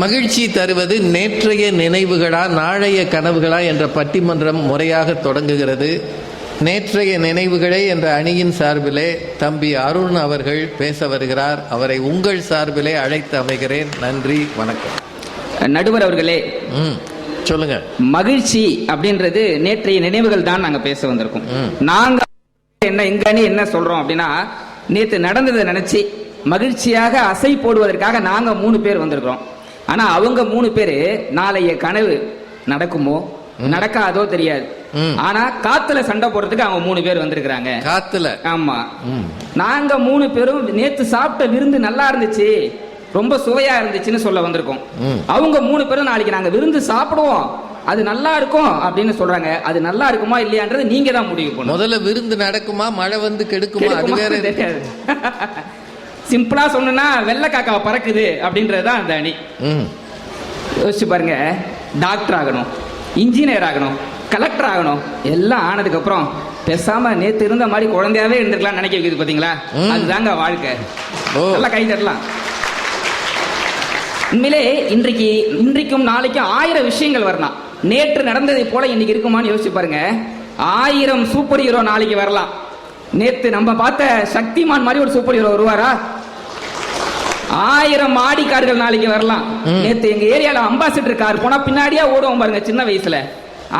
மகிழ்ச்சி தருவது நேற்றைய நினைவுகளா நாளைய கனவுகளா என்ற பட்டிமன்றம் முறையாக தொடங்குகிறது. நேற்றைய நினைவுகளே என்ற அணியின் சார்பிலே தம்பி அருண் அவர்கள் பேச வருகிறார். அவரை உங்கள் சார்பிலே அழைத்து அமைகிறேன். நன்றி, வணக்கம். நடுவர் அவர்களே, சொல்லுங்க. மகிழ்ச்சி அப்படின்றது நேற்றைய நினைவுகள் தான் நாங்க பேச வந்திருக்கோம். நாங்க என்ன சொல்றோம் அப்படின்னா, நேற்று நடந்ததை நினைச்சு மகிழ்ச்சியாக அசை போடுவதற்காக நாங்க 3 பேர் வந்திருக்கிறோம். ஆனா அவங்க 3 பேரு நாளைய கனவு நடக்குமோ நடக்காதோ தெரியாது. ஆனா காத்துல சண்டை போடுறதுக்கு அவங்க 3 பேர் வந்திருக்கிறாங்க. காத்துல? ஆமா. நாங்க 3 பேரும் நேத்து சாப்பிட்ட விருந்து நல்லா இருந்துச்சு, ரொம்ப சுவையா இருந்துச்சுன்னு சொல்ல வந்திருக்கோம். அவங்க 3 பேரும் நாளைக்கு நாங்க விருந்து சாப்பிடுவோம், அது நல்லா இருக்கும் அப்படின்னு சொல்றாங்க. அது நல்லா இருக்குமா இல்லையான்றது நீங்க தான் முடிவு பண்ணணும். முதல்ல விருந்து நடக்குமா, மழை வந்து கெடுக்குமா, அது வேற தெரியாது. சிம்பிளா சொன்னா வெள்ளை காக்கா பறக்குது அப்படின்றதுதான் அந்த அணி. யோசிச்சு பாருங்க, டாக்டர் ஆகணும், இன்ஜினியர் ஆகணும், கலெக்டர் ஆகணும், எல்லாம் ஆனதுக்கு அப்புறம் பேசாம நேத்து இருந்த மாதிரி குழந்தையாவே இருந்திருக்கலாம் நினைக்க வைக்குது பாத்தீங்களா? அதுதாங்க வாழ்க்கை. நல்லா கை தட்டலாம். உண்மையிலே இன்றைக்கும் நாளைக்கும் 1000 விஷயங்கள் வரலாம். நேற்று நடந்ததை போல இன்னைக்கு இருக்குமான்னு யோசிச்சு பாருங்க. 1000 சூப்பர் ஹீரோ நாளைக்கு வரலாம். நேத்து நம்ம பார்த்த சக்திமான் மாதிரி ஒரு சூப்பர் ஹீரோ வருவாரா? 1000 ஆடிக்கார்கள் நாளைக்கு வரலாம். நேத்து எங்க ஏரியால அம்பாசிடர் கார் போனா பின்னாடியா ஓடுவோம் பாருங்க சின்ன வயசுல.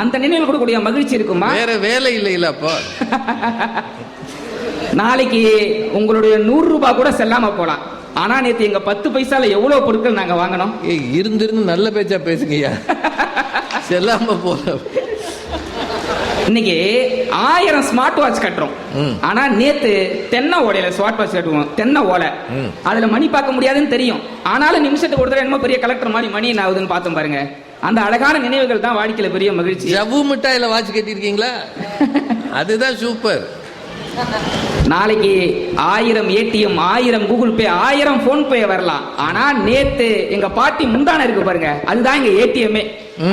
அந்த நினைவில் கொடுக்கக்கூடிய மகிழ்ச்சி இருக்குமா? வேற வேலை இல்ல அப்போ. நாளைக்கு உங்களுடைய 100 ரூபாய் கூட செல்லாம போலாம். ஆனா நேத்து எங்க 10 பைசால எவ்வளவு பொருட்கள் நாங்க வாங்கணும். இருந்து நல்ல பேச்சா பேசுங்கய்யா. செல்லாம போல. இன்னைக்கு 1000 ஸ்மார்ட் வாட்ச் கட்டுறோம். ஆனா நேத்து தென்னை ஓலையில ஸ்மார்ட் வாட்ச் கட்டுவோம். தென்னை ஓலை, அதுல மணி பார்க்க முடியாதுன்னு தெரியும். ஆனாலும் நிமிஷத்துக்கு ஒரு தடவை என்னமோ பெரிய கலெக்டர் மாதிரி மணி என்ன ஆகுதுன்னு பார்த்தோம் பாருங்க. அந்த அழகான நினைவுகள் தான் வாழ்க்கையில பெரிய மகிழ்ச்சி. ஜவ்வு மிட்டாயில வாட்ச் கட்டிருக்கீங்களா? அதுதான் சூப்பர். நாளைக்கு 1000 ஏடிஎம், 1000 கூகுள் பே, 1000 போன் பே வரலாம். ஆனா நேத்து எங்க பாட்டி முந்தான இருக்கு பாருங்க, அதுதான் எங்க ஏடிஎம்.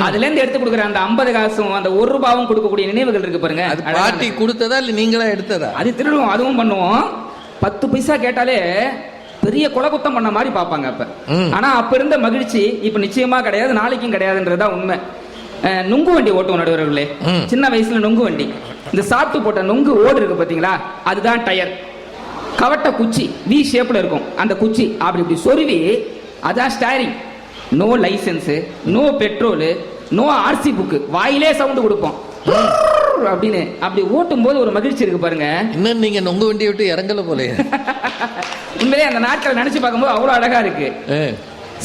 அதுல இருந்து எடுத்து கொடுக்குற அந்த 50 காசும் அந்த 1 ரூபாவும் கொடுக்கக்கூடிய நினைவுகள் இருக்கு பாருங்க. அது பாட்டி கொடுத்ததா இல்ல நீங்களா எடுத்ததா? அது திருடுவோம், அதுவும் பண்ணுவோம். 10 பைசா கேட்டாலே பெரிய குலகுத்தம் பண்ண மாதிரி பாப்பாங்க அப்ப. ஆனா அப்ப இருந்த மகிழ்ச்சி இப்ப நிச்சயமா கிடையாது, நாளைக்கும் கிடையாதுன்றதா உண்மை. நுங்கு வண்டி ஓட்டுவோம் நடுவர்களே. சின்ன வயசுல நுங்கு வண்டி, இந்த சாப்பிட்டு போட்ட நுங்கு ஓடு இருக்கு பாத்தீங்களா, அதுதான் டயர். கவட்ட குச்சி வி ஷேப்ல இருக்கும், அந்த குச்சி அப்படி இப்படி சொருவி அதான் steering. No license, no petrol, no RC book, வாயிலே சவுண்ட் கொடுப்போம் அப்படின்னு. அப்படி ஓட்டும் போது ஒரு மகிழ்ச்சி இருக்கு பாருங்க. இன்னும் நீங்க நுங்கு வண்டியை விட்டு இறங்கல போல. உண்மையிலே அந்த நாட்களை நினைச்சு பார்க்கும்போது அவ்வளவு அழகா இருக்கு.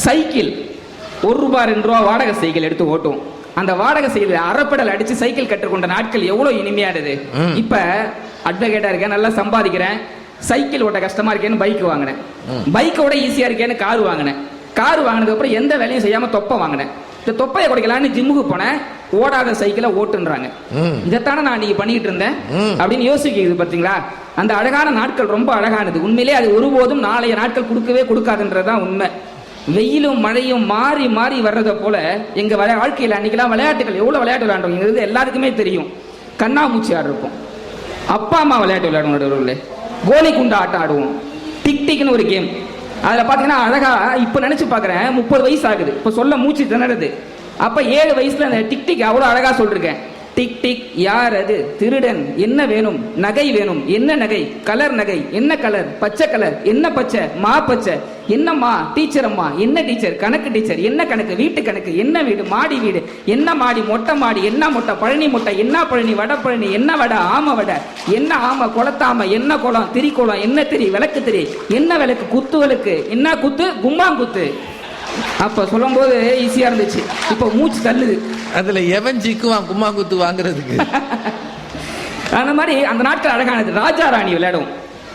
சைக்கிள் 1 ரூபாய் 2 ரூபாய் வாடகை சைக்கிள் எடுத்து ஓட்டுவோம். அந்த வாடகை சைக்கிள் அரைப்படல் அடிச்சு சைக்கிள் கற்றுக்கொண்ட நாட்கள் எவ்வளவு இனிமையானது. இப்ப அட்வொகேட்டா இருக்கேன், நல்லா சம்பாதிக்கிறேன், சைக்கிள் ஓட்ட கஷ்டமா இருக்கேன்னு பைக் வாங்கினேன். பைக்கோட ஈஸியா இருக்கேன்னு கார் வாங்கினேன். கார் வாங்கினதுக்கு அப்புறம் எந்த வேலையும் செய்யாம தொப்பை வாங்கினேன். இந்த தொப்பையை குறைக்கலான்னு ஜிம்முக்கு போனேன். ஓடாத சைக்கிளை ஓட்டுன்றாங்க. இதைத்தானே நான் நீங்க பண்ணிட்டு இருந்தேன் அப்படின்னு யோசிக்கிறது பாத்தீங்களா? அந்த அழகான நாட்கள் ரொம்ப அழகானது. உண்மையிலே அது ஒருபோதும் நாளைய நாட்கள் கொடுக்கவே கொடுக்காதுன்றதுதான் உண்மை. வெயிலும் மழையும் மாறி மாறி வர்றதை போல எங்க வாழ்க்கையில் அன்னைக்கெல்லாம் விளையாட்டுகள் எவ்வளவு விளையாட்டு விளையாடுறோம் எல்லாருக்குமே தெரியும். கண்ணாமூச்சி ஆடுறோம், அப்பா அம்மா விளையாட்டு விளையாடுவோம், கோலி குண்டா ஆட்டம் ஆடுவோம், டிக் டிக்னு ஒரு கேம். அதுல பாத்தீங்கன்னா அழகா இப்ப நினைச்சு பாக்குறேன், 30 வயசு ஆகுது, இப்ப சொல்ல மூச்சு திணறுது. அப்ப 7 வயசுல அந்த டிக் டிக் அவ்வளவு அழகா சொல்லிருக்கேன். டிக் டிக் யார் அது, திருடன், என்ன வேணும், நகை வேணும், என்ன நகை, கலர் நகை, என்ன கலர், பச்சை கலர், என்ன பச்சை, மா பச்சை, என்னம்மா, டீச்சர் அம்மா, என்ன டீச்சர், கணக்கு டீச்சர், என்ன கணக்கு, வீட்டு கணக்கு, என்ன வீடு, மாடி வீடு, என்ன மாடி, மொட்டை மாடி, என்ன மொட்டை, பழனி மொட்டை, என்ன பழனி, வட பழனி, என்ன வடை, ஆம வடை, என்ன ஆம, குளத்தாம, என்ன குளம், திரிக்குளம், என்ன திரி, விளக்கு திரி, என்ன விளக்கு, குத்து விளக்கு, என்ன குத்து, கும்மாங்குத்து. அப்ப சொல்லும் போது ஈஸியா இருந்துச்சு, இப்ப மூச்சு தள்ளுது. அதுல எவன் ஜிக்குவான் கும்மாங்குத்து வாங்குறதுக்கு? அந்த மாதிரி அந்த நாட்கள் அழகானது. ராஜா ராணி விளையாடுவோம்.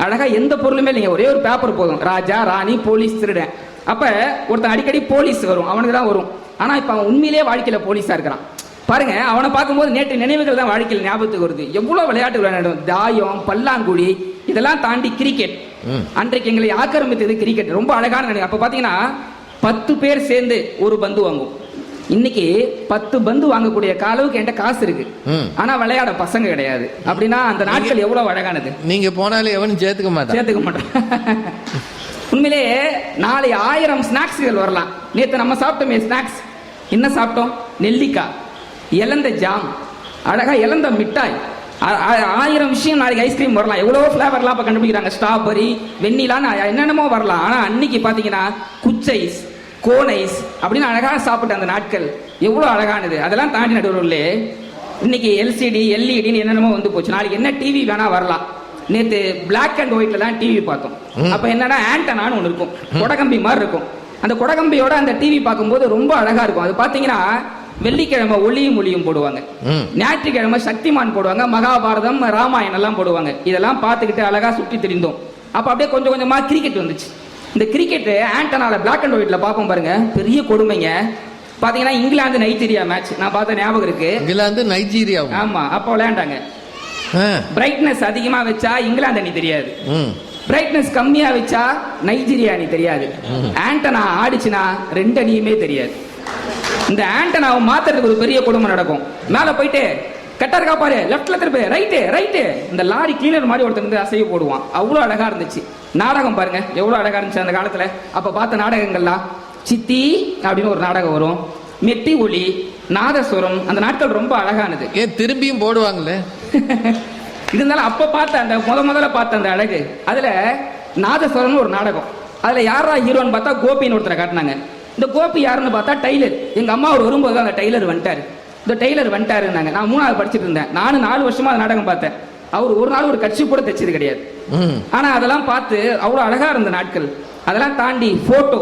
அழகா எந்த பொருளுமே இல்லைங்க, ஒரே ஒரு பேப்பர் போதும். ராஜா ராணி போலீஸ் திருடன். அப்ப ஒருத்தன் அடிக்கடி போலீஸ் வரும், அவனுக்கு தான் வரும். ஆனா இப்ப அவன் உண்மையிலேயே வாழ்க்கையில போலீஸா இருக்கிறான் பாருங்க. அவனை பார்க்கும்போது நேற்று நினைவுகள் தான் வாழ்க்கையில் ஞாபகத்துக்கு வருது. எவ்வளவு விளையாட்டு விளையாடும், தாயம், பல்லாங்குழி, இதெல்லாம் தாண்டி கிரிக்கெட். அன்றைக்கு எங்களை ஆக்கிரமித்தது கிரிக்கெட். ரொம்ப அழகான. அப்ப பாத்தீங்கன்னா 10 பேர் சேர்ந்து ஒரு பந்து வாங்குவோம். இன்னைக்கு 10 பந்து வாங்கக்கூடிய அளவுக்கு என்கிட்ட காசு இருக்கு, ஆனா விளையாட பசங்க கிடையாது. அப்படின்னா அந்த நாட்கள் எவ்வளவு அழகானது. நீங்க போனாலே எவனும் சேர்த்துக்க மாட்டான். உண்மையிலே நாளை 1000 ஸ்நாக்ஸ்கள் வரலாம். நேற்று நம்ம சாப்பிட்டோமே ஸ்நாக்ஸ், என்ன சாப்பிட்டோம்? நெல்லிக்காய், இலந்த ஜாம், அழகா இலந்த மிட்டாய், 1000 விஷயம் நாளைக்கு ஐஸ்கிரீம் வரலாம். எவ்வளோ ஃப்ளேவர்லாம் இப்போ கண்டுபிடிக்கிறாங்க, ஸ்ட்ராபெரி, வெண்ணிலான்னு என்னென்னமோ வரலாம். ஆனால் அன்னைக்கு பார்த்தீங்கன்னா குச்சைஸ், கோனைஸ் அப்படின்னு அழகாக சாப்பிட்ட அந்த நாட்கள் எவ்வளோ அழகானது. அதெல்லாம் தாண்டி நடுவர்களே இன்னைக்கு எல்சிடி எல்இடின்னு என்னென்னமோ வந்து போச்சு. நாளைக்கு என்ன டிவி வேணா வரலாம். நேற்று பிளாக் அண்ட் ஒயிட்ல தான் டிவி பார்த்தோம். அப்ப என்னன்னா ஆண்டனான்னு ஒன்று இருக்கும், கொடகம்பி மாதிரி இருக்கும். அந்த கொடகம்பியோட அந்த டிவி பார்க்கும்போது ரொம்ப அழகா இருக்கும். அது பாத்தீங்கன்னா வெள்ளிக்கிழமை ஒளியும் ஒளியும் போடுவாங்க, ஞாயிற்றுக்கிழமை சக்திமான் போடுவாங்க, மகாபாரதம் ராமாயணம் எல்லாம் போடுவாங்க. இதெல்லாம் பார்த்துக்கிட்டு அழகா சுற்றி திரிந்தோம். அப்ப அப்படியே கொஞ்சம் கொஞ்சமா கிரிக்கெட் வந்துச்சு. இந்த கிரிக்கெட் ஆண்டனால பிளாக் அண்ட் ஒயிட்ல பார்ப்போம் பாருங்க, பெரிய கொடுமைங்க. பாத்தீங்கன்னா இங்கிலாந்து நைஜீரியா மேட்ச் நான் பார்த்த ஞாபகம் இருக்கு. இங்கிலாந்து நைஜீரியா, ஆமா, அப்ப விளையாண்டாங்க. பிரைட்னஸ் அதிகமா வச்சா இங்கிலாந்து அணி தெரியாது, பிரைட்னஸ் கம்மியா வச்சா நைஜீரியா அணி தெரியாது. ஆண்டனா ஆடிச்சுனா 2 அணியுமே தெரியாது. இந்த ஆண்டனாவை மாத்துறதுக்கு ஒரு பெரிய கொடுமை நடக்கும். மேல போயிட்டு கட்டா இருக்கா பாரு, லெஃப்ட்ல திருப்பி, ரைட்டு ரைட்டு, இந்த லாரி கிளீனர் மாதிரி ஒருத்தர் வந்து அசைய போடுவான். அவ்வளோ அழகா இருந்துச்சு. நாடகம் பாருங்க எவ்வளவு அழகா இருந்துச்சு அந்த காலத்துல. அப்ப பார்த்த நாடகங்கள்லாம் சித்தி அப்படின்னு ஒரு நாடகம் வரும், மெட்டி ஒலி, நாதஸ்வரம். அந்த நாட்கள் ரொம்ப அழகானது. ஏன் திரும்பியும் போடுவாங்களே இருந்தாலும் அப்ப பார்த்த அந்த முதல்ல பார்த்த அந்த அழகு. அதுல நாதஸ்வரம்னு ஒரு நாடகம். அதுல யாரா ஹீரோன்னு பார்த்தா கோபின்னு ஒருத்தரை காட்டினாங்க. இந்த கோபி யாருன்னு பார்த்தா டெய்லர். எங்க அம்மா ஒரு வரும்போது அந்த டெய்லர் வந்துட்டாரு, இந்த டெய்லர் வந்துட்டாருன்னாங்க. நான் 3வது படிச்சுட்டு இருந்தேன். நானும் 4 வருஷமா அந்த நாடகம் பார்த்தேன். அவர் ஒரு நாள் ஒரு கட்சி கூட தைச்சது கிடையாது. ஆனா அதெல்லாம் பார்த்து அவ்வளவு அழகா இருந்த நாட்கள். அதெல்லாம் தாண்டி போட்டோ,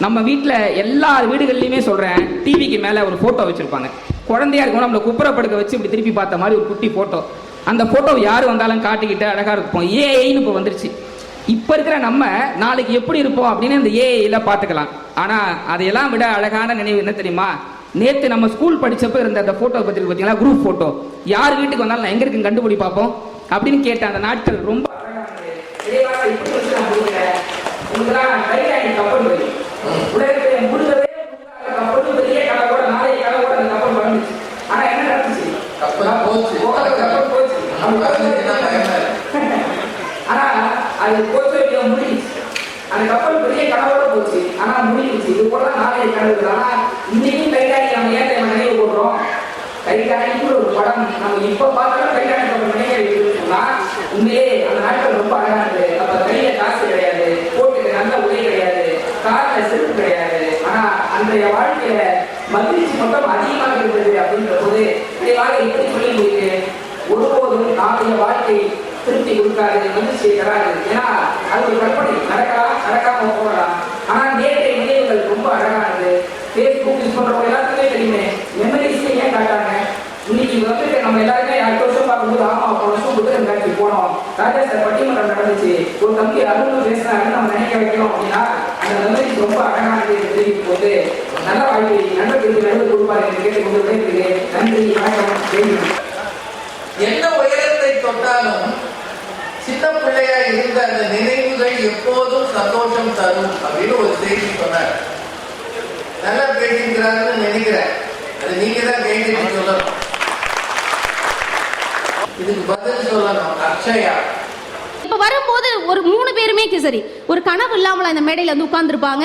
நம்ம வீட்டுல எல்லா வீடுகள்லயுமே சொல்றேன், டிவிக்கு மேல ஒரு போட்டோ வச்சிருப்பாங்க. குழந்தையா இருக்கும் நம்மள குப்புறப்படுக்க வச்சு இப்படி திருப்பி பார்த்த மாதிரி ஒரு குட்டி போட்டோ. அந்த போட்டோ யாரு வந்தாலும் காட்டிக்கிட்டு அழகா இருப்போம். ஏஐன்னு இப்ப வந்துருச்சு. இப்ப இருக்கிற நம்ம நாளைக்கு எப்படி இருப்போம் அப்படின்னு இந்த ஏஐல பாத்துக்கலாம். ஆனா அதையெல்லாம் விட அழகான நினைவு என்ன தெரியுமா? நேத்து நம்ம ஸ்கூல் படிச்சப்ப இருந்த அந்த போட்டோ பத்தி பாத்தீங்களா, குரூப் போட்டோ. யார் வீட்டுக்கு வந்தாலும் நான் எங்க இருக்குன்னு கண்டுபிடி பார்ப்போம் அப்படின்னு கேட்ட அந்த நாட்கள் ரொம்ப உலகத்திலே முழுவதே கப்பல் பெரிய கலவோட நாளைய கலவோட அந்த கப்பல் வந்துச்சு. ஆனா என்ன நடந்துச்சு? கப்பல் போச்சு. ஆனா அது போச்சு முடிஞ்சிச்சு. அந்த கப்பல் பெரிய கனவோட போச்சு, ஆனா முடிஞ்சிச்சு. இது போல நாளைய கனவு. ஆனா இன்னைக்கும் கைகாணி நம்ம ஏன் நினைவு போடுறோம்? கைகாணிக்கு ஒரு படம் நம்ம இப்ப பார்த்தாலும் கைகாணி நம்ம நினைவுனா உண்மையே அந்த நாட்கள் ரொம்ப அழகானது. அப்ப கையில காசு கிடையாது, போட்டுக்கு நல்ல உடை கிடையாது, கார்ல செருப்பு கிடையாது. ஆனா அன்றைய வாழ்க்கையில மகிழ்ச்சி மட்டும் அதிகமாக இருந்தது. அப்படின்ற போது விரைவாக எப்படி சொல்லி இருக்கு, ஒருபோதும் நாளைய வாழ்க்கை திருப்தி கொடுக்காது, மகிழ்ச்சியை தராது. ஏன்னா அது ஒரு கற்பனை, நடக்கலாம் நடக்காம போகலாம். ஆனா நேற்றைய நினைவுகள் ரொம்ப அழகானது. பேஸ்புக் யூஸ் பண்றவங்க எல்லாத்துக்குமே தெரியுமே, மெமரிஸ் ஏன் காட்டாங்க. இன்னைக்கு வந்து நம்ம எல்லாருமே அடுத்த வருஷம் பார்க்கும்போது ஆமா போன வருஷம் புத்தகம் காட்சி போனோம், ராஜா சார் பட்டிமன்றம் நடந்துச்சு, ஒரு தம்பி அருள் பேசினாரு நம்ம நினைக்க வைக்கணும் அப்படின்னா அந்த மெமரிஸ் ரொம்ப அழகானது தெரிவிக்கும் போது நல்ல வாழ்க்கை நல்ல திருப்பி நடுவு கொடுப்பாரு என்று கேட்டுக்கொண்டு விடைபெறுகிறேன். நன்றி, வணக்கம். என்ன உயரத்தை தொட்டாலும் சின்ன பிள்ளையா இருந்த அந்த நினைவுகள் எப்போதும் சந்தோஷம் தரும் அப்படின்னு ஒரு செய்தி சொன்னார். நல்லா பேசிக்கிறாங்கன்னு நினைக்கிறேன். அது நீங்க தான் கேட்டு சொல்லணும், இதுக்கு பதில் சொல்லணும். அக்ஷயா இப்ப வரும்போது ஒரு 3 பேருமே சரி ஒரு கனவு இல்லாமலா இந்த மேடையில வந்து உட்கார்ந்துருப்பாங்க.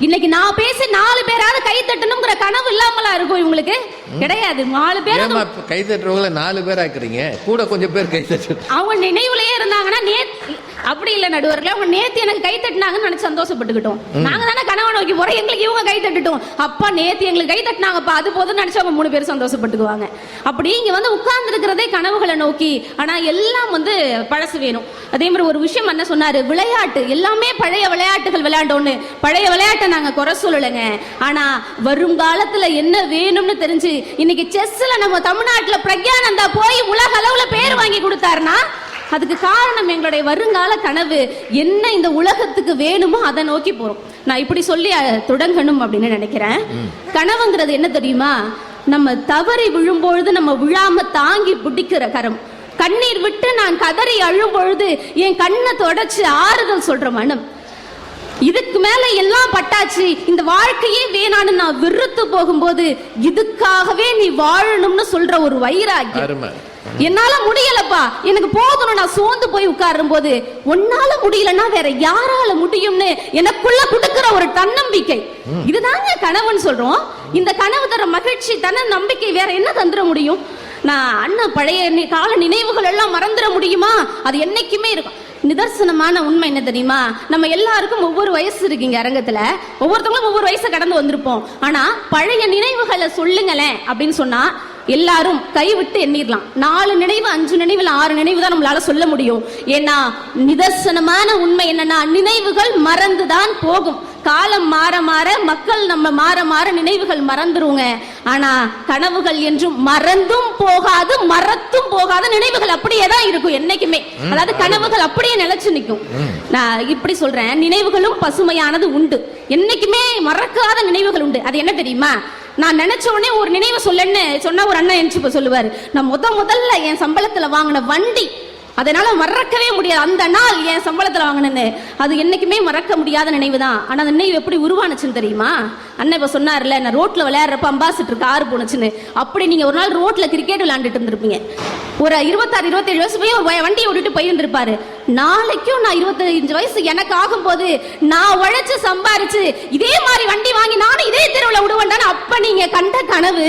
இன்னைக்கு நான் பேசி 4 பேராவது கை தட்டணும்ங்கிற கனவு இல்லாமலா இருக்கும் இவங்களுக்கு. கிடையாது. 4 பேர் கை தட்டுறவங்கள 4 பேர் ஆக்குறீங்க, கூட கொஞ்சம் பேர் கை தட்டு. அவங்க நினைவுலயே இருந்தாங்கன்னா அப்படி இல்ல நடுவர்களே, அவங்க நேத்து எனக்கு கை தட்டினாங்கன்னு நினைச்சு சந்தோஷப்பட்டுக்கிட்டோம். நாங்க தானே கனவை நோக்கி போறோம், எங்களுக்கு இவங்க கை தட்டுட்டோம். அப்பா நேத்து எங்களுக்கு கை தட்டினாங்கப்பா, அது போதும் நினைச்சு அவங்க 3 பேர் சந்தோஷப்பட்டுக்குவாங்க. அப்படி இங்க வந்து உட்கார்ந்து இருக்கிறதே கனவுகளை நோக்கி. ஆனா எல்லாம் வந்து பழசு வேணும். அதே மாதிரி ஒரு விஷயம் என்ன சொன்னாரு, விளையாட்டு எல்லாமே பழைய விளையாட்டுகள் விளையாண்டோன்னு. பழைய விளையாட்டை நாங்க குறை சொல்லலைங்க. ஆனா வருங்காலத்துல என்ன வேணும்னு தெரிஞ்சு இன்னைக்கு செஸ்ல நம்ம தமிழ்நாட்டுல பிரக்யானந்தா போய் உலக அளவுல பேர் வாங்கி கொடுத்தாருன்னா அதுக்கு காரணம் எங்களுடைய வருங்கால கனவு என்ன இந்த உலகத்துக்கு வேணுமோ அதை நோக்கி போறோம். நான் இப்படி சொல்லி தொடங்கணும் அப்படின்னு நினைக்கிறேன். கனவுங்கிறது என்ன தெரியுமா, நம்ம தவறி விழும்பொழுது நம்ம விழாம தாங்கி பிடிக்கிற கரம். கண்ணீர் விட்டு நான் கதறி அழும் பொழுது என் கண்ணை தொடச்சு ஆறுதல் சொல்ற மனம். இதுக்கு மேல எல்லாம் பட்டாச்சு, இந்த வாழ்க்கையே வேணான்னு நான் விருத்து போகும்போது இதுக்காகவே நீ வாழணும்னு சொல்ற ஒரு வைராக்கியம். என்னால முடியலப்பா, எனக்கு போதும், நான் சோர்ந்து போய் உட்காரும் போது உன்னால முடியலன்னா வேற யாரால முடியும்னு எனக்குள்ள கொடுக்கிற ஒரு தன்னம்பிக்கை, இதுதாங்க கனவுன்னு சொல்றோம். இந்த கனவு தர மகிழ்ச்சி, தன்ன நம்பிக்கை வேற என்ன தந்துட முடியும்? நான் அண்ணன் பழைய கால நினைவுகள் எல்லாம் மறந்துட முடியுமா? அது என்னைக்குமே இருக்கும். நிதர்சனமான உண்மை என்ன தெரியுமா? நம்ம எல்லாருக்கும் ஒவ்வொரு வயசு இருக்குங்க அரங்கத்துல, ஒவ்வொருத்தவங்களும் ஒவ்வொரு வயசை கடந்து வந்திருப்போம். ஆனா பழைய நினைவுகளை சொல்லுங்களேன் அப்படின்னு சொன்னா எல்லாரும் கைவிட்டு எண்ணிடலாம். 4 நினைவு 5 நினைவு 6 நினைவு தான் நம்மளால சொல்ல முடியும். ஏன்னா நிதர்சனமான உண்மை என்னன்னா நினைவுகள் மறந்துதான் போகும். காலம் மாற மாற, மக்கள் நம்ம மாற மாற நினைவுகள் மறந்துருங்க. ஆனா கனவுகள் என்றும் மறந்தும் போகாது, மறத்தும் போகாத நினைவுகள் அப்படியே தான் இருக்கும் என்னைக்குமே. அதாவது கனவுகள் அப்படியே நிலைச்சு நிற்கும். நான் இப்படி சொல்றேன், நினைவுகளும் பசுமையானது உண்டு, என்னைக்குமே மறக்காத நினைவுகள் உண்டு. அது என்ன தெரியுமா? நான் நினைச்ச உடனே ஒரு நினைவு சொல்லன்னு சொன்னா ஒரு அண்ணன் எந்திச்சு சொல்லுவாரு, நான் முதல்ல என் சம்பளத்துல வாங்கின வண்டி, அதனால மறக்கவே முடியாது. அந்த நாள் என் சம்பளத்துல வாங்கினேன்னு, அது என்னைக்குமே மறக்க முடியாத நினைவு தான். ஆனா அந்த நினைவு எப்படி உருவானுச்சுன்னு தெரியுமா? அண்ணன் இப்ப சொன்னார்ல, நான் ரோட்ல விளையாடுறப்ப அம்பாசிடர் கார் போனுச்சுன்னு. அப்படி நீங்க ஒரு நாள் ரோட்ல கிரிக்கெட் விளையாண்டுட்டு இருந்திருப்பீங்க. ஒரு 26-27 வயசு போய் ஒரு வண்டியை விட்டுட்டு போயிட்டு இருப்பாரு. நாளைக்கும் நான் 25 வயசு எனக்கு ஆகும் போது நான் உழைச்சு சம்பாரிச்சு இதே மாதிரி வண்டி வாங்கி நானும் இதே தெருவில் விடுவேன். அப்ப நீங்க கண்ட கனவு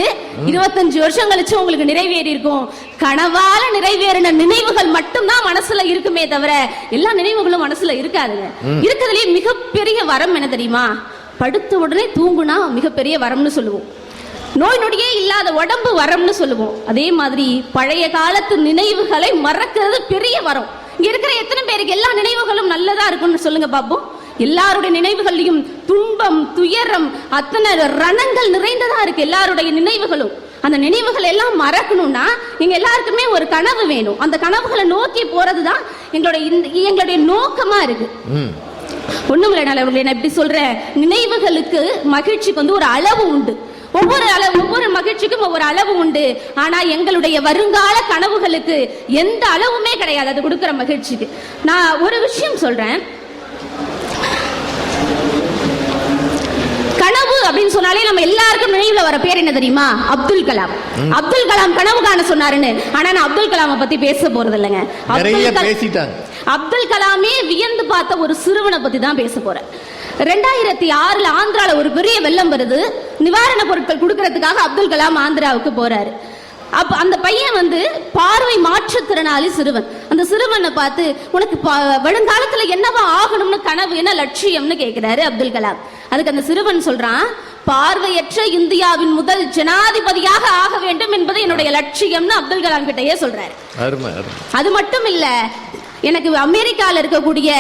25 வருஷம் கழிச்சு உங்களுக்கு நிறைவேறி இருக்கும். கனவால நிறைவேறின நினைவுகள் மட்டும்தான் மனசுல இருக்குமே தவிர எல்லா நினைவுகளும் மனசுல இருக்காதுங்க. இருக்கிறதுலயே மிகப்பெரிய வரம் என்ன தெரியுமா? படுத்த உடனே தூங்குனா மிகப்பெரிய வரம்னு சொல்லுவோம். நோய் நொடியே இல்லாத உடம்பு வரம்னு சொல்லுவோம். அதே மாதிரி பழைய காலத்து நினைவுகளை மறக்கிறது பெரிய வரம். இங்க இருக்கிற எத்தனை பேருக்கு எல்லா நினைவுகளும் நல்லதா இருக்கும்னு சொல்லுங்க பாப்போம். எல்லாருடைய நினைவுகளையும் துன்பம், துயரம், அத்தனை ரணங்கள் நிறைந்ததா இருக்கு எல்லாருடைய நினைவுகளும். அந்த நினைவுகள் எல்லாம் மறக்கணும்னா எங்க எல்லாருக்குமே ஒரு கனவு வேணும். அந்த கனவுகளை நோக்கி போறதுதான் எங்களுடைய நோக்கமா இருக்கு. ஒண்ணும் இல்லை, நான் எப்படி சொல்றேன், நினைவுகளுக்கு மகிழ்ச்சிக்கு ஒரு அளவு உண்டு. ஒவ்வொரு மகிழ்ச்சிக்கும் ஒவ்வொரு அளவு உண்டு. ஆனா எங்களுடைய வருங்கால கனவுகளுக்கு எந்த அளவுமே கிடையாது அது கொடுக்கிற மகிழ்ச்சிக்கு. நான் ஒரு விஷயம் சொல்றேன், கனவு அப்படின்னு சொன்னாலே நம்ம எல்லாருக்கும் நினைவுல வர பேர் என்ன தெரியுமா? அப்துல் கலாம். அப்துல் கலாம் கனவு காண சொன்னாருன்னு. ஆனா நான் அப்துல் கலாமை பத்தி பேச போறது இல்லைங்க. அப்துல் கலாமே வியந்து பார்த்த ஒரு சிறுவனை பத்தி தான் பேச போறேன். 2006 ஆந்திரால ஒரு பெரிய வெள்ளம் வருது. நிவாரண பொருட்கள் கொடுக்கறதுக்காக அப்துல் கலாம் ஆந்திராவுக்கு போறாரு. அப்ப அந்த பையன் பார்வை மாற்றுத்திறனாளி சிறுவன். அந்த சிறுவனை பார்த்து, உனக்கு வருங்காலத்துல என்னவா ஆகணும்னு கனவு, என்ன லட்சியம்னு கேட்கிறாரு அப்துல் கலாம். அதுக்கு அந்த சிறுவன் சொல்றான், பார்வையற்ற இந்தியாவின் முதல் ஜனாதிபதியாக ஆக வேண்டும் என்பது என்னுடைய லட்சியம்னு அப்துல் கலாம் கிட்டயே சொல்றாரு. அது மட்டும் இல்ல, எனக்கு அமெரிக்கால இருக்கக்கூடிய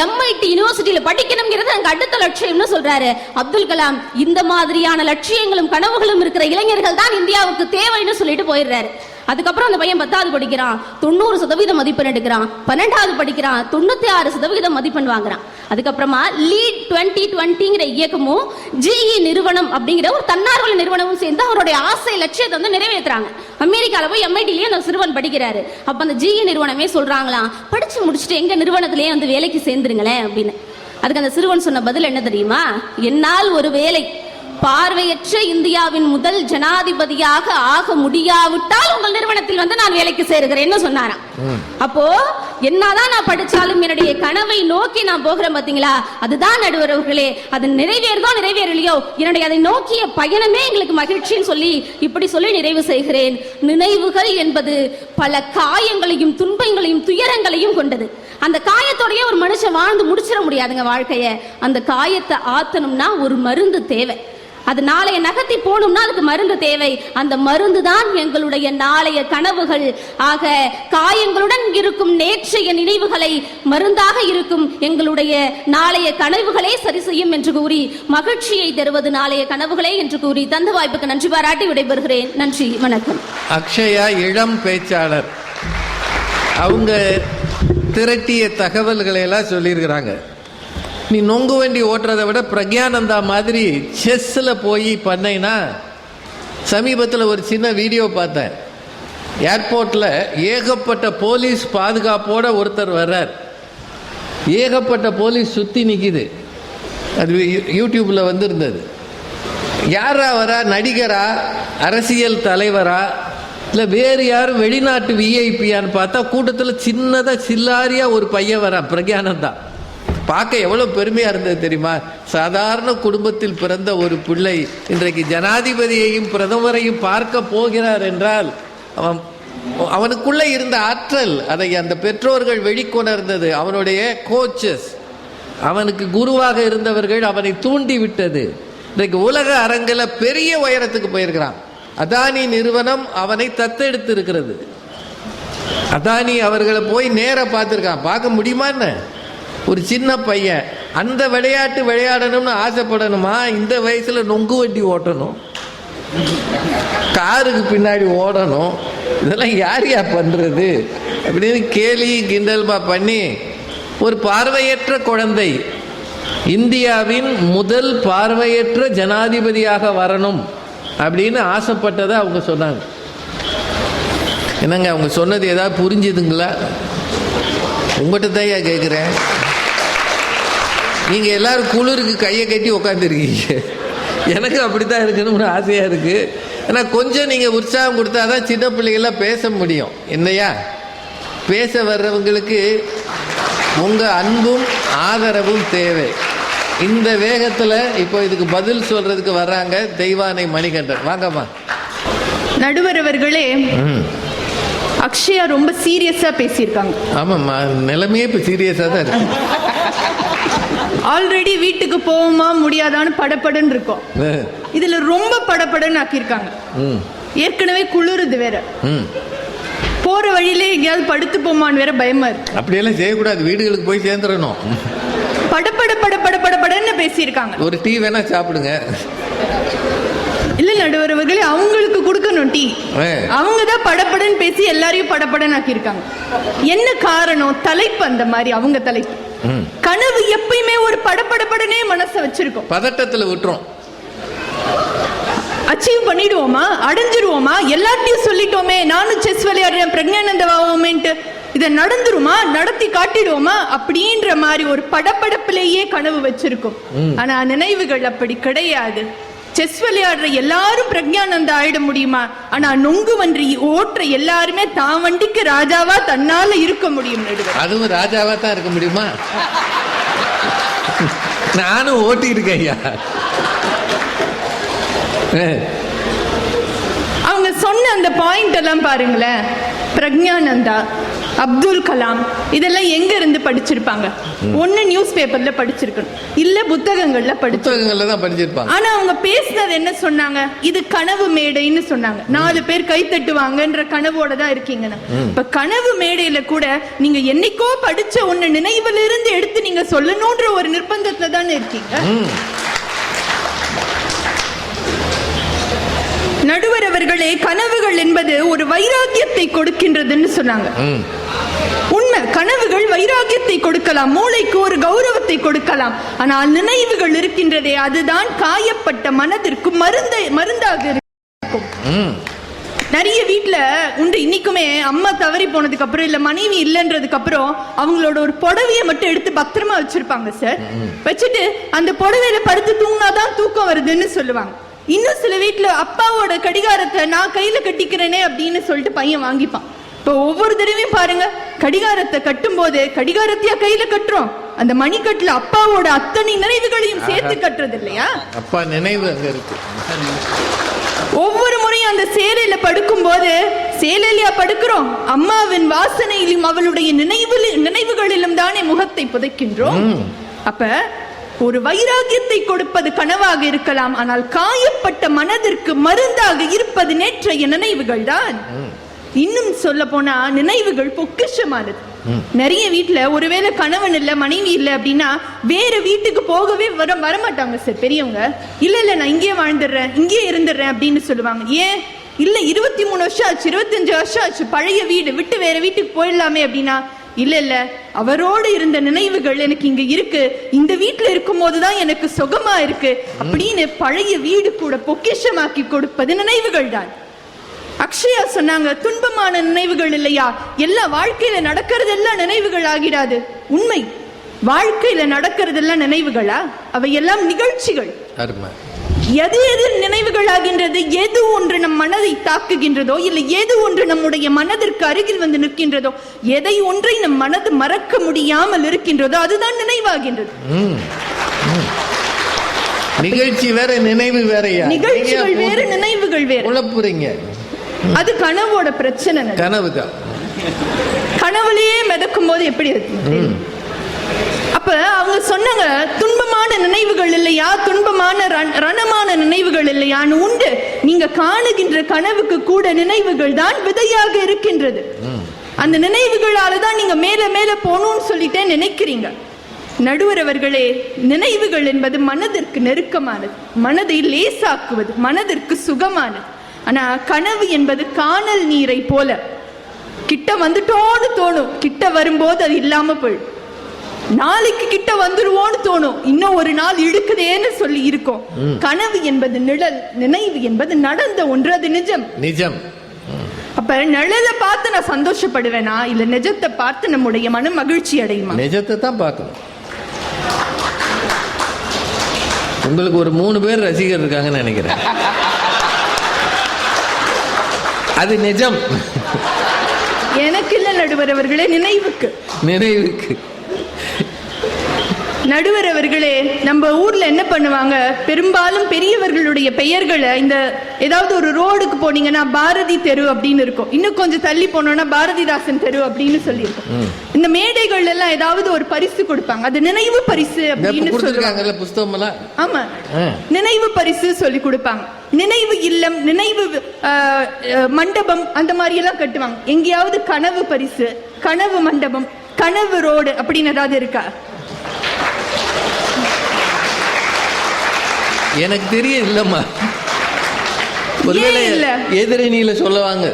MIT யூனிவர்சிட்டியில படிக்கணும்ங்கிறது எனக்கு அடுத்த லட்சியம்னு சொல்றாரு அப்துல் கலாம். இந்த மாதிரியான லட்சியங்களும் கனவுகளும் இருக்கிற இளைஞர்கள் தான் இந்தியாவுக்கு தேவைன்னு சொல்லிட்டு போயிடுறாரு. அதுக்கப்புறம் அந்த பையன் 10வது படிக்கிறான், 90% மதிப்பெண் எடுக்கிறான். 12வது படிக்கிறான், 96% மதிப்பெண் வாங்குறான். அதுக்கப்புறமா லீட் 2020ங்கிற இயக்கமும் GE நிறுவனம் அப்படிங்கிற ஒரு தன்னார்வல நிறுவனமும் சேர்ந்து அவருடைய ஆசை லட்சியத்தை நிறைவேற்றுறாங்க. அமெரிக்கால போய் MITலயே அந்த சிறுவன் படிக்கிறாரு. அப்ப அந்த GE நிறுவனமே சொல்றாங்களாம், படிச்சு முடிச்சுட்டு எங்க நிறுவனத்திலேயே வேலைக்கு சேர்ந்துருங்களேன் அப்படின்னு. அதுக்கு அந்த சிறுவன் சொன்ன பதில் என்ன தெரியுமா? என்னால் ஒரு வேலை பார்வையற்ற இந்தியாவின் முதல் ஜனாதிபதியாக ஆக முடியாவிட்டால் உங்கள் நிறுவனத்தில் நான் வேலைக்கு சேருகிறேன்னு சொன்னாராம். அப்போ என்னதான் நான் படிச்சாலும் என்னுடைய கனவை நோக்கி நான் போகிறேன் பாத்தீங்களா, அதுதான் நடுவர்களே. அது நிறைவேறதோ நிறைவேறலையோ என்னுடைய அதை நோக்கிய பயணமே எங்களுக்கு மகிழ்ச்சின்னு சொல்லி இப்படி சொல்லி நிறைவு செய்கிறேன். நினைவுகள் என்பது பல காயங்களையும் துன்பங்களையும் துயரங்களையும் கொண்டது. அந்த காயத்தோடய ஒரு மனுஷன் வாழ்ந்து முடிச்சிட முடியாதுங்க வாழ்க்கைய. அந்த காயத்தை ஆத்தணும்னா ஒரு மருந்து தேவை. அது நாளைய நகர்த்தி போகணும்னா அதுக்கு மருந்து தேவை. அந்த மருந்து தான் எங்களுடைய நாளைய கனவுகள். ஆக காயங்களுடன் இருக்கும் நேற்றைய நினைவுகளை மருந்தாக இருக்கும் எங்களுடைய நாளைய கனவுகளே சரி செய்யும் என்று கூறி, மகிழ்ச்சியை தருவது நாளைய கனவுகளே என்று கூறி தந்த வாய்ப்புக்கு நன்றி பாராட்டி விடைபெறுகிறேன். நன்றி, வணக்கம். அக்ஷயா இளம் பேச்சாளர், அவங்க திரட்டிய தகவல்களை எல்லாம் சொல்லியிருக்கிறாங்க. நீ நொங்கு வண்டி ஓட்டுறதை விட பிரக்யானந்தா மாதிரி செஸ்ஸில் போய் பண்ணைனா, சமீபத்தில் ஒரு சின்ன வீடியோ பார்த்தேன். ஏர்போர்ட்டில் ஏகப்பட்ட போலீஸ் பாதுகாப்போட ஒருத்தர் வர்றார். ஏகப்பட்ட போலீஸ் சுற்றி நிற்கிது. அது யூடியூப்பில் இருந்தது. யாரா வரா? நடிகரா, அரசியல் தலைவரா, இல்லை வேறு யாரும் வெளிநாட்டு விஐபியான்னு பார்த்தா கூட்டத்தில் சின்னதாக சில்லாரியா ஒரு பையன் வரான், பிரக்யானந்தா. பார்க்க எவ்வளோ பெருமையாக இருந்தது தெரியுமா? சாதாரண குடும்பத்தில் பிறந்த ஒரு பிள்ளை இன்றைக்கு ஜனாதிபதியையும் பிரதமரையும் பார்க்க போகிறார் என்றால் அவனுக்குள்ள இருந்த ஆற்றல், அதை அந்த பெற்றோர்கள் வெளிக்கொணர்ந்தது. அவனுடைய கோச்சஸ், அவனுக்கு குருவாக இருந்தவர்கள் அவனை தூண்டி விட்டது. இன்றைக்கு உலக அரங்கில் பெரிய உயரத்துக்கு போயிருக்கிறான். அதானி நிறுவனம் அவனை தத்தெடுத்து இருக்கிறது. அதானி அவர்களை போய் நேராக பார்த்துருக்கான். பார்க்க முடியுமா என்ன? ஒரு சின்ன பையன் அந்த விளையாட்டு விளையாடணும்னு ஆசைப்படணுமா? இந்த வயசுல நொங்கு வண்டி ஓட்டணும், காருக்கு பின்னாடி ஓடணும், இதெல்லாம் யார் பண்றது அப்படின்னு கேலி கிண்டல்மா பண்ணி ஒரு பார்வையற்ற குழந்தை இந்தியாவின் முதல் பார்வையற்ற ஜனாதிபதியாக வரணும் அப்படின்னு ஆசைப்பட்டதை அவங்க சொன்னாங்க. என்னங்க அவங்க சொன்னது ஏதாவது புரிஞ்சுதுங்களா? உங்கள்கிட்ட தான் கேட்குறேன். நீங்கள் எல்லாரும் குளிருக்கு கையை கட்டி உட்காந்துருக்கீங்க. எனக்கு அப்படி தான் இருக்கணும்னு ஆசையாக இருக்குது. ஏன்னா கொஞ்சம் நீங்கள் உற்சாகம் கொடுத்தா தான் சின்ன பிள்ளைகள்லாம் பேச முடியும். என்னையா பேச வர்றவங்களுக்கு உங்கள் அன்பும் ஆதரவும் தேவை. இந்த வேகத்தில் இப்போ இதுக்கு பதில் சொல்றதுக்கு வர்றாங்க தெய்வானை மணிகண்டன். வாங்கம்மா. நடுவர் அவர்களே, அக்ஷயா ரொம்ப சீரியஸா பேசியிருக்காங்க. ஆமாம்மா, நிலைமையே இப்போ சீரியஸாக தான் இருக்கு. ஆல்ரெடி வீட்டுக்கு போவோமா முடியாதான்னு படப்படன்னு இருக்கோம். இதுல ரொம்ப படப்படன்னு ஆக்கியிருக்காங்க. ஏற்கனவே குளிருது வேற, போற வழியிலே எங்கேயாவது படுத்து போமான்னு வேற பயமா இருக்கு. அப்படியெல்லாம் செய்யக்கூடாது, வீடுகளுக்கு போய் சேர்ந்துடணும். படப்பட படப்பட படப்படன்னு பேசியிருக்காங்க. ஒரு டீ வேணா சாப்பிடுங்க. இல்ல நடுவர் அவர்களே, அவங்களுக்கு கொடுக்கணும் டீ. அவங்க தான் படப்படன்னு பேசி எல்லாரையும் படப்படன்னு ஆக்கியிருக்காங்க. என்ன காரணம்? தலைப்பு அந்த மாதிரி, அவங்க தலைப்பு. கனவு எப்பயுமே ஒரு படப்படப்படனே மனசை வச்சிருக்கோம். பதட்டத்துல விட்டுரும். அச்சீவ் பண்ணிடுவோமா, அடைஞ்சிருவோமா, எல்லாத்தையும் சொல்லிட்டோமே, நானும் செஸ் விளையாடுறேன், பிரக்ஞானந்தவாவோமேன்ட்டு இதை நடந்துருமா, நடத்தி காட்டிடுவோமா அப்படின்ற மாதிரி ஒரு படப்படப்பிலேயே கனவு வச்சிருக்கோம். ஆனா நினைவுகள் அப்படி கிடையாது. செஸ் விளையாடுற எல்லாரும் பிரக்ஞானந்தா ஆயிட முடியுமா? ஆனா நொங்கு வண்டி ஓட்டுற எல்லாருமே தான் வண்டிக்கு ராஜாவா தன்னால இருக்க முடியும். அதுவும் ராஜாவா தான் இருக்க முடியுமா? நானும் ஓட்டி இருக்கேன் ஐயா. அவங்க சொன்ன அந்த பாயிண்ட் எல்லாம் பாருங்களேன். பிரக்ஞானந்தா, அப்துல் கலாம் இதெல்லாம் எங்க இருந்து படிச்சிருப்பாங்க? ஒண்ணு நியூஸ் பேப்பர்ல படிச்சிருக்கணும், இல்ல புத்தகங்கள்ல படிச்சிருப்பாங்க. ஆனா அவங்க பேசினது என்ன சொன்னாங்க? இது கனவு மேடைன்னு சொன்னாங்க. 4 பேர் கை தட்டுவாங்கன்ற கனவோட தான் இருக்கீங்க. இப்ப கனவு மேடையில கூட நீங்க என்னைக்கோ படிச்ச ஒண்ணு நினைவுல இருந்து எடுத்து நீங்க சொல்லணும்ன்ற ஒரு நிர்பந்தத்துல தானே இருக்கீங்க. நடுவர் அவர்களே, கனவுகள் என்பது ஒரு வைராக்கியத்தை கொடுக்கின்றதுன்னு சொன்னாங்க. உண்மை, கனவுகள் வைராக்கியத்தை கொடுக்கலாம், மூளைக்கு ஒரு கௌரவத்தை கொடுக்கலாம். ஆனால் நினைவுகள் இருக்கின்றதே, அதுதான் காயப்பட்ட மனதிற்கு மருந்தாக இருக்கும். நிறைய வீட்டுல உண்டு இன்னைக்குமே, அம்மா தவறி போனதுக்கு அப்புறம் இல்ல மனைவி இல்லைன்றதுக்கு அப்புறம் அவங்களோட ஒரு புடவையை மட்டும் எடுத்து பத்திரமா வச்சிருப்பாங்க சார். வச்சுட்டு அந்த புடவையில படுத்து தூங்கினாதான் தூக்கம் வருதுன்னு சொல்லுவாங்க. இன்னும் சில வீட்டுல அப்பாவோட கடிகாரத்தை நான் கையில கட்டிக்கிறேனே அப்படின்னு சொல்லிட்டு பையன் வாங்கிப்பான். இப்போ ஒவ்வொரு தடவையும் பாருங்க, கடிகாரத்தை கட்டும் போது கடிகாரத்தையா கையில கட்டுறோம், அந்த மணிக்கட்டுல அப்பாவோட அத்தனை நினைவுகளையும் சேர்த்து கட்டுறது இல்லையா? அப்பா நினைவு அங்க இருக்கு. ஒவ்வொரு முறையும் அந்த சேலையில படுக்கும் போது சேலையிலயா படுக்கிறோம், அம்மாவின் வாசனையிலும் அவளுடைய நினைவுகளிலும் தானே முகத்தை புதைக்கின்றோம். அப்ப ஒரு வைராகியத்தை கொடுப்பது கனவாக இருக்கலாம், ஆனால் காயப்பட்ட மனதிற்கு மருந்தாக இருப்பது நேற்றைய நினைவுகள் தான். இன்னும் சொல்ல போனா நினைவுகள் பொக்கிஷமானது. நிறைய வீட்டுல ஒருவேளை கணவன் இல்ல மனைவி இல்ல அப்படின்னா வேற வீட்டுக்கு போகவே வரமாட்டாங்க சார் பெரியவங்க. இல்ல நான் இங்கே வாழ்ந்துடுறேன், இங்கே இருந்துடுறேன் அப்படின்னு சொல்லுவாங்க. ஏன் இல்ல 23 வருஷம் ஆச்சு, 25 வருஷம் ஆச்சு, பழைய வீடு விட்டு வேற வீட்டுக்கு போயிடலாமே அப்படின்னா, இல்ல அவரோடு இருந்த நினைவுகள் எனக்கு இங்க இருக்கு, இந்த வீட்டுல இருக்கும் போதுதான் எனக்கு சுகமா இருக்கு அப்படின்னு பழைய வீடு கூட பொக்கிஷமாக்கி கொடுப்பது நினைவுகள் தான். அக்ஷயா சொன்னாங்க, துன்பமான நினைவுகள் இல்லையா, எல்லா வாழ்க்கையில நடக்கிறதெல்லாம் நினைவுகள் ஆகிடாது. உண்மை, வாழ்க்கையில நடக்கிறதெல்லாம் நினைவுகளா? அவை எல்லாம் நிகழ்ச்சிகள். எது எது நினைவுகளாகின்றது? எது ஒன்று நம் மனதை தாக்குகின்றதோ, இல்லை எது ஒன்று நம்முடைய மனதிற்கு அருகில் வந்து நிற்கின்றதோ, எதை ஒன்றை நம் மனது மறக்க முடியாமல் இருக்கின்றதோ அதுதான் நினைவாகின்றது. நிகழ்ச்சி வேற, நினைவு வேறயா? நிகழ்ச்சிகள் வேறு, நினைவுகள் வேறு. குழப்புறீங்க. அது கனவோட பிரச்சனை. கனவுதான். கனவுலயே மிதக்கும் போது எப்படி இருக்கு? அப்ப அவங்க சொன்னாங்க, துன்பமான நினைவுகள் இல்லையா, துன்பமான ரணமான நினைவுகள் இல்லையான்னு உண்டு. நீங்க காணுகின்ற கனவுக்கு கூட நினைவுகள் தான் விதையாக இருக்கின்றது. அந்த நினைவுகளால தான் நீங்க மேல மேல போகணும்னு சொல்லிட்டே நினைக்கிறீங்க. நடுவர் அவர்களே, நினைவுகள் என்பது மனதிற்கு நெருக்கமானது, மனதை லேசாக்குவது, மனதிற்கு சுகமானது. ஆனா கனவு என்பது காணல் நீரை போல, கிட்ட வந்துட்டோன்னு தோணும், கிட்ட வரும்போது அது இல்லாம போயிடும். நாளைக்கு கிட்ட வந்துருவோன்னு தோணும், இன்னும் ஒரு நாள் இழுக்குதேன்னு சொல்லி இருக்கும். கனவு என்பது நிழல், நினைவு என்பது நடந்த ஒன்று, அது நிஜம். நிஜம். அப்ப நிழலை பார்த்து நான் சந்தோஷப்படுவேனா, இல்ல நிஜத்தை பார்த்து நம்முடைய மனம் மகிழ்ச்சி அடையுமா? நிஜத்தை தான் பார்க்கணும். உங்களுக்கு ஒரு 3 பேர் ரசிகர் இருக்காங்கன்னு நினைக்கிறேன். அது நிஜம். எனக்கு இல்ல நடுவர் அவர்களே, நினைவுக்கு. நினைவுக்கு. நடுவர் அவர்களே, நம்ம ஊர்ல என்ன பண்ணுவாங்க, பெரும்பாலும் பெரியவர்களுடைய பெயர்களை, இந்த ஏதாவது ஒரு ரோடுக்கு போனீங்கன்னா பாரதி தெரு அப்படின்னு இருக்கும், இன்னும் கொஞ்சம் தள்ளி போனோம்னா பாரதிதாசன் தெரு அப்படின்னு சொல்லியிருக்கோம். இந்த மேடைகள் எல்லாம் ஏதாவது ஒரு பரிசு கொடுப்பாங்க, அது நினைவு பரிசு அப்படின்னு சொல்லுவாங்க. புஸ்தகம். ஆமா, நினைவு பரிசு சொல்லி கொடுப்பாங்க. நினைவு இல்லம், நினைவு மண்டபம், அந்த மாதிரி எல்லாம் கட்டுவாங்க. எங்கேயாவது கனவு பரிசு, கனவு மண்டபம், கனவு ரோடு அப்படின்னு ஏதாவது இருக்கா? எனக்கு தெரிய இல்லம்மா. ஒருவேளை எதிரணியில சொல்லுவாங்க.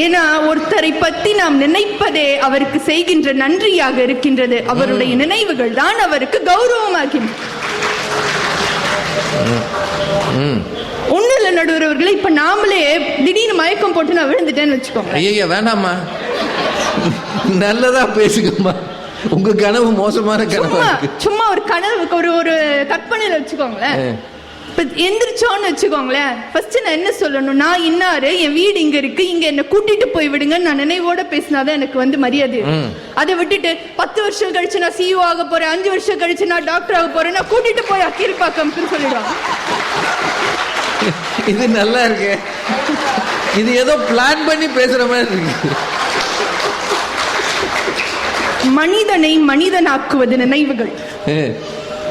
ஏன்னா ஒருத்தரை பத்தி நாம் நினைப்பதே அவருக்கு செய்கின்ற நன்றியாக இருக்கின்றது. அவருடைய நினைவுகள் தான் அவருக்கு கௌரவமாகின்றது. ஒண்ணு இல்ல நடுவர் அவர்களே, இப்ப நாமளே திடீர்னு மயக்கம் போட்டு நான் விழுந்துட்டேன்னு வச்சுக்கோங்க. ஐயா வேண்டாமா, நல்லதா பேசுங்கம்மா. உங்க கனவு மோசமான கனவு. சும்மா ஒரு கனவுக்கு ஒரு கற்பனையில வச்சுக்கோங்களேன். இப்ப எந்திரிச்சோன்னு வச்சுக்கோங்களேன், ஃபர்ஸ்ட் நான் என்ன சொல்லணும், நான் இன்னாரு, என் வீடு இங்க இருக்கு, இங்க என்ன கூட்டிட்டு போய் விடுங்க, நான் நினைவோட பேசினாதான் எனக்கு மரியாதை. அதை விட்டுட்டு 10 வருஷம் கழிச்சு நான் CEO ஆக போறேன், 5 வருஷம் கழிச்சு நான் டாக்டர் ஆக போறேன், நான் கூட்டிட்டு போய் அக்கீழ்பாக்கம்னு சொல்லிடுவாங்க. இது நல்லா இருக்கு. இது ஏதோ பிளான் பண்ணி பேசுற மாதிரி இருக்கு. மனிதனை மனிதனாக்குவது நினைவுகள்.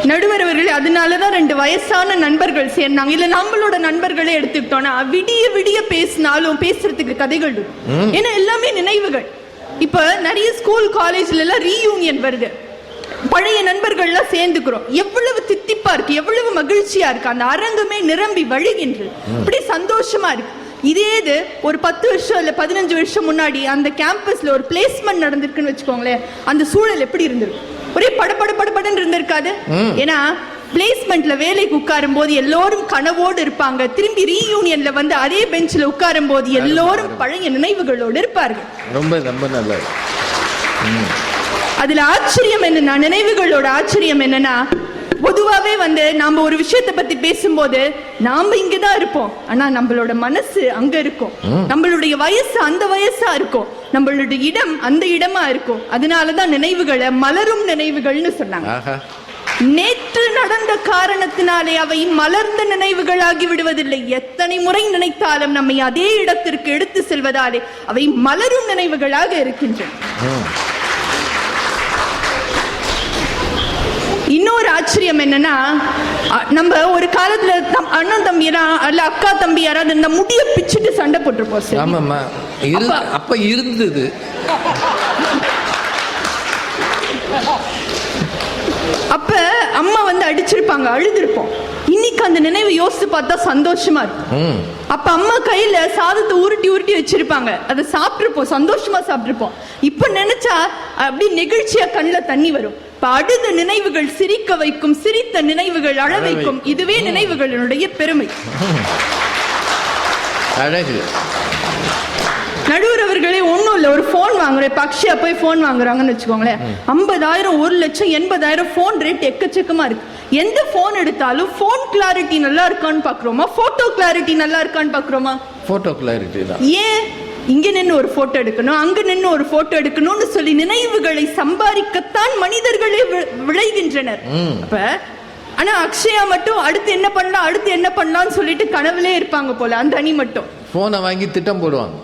நடுவர் அவர்கள், அதனாலதான் 2 வயசான நண்பர்கள் சேர்ந்தாங்க. இல்ல நம்மளோட நண்பர்களே எடுத்துக்கிட்டோம்னா விடிய விடிய பேசினாலும் பேசுறதுக்கு கதைகள் இருக்கும். ஏன்னா எல்லாமே நினைவுகள். இப்ப நிறைய ஸ்கூல் காலேஜ்ல எல்லாம் ரீயூனியன் வருது, பழைய நண்பர்கள் எல்லாம் சேர்ந்துக்கிறோம். எவ்வளவு தித்திப்பா இருக்கு, எவ்வளவு மகிழ்ச்சியா இருக்கு, அந்த அரங்கமே நிரம்பி வழிகின்றது, அப்படி சந்தோஷமா இருக்கு. இதே இது ஒரு 10 வருஷம் இல்ல 15 வருஷம் முன்னாடி அந்த கேம்பஸ்ல ஒரு பிளேஸ்மெண்ட் நடந்திருக்குன்னு வச்சுக்கோங்களேன், அந்த சூழல் எப்படி இருந்திருக்கு? ஒரே படபடன்னு இருந்திருக்காது. ஏன்னா பிளேஸ்மெண்ட்ல வேலைக்கு உட்காரும் போது எல்லோரும் கனவோடு இருப்பாங்க, திரும்பி ரீயூனியன்ல வந்து அதே பெஞ்சில் உட்காரும் போது எல்லோரும் பழைய நினைவுகளோடு இருப்பார்கள். ரொம்ப ரொம்ப நல்லது. அதுல ஆச்சரியம் என்னன்னா, நினைவுகளோட ஆச்சரியம் என்னன்னா, பொதுவாவே நாம ஒரு விஷயத்தை பத்தி பேசும்போது நாம இங்கதான் இருப்போம், ஆனா நம்மளோட மனசு அங்க இருக்கும், நம்மளுடைய வயசு அந்த வயசா இருக்கும், நம்மளுடைய இடம் அந்த இடமா இருக்கும். அதனாலதான் நினைவுகளை மலரும் நினைவுகள்னு சொன்னாங்க. நேற்று நடந்த காரணத்தினாலே அவை மலர்ந்த நினைவுகளாகி விடுவதில்லை. எத்தனை முறை நினைத்தாலும் நம்மை அதே இடத்திற்கு எடுத்து செல்வதாலே அவை மலரும் நினைவுகளாக இருக்கின்றன. இன்னொரு ஆச்சரியம் என்னன்னா, நம்ம ஒரு காலத்துல அண்ணன் தம்பியா அல்ல அக்கா தம்பி யாராவது இந்த முடிய பிச்சுட்டு சண்டை போட்டிருப்போம். அப்ப இருந்தது. அப்ப அம்மா அடிச்சிருப்பாங்க, அழுதுருப்போம். இன்னைக்கு அந்த நினைவு யோசிச்சு பார்த்தா சந்தோஷமா இருக்கும். அப்ப அம்மா கையில சாதத்தை உருட்டி உருட்டி வச்சிருப்பாங்க, அதை சாப்பிட்டுருப்போம், சந்தோஷமா சாப்பிட்டுருப்போம். இப்ப நினைச்சா அப்படி நெகிழ்ச்சியா கண்ணுல தண்ணி வரும். அழுத நினைவுகள் சிரிக்க வைக்கும், சிரித்த நினைவுகள் அழ வைக்கும். இதுவே நினைவுகளுடைய பெருமை. அழகு. நடுவர் அவர்களே, ஒன்றும் இல்லை, ஒரு ஃபோன் வாங்குறேன், இப்போ அக்ஷயா போய் ஃபோன் வாங்குறாங்கன்னு வச்சுக்கோங்களேன், 50,000 1,00,000 80,000 ஃபோன் ரேட் எக்கச்சக்கமா இருக்கு. எந்த போன் எடுத்தாலும் போன் கிளாரிட்டி நல்லா இருக்கான்னு பாக்குறோமா, போட்டோ கிளாரிட்டி நல்லா இருக்கான்னு பாக்குறோமா? போட்டோ கிளாரிட்டி தான். ஏன் இங்க நின்று ஒரு போட்டோ எடுக்கணும், அங்க நின்று ஒரு போட்டோ எடுக்கணும்னு சொல்லி நினைவுகளை சம்பாதிக்கத்தான் மனிதர்களே விளைகின்றனர். அப்ப ஆனா அக்ஷயா மட்டும் அடுத்து என்ன பண்ணலாம் அடுத்து என்ன பண்ணலாம்னு சொல்லிட்டு கனவுலே இருப்பாங்க போல. அந்த அணி மட்டும் போனை வாங்கி திட்டம் போடுவாங்க.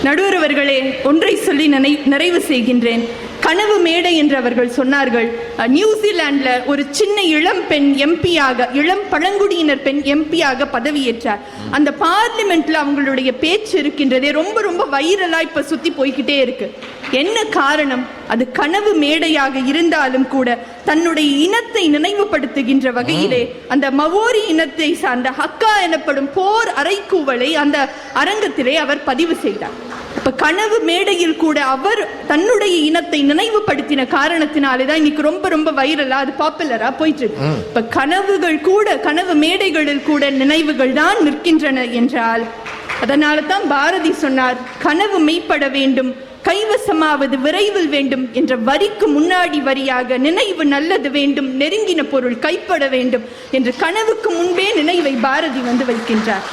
நடுவர் அவர்களே, ஒன்றை சொல்லி நிறைவு செய்கின்றேன். கனவு மேடை என்று அவர்கள் சொன்னார்கள். நியூசிலாந்துல ஒரு சின்ன இளம் பெண் எம்பியாக, இளம் பழங்குடியினர் பெண் எம்பியாக பதவியேற்றார். அந்த பார்லிமெண்ட்ல அவங்களுடைய பேச்சு இருக்கின்றதே ரொம்ப ரொம்ப வைரலா இப்ப சுத்தி போய்கிட்டே இருக்கு. என்ன காரணம்? அது கனவு மேடையாக இருந்தாலும் கூட தன்னுடைய இனத்தை நினைவுபடுத்துகின்ற வகையிலே அந்த மவோரி இனத்தை சார்ந்த ஹக்கா எனப்படும் போர் அறைகூவலை அந்த அரங்கத்திலே அவர் பதிவு செய்தார். இப்ப கனவு மேடையில் கூட அவர் தன்னுடைய இனத்தை நினைவுபடுத்தின காரணத்தினாலேதான் இன்னைக்கு ரொம்ப ரொம்ப வைரலா அது பாப்புலரா போயிட்டு இருக்கு. இப்ப கனவுகள் கூட, கனவு மேடைகளில் கூட நினைவுகள் தான் நிற்கின்றன என்றால், அதனால தான் பாரதி சொன்னார், கனவு மெய்ப்பட வேண்டும், கைவசமாவது விரைவில் வேண்டும் என்ற வரிக்கு முன்னாடி வரியாக நினைவு நல்லது வேண்டும், நெருங்கின பொருள் கைப்பட வேண்டும் என்று கனவுக்கு முன்பே நினைவை பாரதி வந்து வைக்கின்றார்.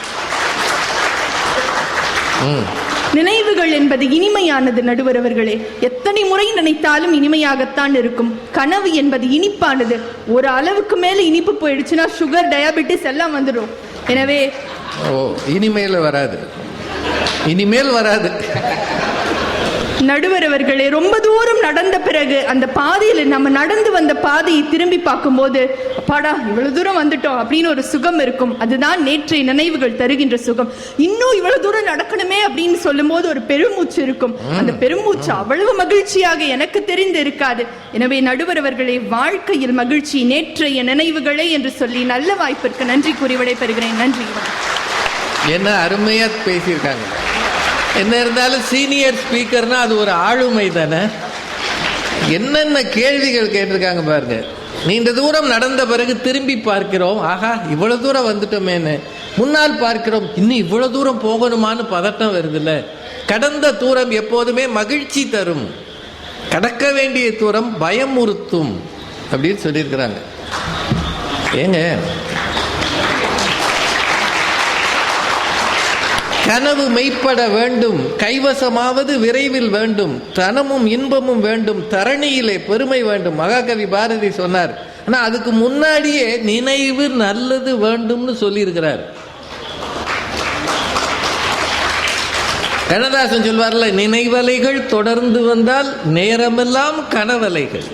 நினைவுகள் என்பது இனிமையானது நடுவர் அவர்களே. எத்தனை முறை நினைத்தாலும் இனிமையாகத்தான் இருக்கும். கனவு என்பது இனிப்பானது. ஒரு அளவுக்கு மேல இனிப்பு போயிடுச்சுன்னா சுகர், டயாபெட்டிஸ் எல்லாம் வந்துடும். எனவே இனிமேல் வராது, இனிமேல் வராது. நடுவர் அவர்களே, ரொம்ப தூரம் நடந்த பிறகு அந்த பாதையில நம்ம நடந்து வந்த பாதையை திரும்பி பார்க்கும்போது அப்பாடா இவ்வளவு தூரம் வந்துட்டோம் அப்படின்னு ஒரு சுகம் இருக்கும். அதுதான் நேற்றைய நினைவுகள் தருகின்ற சுகம். இன்னும் இவ்வளவு தூரம் நடக்கணுமே அப்படின்னு சொல்லும் போது ஒரு பெருமூச்சு இருக்கும். அந்த பெருமூச்சு அவ்வளவு மகிழ்ச்சியாக எனக்கு தெரிந்து இருக்காது. எனவே நடுவர் அவர்களே, வாழ்க்கையில் மகிழ்ச்சி நேற்றைய நினைவுகளே என்று சொல்லி நல்ல வாய்ப்பிற்கு நன்றி கூறி விடைபெறுகிறேன். நன்றி. என்ன அருமையா பேசியிருக்காங்க. என்ன இருந்தாலும் சீனியர் ஸ்பீக்கர்னா அது ஒரு ஆளுமை தானே. என்னென்ன கேள்விகள் கேட்டிருக்காங்க பாருங்க. நீண்ட தூரம் நடந்த பிறகு திரும்பி பார்க்கிறோம், ஆகா இவ்வளவு தூரம் வந்துட்டோமேன்னு. முன்னால் பார்க்கிறோம், இன்னும் இவ்வளவு தூரம் போகணுமான்னு பதட்டம் வருதுல்ல. கடந்த தூரம் எப்போதுமே மகிழ்ச்சி தரும், கடக்க வேண்டிய தூரம் பயமுறுத்தும் அப்படின்னு சொல்லியிருக்கிறாங்க. ஏங்க, கனவு மெய்ப்பட வேண்டும், கைவசமாவது விரைவில் வேண்டும், தனமும் இன்பமும் வேண்டும், தரணியிலே பெருமை வேண்டும், மகாகவி பாரதி சொன்னார். ஆனா அதுக்கு முன்னாடியே நினைவு நல்லது வேண்டும்னு சொல்லியிருக்கிறார். கண்ணதாசன் சொல்வார்ல, நினைவலைகள் தொடர்ந்து வந்தால் நேரமெல்லாம் கனவலைகள்,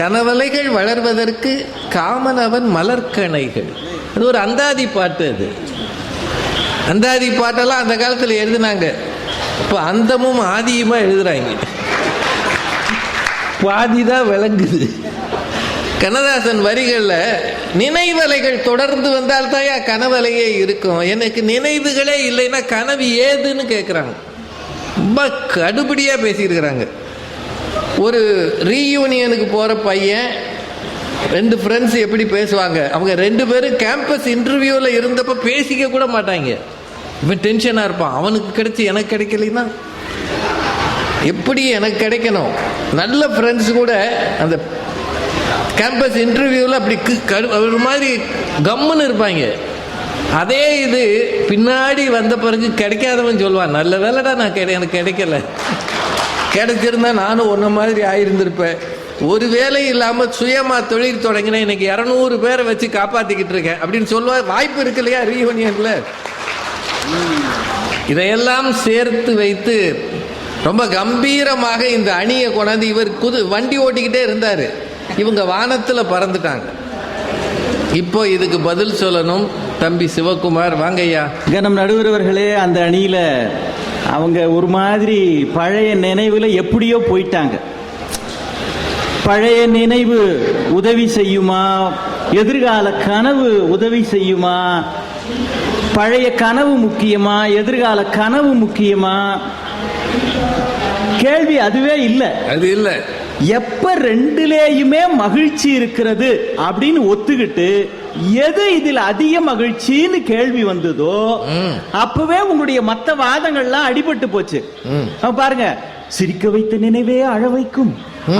கனவலைகள் வளர்வதற்கு காமனவன் மலர்கணைகள். அது ஒரு அந்தாதி பாட்டு. அது அந்தாதி பாட்டெல்லாம் அந்த காலத்தில் எழுதினாங்க. இப்போ அந்தமும் ஆதியுமா எழுதுறாங்க, பாதிதான் விளங்குது. கண்ணதாசன் வரிகளில் நினைவலைகள் தொடர்ந்து வந்தால் தாயா கனவலையே இருக்கும். எனக்கு நினைவுகளே இல்லைன்னா கனவு ஏதுன்னு கேட்குறாங்க. ரொம்ப கடுபடியாக பேசியிருக்கிறாங்க. ஒரு ரீயூனியனுக்கு போகிற பையன், ரெண்டு ஃப்ரெண்ட்ஸ் எப்படி பேசுவாங்க, அவங்க ரெண்டு பேரும் கேம்பஸ் இன்டர்வியூவில் இருந்தப்போ பேசிக்க கூட மாட்டாங்க. இவன் டென்ஷனாக இருப்பான், அவனுக்கு கிடைச்சி எனக்கு கிடைக்கலைன்னா எப்படி எனக்கு கிடைக்கணும். நல்ல ஃப்ரெண்ட்ஸ் கூட அந்த கேம்பஸ் இன்டர்வியூவில் அப்படி ஒரு மாதிரி கம்முன்னு இருப்பாங்க. அதே இது பின்னாடி வந்த பிறகு கிடைக்காதவன் சொல்லுவான், நல்ல வேலைடா நான் எனக்கு கிடைக்கல, கிடைச்சிருந்தா நானும் ஒன்ன மாதிரி ஆயிருந்திருப்பேன், ஒரு வேலை இல்லாம சுயமா தொழில் தொடங்கினேன், இன்னைக்கு 200 பேரை வச்சு காப்பாத்திக்கிட்டு இருக்கேன் அப்படின்னு சொல்லுவா. வாய்ப்பு இருக்கு இல்லையா ரீயூனியன்ல. இதையெல்லாம் சேர்த்து வைத்து ரொம்ப கம்பீரமாக இந்த அணியை கொண்டாந்து இவர் வண்டி ஓட்டிக்கிட்டே இருந்தாரு. இவங்க வானத்துல பறந்துட்டாங்க. இப்போ இதுக்கு பதில் சொல்லணும் தம்பி சிவகுமார். வாங்கய்யா. கனம் நடுவர்களே, அந்த அணியில அவங்க ஒரு மாதிரி பழைய நினைவுல எப்படியோ போயிட்டாங்க. பழைய நினைவு உதவி செய்யுமா, எதிர்கால கனவு உதவி செய்யுமா, பழைய கனவு முக்கியமா, எதிர்கால கனவு முக்கியமா? கேள்வி அதுவே இல்லை. அது இல்லை. எப்ப ரெண்டுலேயுமே மகிழ்ச்சி இருக்கிறது அப்படின்னு ஒத்துக்கிட்டு எது இதில் அதிக மகிழ்ச்சின்னு கேள்வி வந்ததோ அப்பவே உங்களுடைய மற்ற வாதங்கள்லாம் அடிபட்டு போச்சு. பாருங்க, சிரிக்க வைத்த நினைவே அழ வைக்கும்,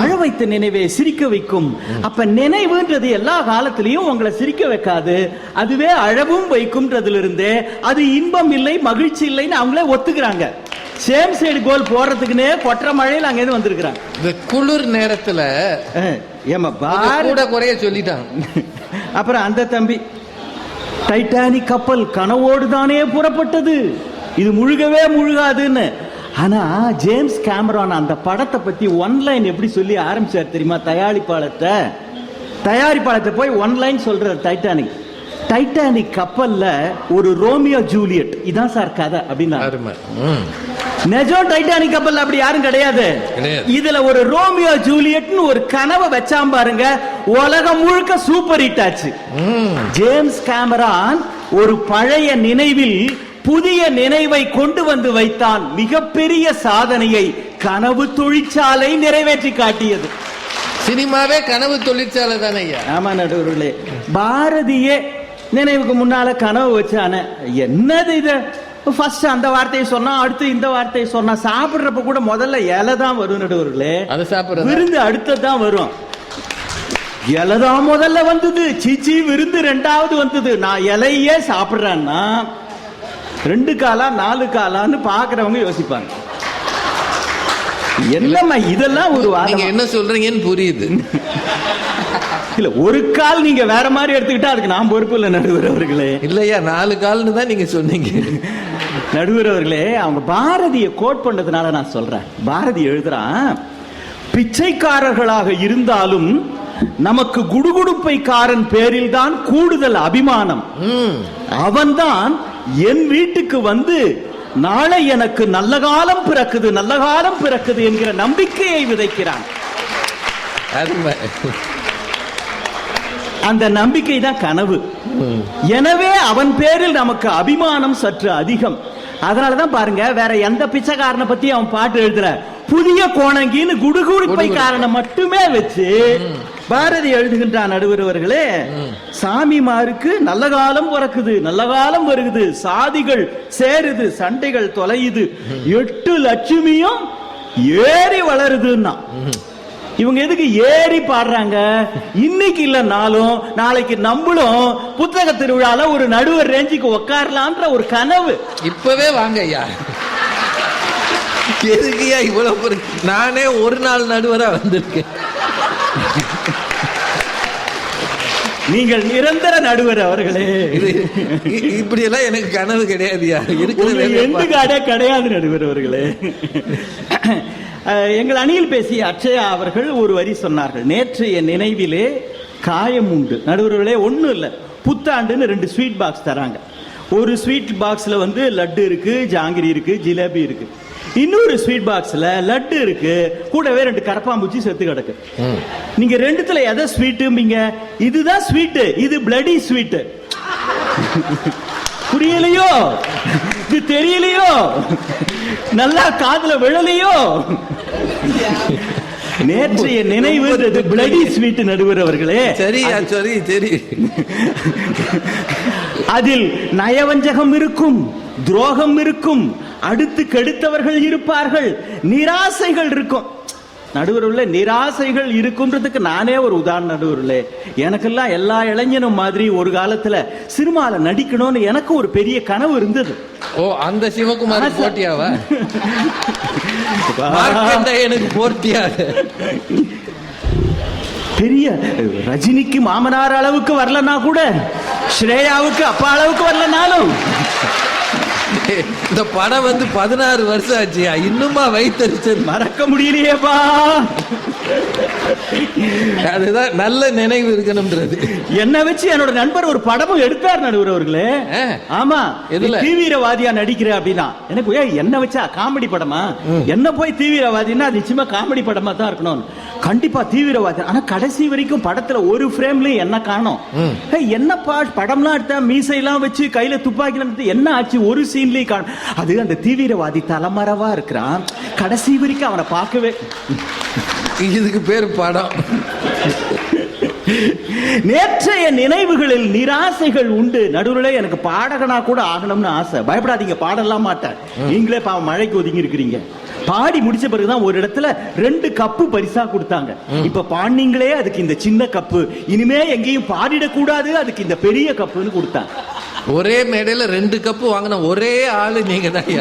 அழ வைத்த நினைவே சிரிக்க வைக்கும். அப்ப நினைவுன்றது எல்லா காலத்திலையும் உங்களை சிரிக்க வைக்காது, அதுவே அழவும் வைக்கும்ன்றதுல இருந்தே அது இன்பம் இல்லை மகிழ்ச்சி இல்லைன்னு அவங்களே ஒத்துக்கிறாங்க. சேம் சைடு கோல் போறதுக்குன்னே கொற்ற மழையில் அங்க இருந்து வந்திருக்கிறாங்க. இந்த குளிர் நேரத்துல ஏமா கூட குறைய சொல்லிட்டாங்க. அப்புறம் அந்த தம்பி, டைட்டானிக் கப்பல் கனவோடு தானே புறப்பட்டது, இது முழுகவே முழுகாதுன்னு. ஆனா ஜேம்ஸ் கேமரான் அந்த படத்தை பத்தி ஒன்லைன் எப்படி சொல்லி ஆரம்பிச்சார் தெரியுமா? தயாரிப்பாளத்தை போய் ஒன்லைன் சொல்றார். டைட்டானிக் கப்பல்ல ஒரு ரோமியோ ஜூலியட் இதான் சார் கதை அப்படின்னா. நிஜம் டைட்டானிக் கப்பல் அப்படி யாரும் கிடையாது. இதுல ஒரு ரோமியோ ஜூலியட்னு ஒரு கனவை வச்சாம் பாருங்க, உலகம் முழுக்க சூப்பர் ஹிட் ஆச்சு. ஜேம்ஸ் கேமரான் ஒரு பழைய நினைவில் புதிய நினைவை கொண்டு வந்து வைத்தான். மிகப்பெரிய சாதனையை கனவு தொழிற்சாலை நிறைவேற்றி காட்டியது. சினிமாவே கனவு தொழிற்சாலை தானே. ஆமா நடுவர்களே, பாரதியே நினைவுக்கு முன்னால கனவு வச்சான. என்னது இது? ஃபர்ஸ்ட் அந்த வார்த்தையை சொன்னா, அடுத்து இந்த வார்த்தையை சொன்னா. சாப்பிடுறப்ப கூட முதல்ல இலை தான் வரும் நடுவர்களே, அது சாப்பிடுறது விருந்து அடுத்ததான் வரும். இலைதான் முதல்ல வந்தது, சீச்சி விருந்து ரெண்டாவது வந்தது. நான் இலையே சாப்பிடுறேன்னா 2 காலா 4 காலான்னு பாக்குறவங்க யோசிப்பாங்க. என்னம்மா இதெல்லாம் ஒரு வாரம்? நீங்க என்ன சொல்றீங்கன்னு புரியுது. இல்ல, ஒரு கால் நீங்க வேற மாதிரி எடுத்துக்கிட்டா அதுக்கு நான் பொறுப்பு இல்லை நடுவர் அவர்களே. இல்லையா, 4 கால்னு தான் நீங்க சொன்னீங்க. நடுவர் அவர்களே, அவங்க பாரதியை கோட் பண்ணதுனால நான் சொல்றேன். பாரதி எழுதுறான், பிச்சைக்காரர்களாக இருந்தாலும் நமக்கு குடுகுடுப்பைக்காரன் பேரில் தான் கூடுதல் அபிமானம். அவன்தான் என் வீட்டுக்கு வந்து நாளை எனக்கு நல்ல காலம் பிறக்குது, நல்ல காலம் பிறக்குது என்கிற நம்பிக்கையை விதைக்கிறான். அந்த நம்பிக்கை தான் கனவு. எனவே அவன் பேரில் நமக்கு அபிமானம் சற்று அதிகம். அதனாலதான் பாருங்க, வேற எந்த பிச்சைக்காரனை பத்தி அவன் பாட்டு எழுதுற, புதிய கோணங்கின்னு குடுகுடுப்பை காரனை மட்டுமே வச்சு பாரதி எழுதுகின்றான். நடுவர்களே, சாமிமாருக்கு நல்ல காலம் பிறக்குது, நல்ல காலம் வருகுது, சாதிகள் சேருது, சண்டைகள் தொலையுது, 8 லட்சுமியும் ஏறி வளருதுன்னா. இவங்க எதுக்கு ஏறி பாடுறாங்க? இன்னைக்கு இல்லைனாலும் நாளைக்கு நம்மளும் புத்தக திருவிழால ஒரு நடுவர் ரேஞ்சுக்கு உட்காரலான்ற ஒரு கனவு. இப்பவே வாங்க ஐயா. எதுக்குயா இவ்வளவு? நானே ஒரு நாள் நடுவரா வந்திருக்கேன். நீங்கள் நிரந்தர நடுவர் அவர்களே. இப்படி எல்லாம் எனக்கு கனவு கிடையாதுயா. இருக்கிற கிடையாது நடுவர் அவர்களே. எங்கள் அணியில் பேசிய அட்சயா அவர்கள் ஒரு வரி சொன்னார்கள், நேற்றைய நினைவிலே காயம் உண்டு. நடுவர்களே, ஒன்றும் இல்லை, புத்தாண்டுன்னு 2 ஸ்வீட் பாக்ஸ் தராங்க. ஒரு ஸ்வீட் பாக்ஸ்ல வந்து லட்டு இருக்கு, ஜாங்கிரி இருக்கு, ஜிலேபி இருக்கு. இன்னொரு ஸ்வீட் பாக்ஸ்ல லட்டு இருக்கு, கூடவே 2 கரப்பாம்பூச்சி செத்து கிடக்கு. நீங்க ரெண்டுத்துல எதை ஸ்வீட்டும்பீங்க? இதுதான் ஸ்வீட்டு, இது பிளடி ஸ்வீட். புரியலையோ? இது தெரியலையோ? நல்லா காதுல விழலையோ? நேற்றைய நினைவு பிளடி ஸ்வீட் நடுவர் அவர்களே. சரியா, சரி சரி. அதில் நயவஞ்சகம் இருக்கும், துரோகம் இருக்கும், அடுத்து கெடுத்தவர்கள் இருப்பார்கள், நிராசைகள் இருக்கும். நடுவர்களே, நிராசைகள் இருக்குன்றதுக்கு நானே ஒரு உதாரணம். நடுவர்களே, எனக்கெல்லாம் எல்லா இளைஞனும் மாதிரி ஒரு காலத்துல சினிமால நடிக்கணும்னு எனக்கு ஒரு பெரிய கனவு இருந்தது. ஓ, அந்த சிவகுமார் போட்டியாவா? எனக்கு போட்டியாக பெரிய ரஜினிக்கு மாமனார் அளவுக்கு வரலன்னா கூட, ஸ்ரேயாவுக்கு அப்பா அளவுக்கு வரலனாலும், இந்த படம் வந்து 16 வருஷம் ஆச்சு, இன்னுமா வைத்தறிச்சது மறக்க முடியலையேப்பா. அதுதான் நல்ல நினைவு இருக்கணும்ன்றது. என்ன வச்சு என்னோட நண்பர் ஒரு படமும் எடுத்தார் நடுவர் அவர்களே. ஆமா, தீவிரவாதியா நடிக்கிற அப்படின்னா எனக்கு என்ன வச்சா காமெடி படமா? என்ன போய் தீவிரவாதின்னா அது நிச்சயமா காமெடி படமா தான் இருக்கணும். கண்டிப்பா தீவிரவாதி. ஆனா கடைசி வரைக்கும் படத்துல ஒரு ஃப்ரேம்லயும் என்ன காணோம். என்னப்பா படம்லாம் எடுத்தா மீசையெல்லாம் வச்சு கையில துப்பாக்கி என்ன ஆச்சு? ஒரு சீன்லயும் காணும். அது அந்த தீவிரவாதி தலைமறைவா இருக்கிறான். கடைசி வரைக்கும் அவனை பார்க்கவே. இதுக்கு பேர் படம். நேற்றைய நினைவுகளில் நிராசைகள் உண்டு. நடுவுல எனக்கு பாடகனா கூட ஆகணும்னு ஆசை. பயப்படாதீங்க, பாடலாம் மாட்டேன். நீங்களே பாவம் மழைக்கு ஒதுங்கி இருக்கிறீங்க. பாடி முடிச்ச பிறகுதான் ஒரு இடத்துல 2 கப்பு பரிசா கொடுத்தாங்க. இப்ப பாண்டிங்களே அதுக்கு இந்த சின்ன கப்பு, இனிமே எங்கேயும் பாடிடக்கூடாது, அதுக்கு இந்த பெரிய கப்புன்னு கொடுத்தாங்க. ஒரே மேடையில 2 கப்பு வாங்கின ஒரே ஆளு நீங்க தான்.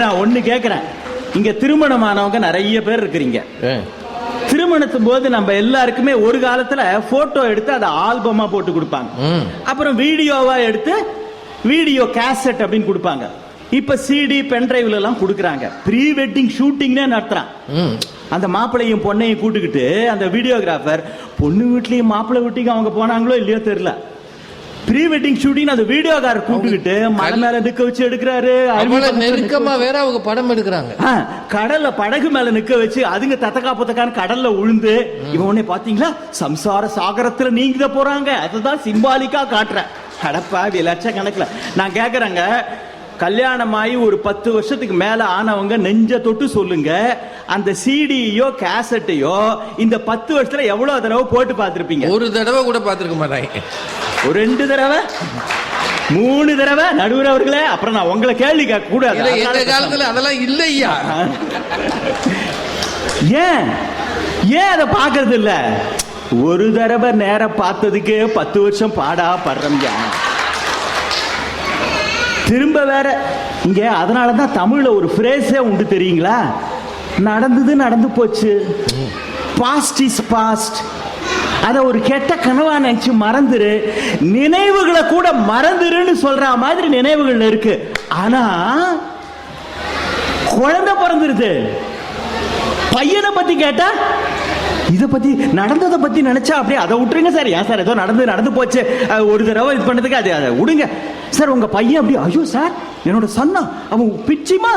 நான் ஒண்ணு கேக்குறேன், இங்க திருமணமானவங்க நிறைய பேர் இருக்கிறீங்க. திருமணத்தும் போது நம்ம எல்லாருக்குமே ஒரு காலத்துல போட்டோ எடுத்து அதை ஆல்பமா போட்டு கொடுப்பாங்க. அப்புறம் வீடியோவா எடுத்து வீடியோ கேசட் அப்படின்னு கொடுப்பாங்க. இப்ப சிடி பென்டிரைவ்ல எல்லாம் கொடுக்கறாங்க. ப்ரீ வெட்டிங் ஷூட்டிங்னே நடத்துறான். அந்த மாப்பிள்ளையும் பொண்ணையும் கூட்டுக்கிட்டு அந்த வீடியோகிராஃபர் பொண்ணு வீட்லயும் மாப்பிள்ளை வீட்டுக்கு அவங்க போனாங்களோ இல்லையோ தெரியல, ப்ரீ வெட்டிங் ஷூட்டிங் அந்த வீடியோகாரர் கூப்பிட்டுக்கிட்டு மலை மேல நிக்க வச்சு எடுக்கிறாரு. நெருக்கமா வேற அவங்க படம் எடுக்கிறாங்க. கடல்ல படகு மேல நிக்க வச்சு அதுங்க தத்தக்கா புத்தக்கான கடல்ல உழுந்து இவன் உடனே பாத்தீங்களா சம்சார சாகரத்துல நீங்க போறாங்க, அதுதான் சிம்பாலிக்கா காட்டுறேன். அடப்பா லட்சக்கணக்குல. நான் கேக்குறேங்க, கல்யாணமாயி ஒரு 10 வருஷத்துக்கு மேல ஆனவங்க நெஞ்ச தொட்டு சொல்லுங்க, அந்த சிடியோ கேசட்டையோ இந்த 10 வருஷத்துல எவ்வளவு தடவை போட்டு பார்த்திருப்பீங்க? ஒரு தடவை கூட பார்த்திருக்க மாட்டாங்க. ஒரு 2 தடவை 3 தடவை. நடுவர் அவர்களே, அப்புறம் நான் உங்களை கேள்வி கேட்க கூடாது. எங்க காலத்துல அதெல்லாம் இல்லையா? ஏன் அதை பாக்குறது இல்ல? ஒரு தடவை நேரம் பார்த்ததுக்கு 10 வருஷம் பாடா படுறோம்யா. திரும்ப வேற இங்க அதனாலதான் தமிழ்ல ஒரு பிரேஸே உண்டு தெரியுங்களா? நடந்தது நடந்து போச்சு, பாஸ்ட் இஸ் பாஸ்ட். அத ஒரு கெட்ட கனவா நினைச்சு மறந்துரு, நினைவுகளை கூட மறந்துருன்னு சொல்ற மாதிரி நினைவுகள் இருக்கு. ஆனா குழந்தை பிறந்துருது, பையனை பத்தி கேட்டா இத பத்தி நடந்ததை பத்தி நினைச்சா அப்படியே அதை விட்டுருங்க சார். ஏன் சார் ஏதோ நடந்து போச்சு ஒரு தடவை இது பண்ணதுக்கு அதை விடுங்க சார். உங்க பையன் அப்படி ஐயோ சார் என்னோட சன்னா அவன் பிச்சிமா,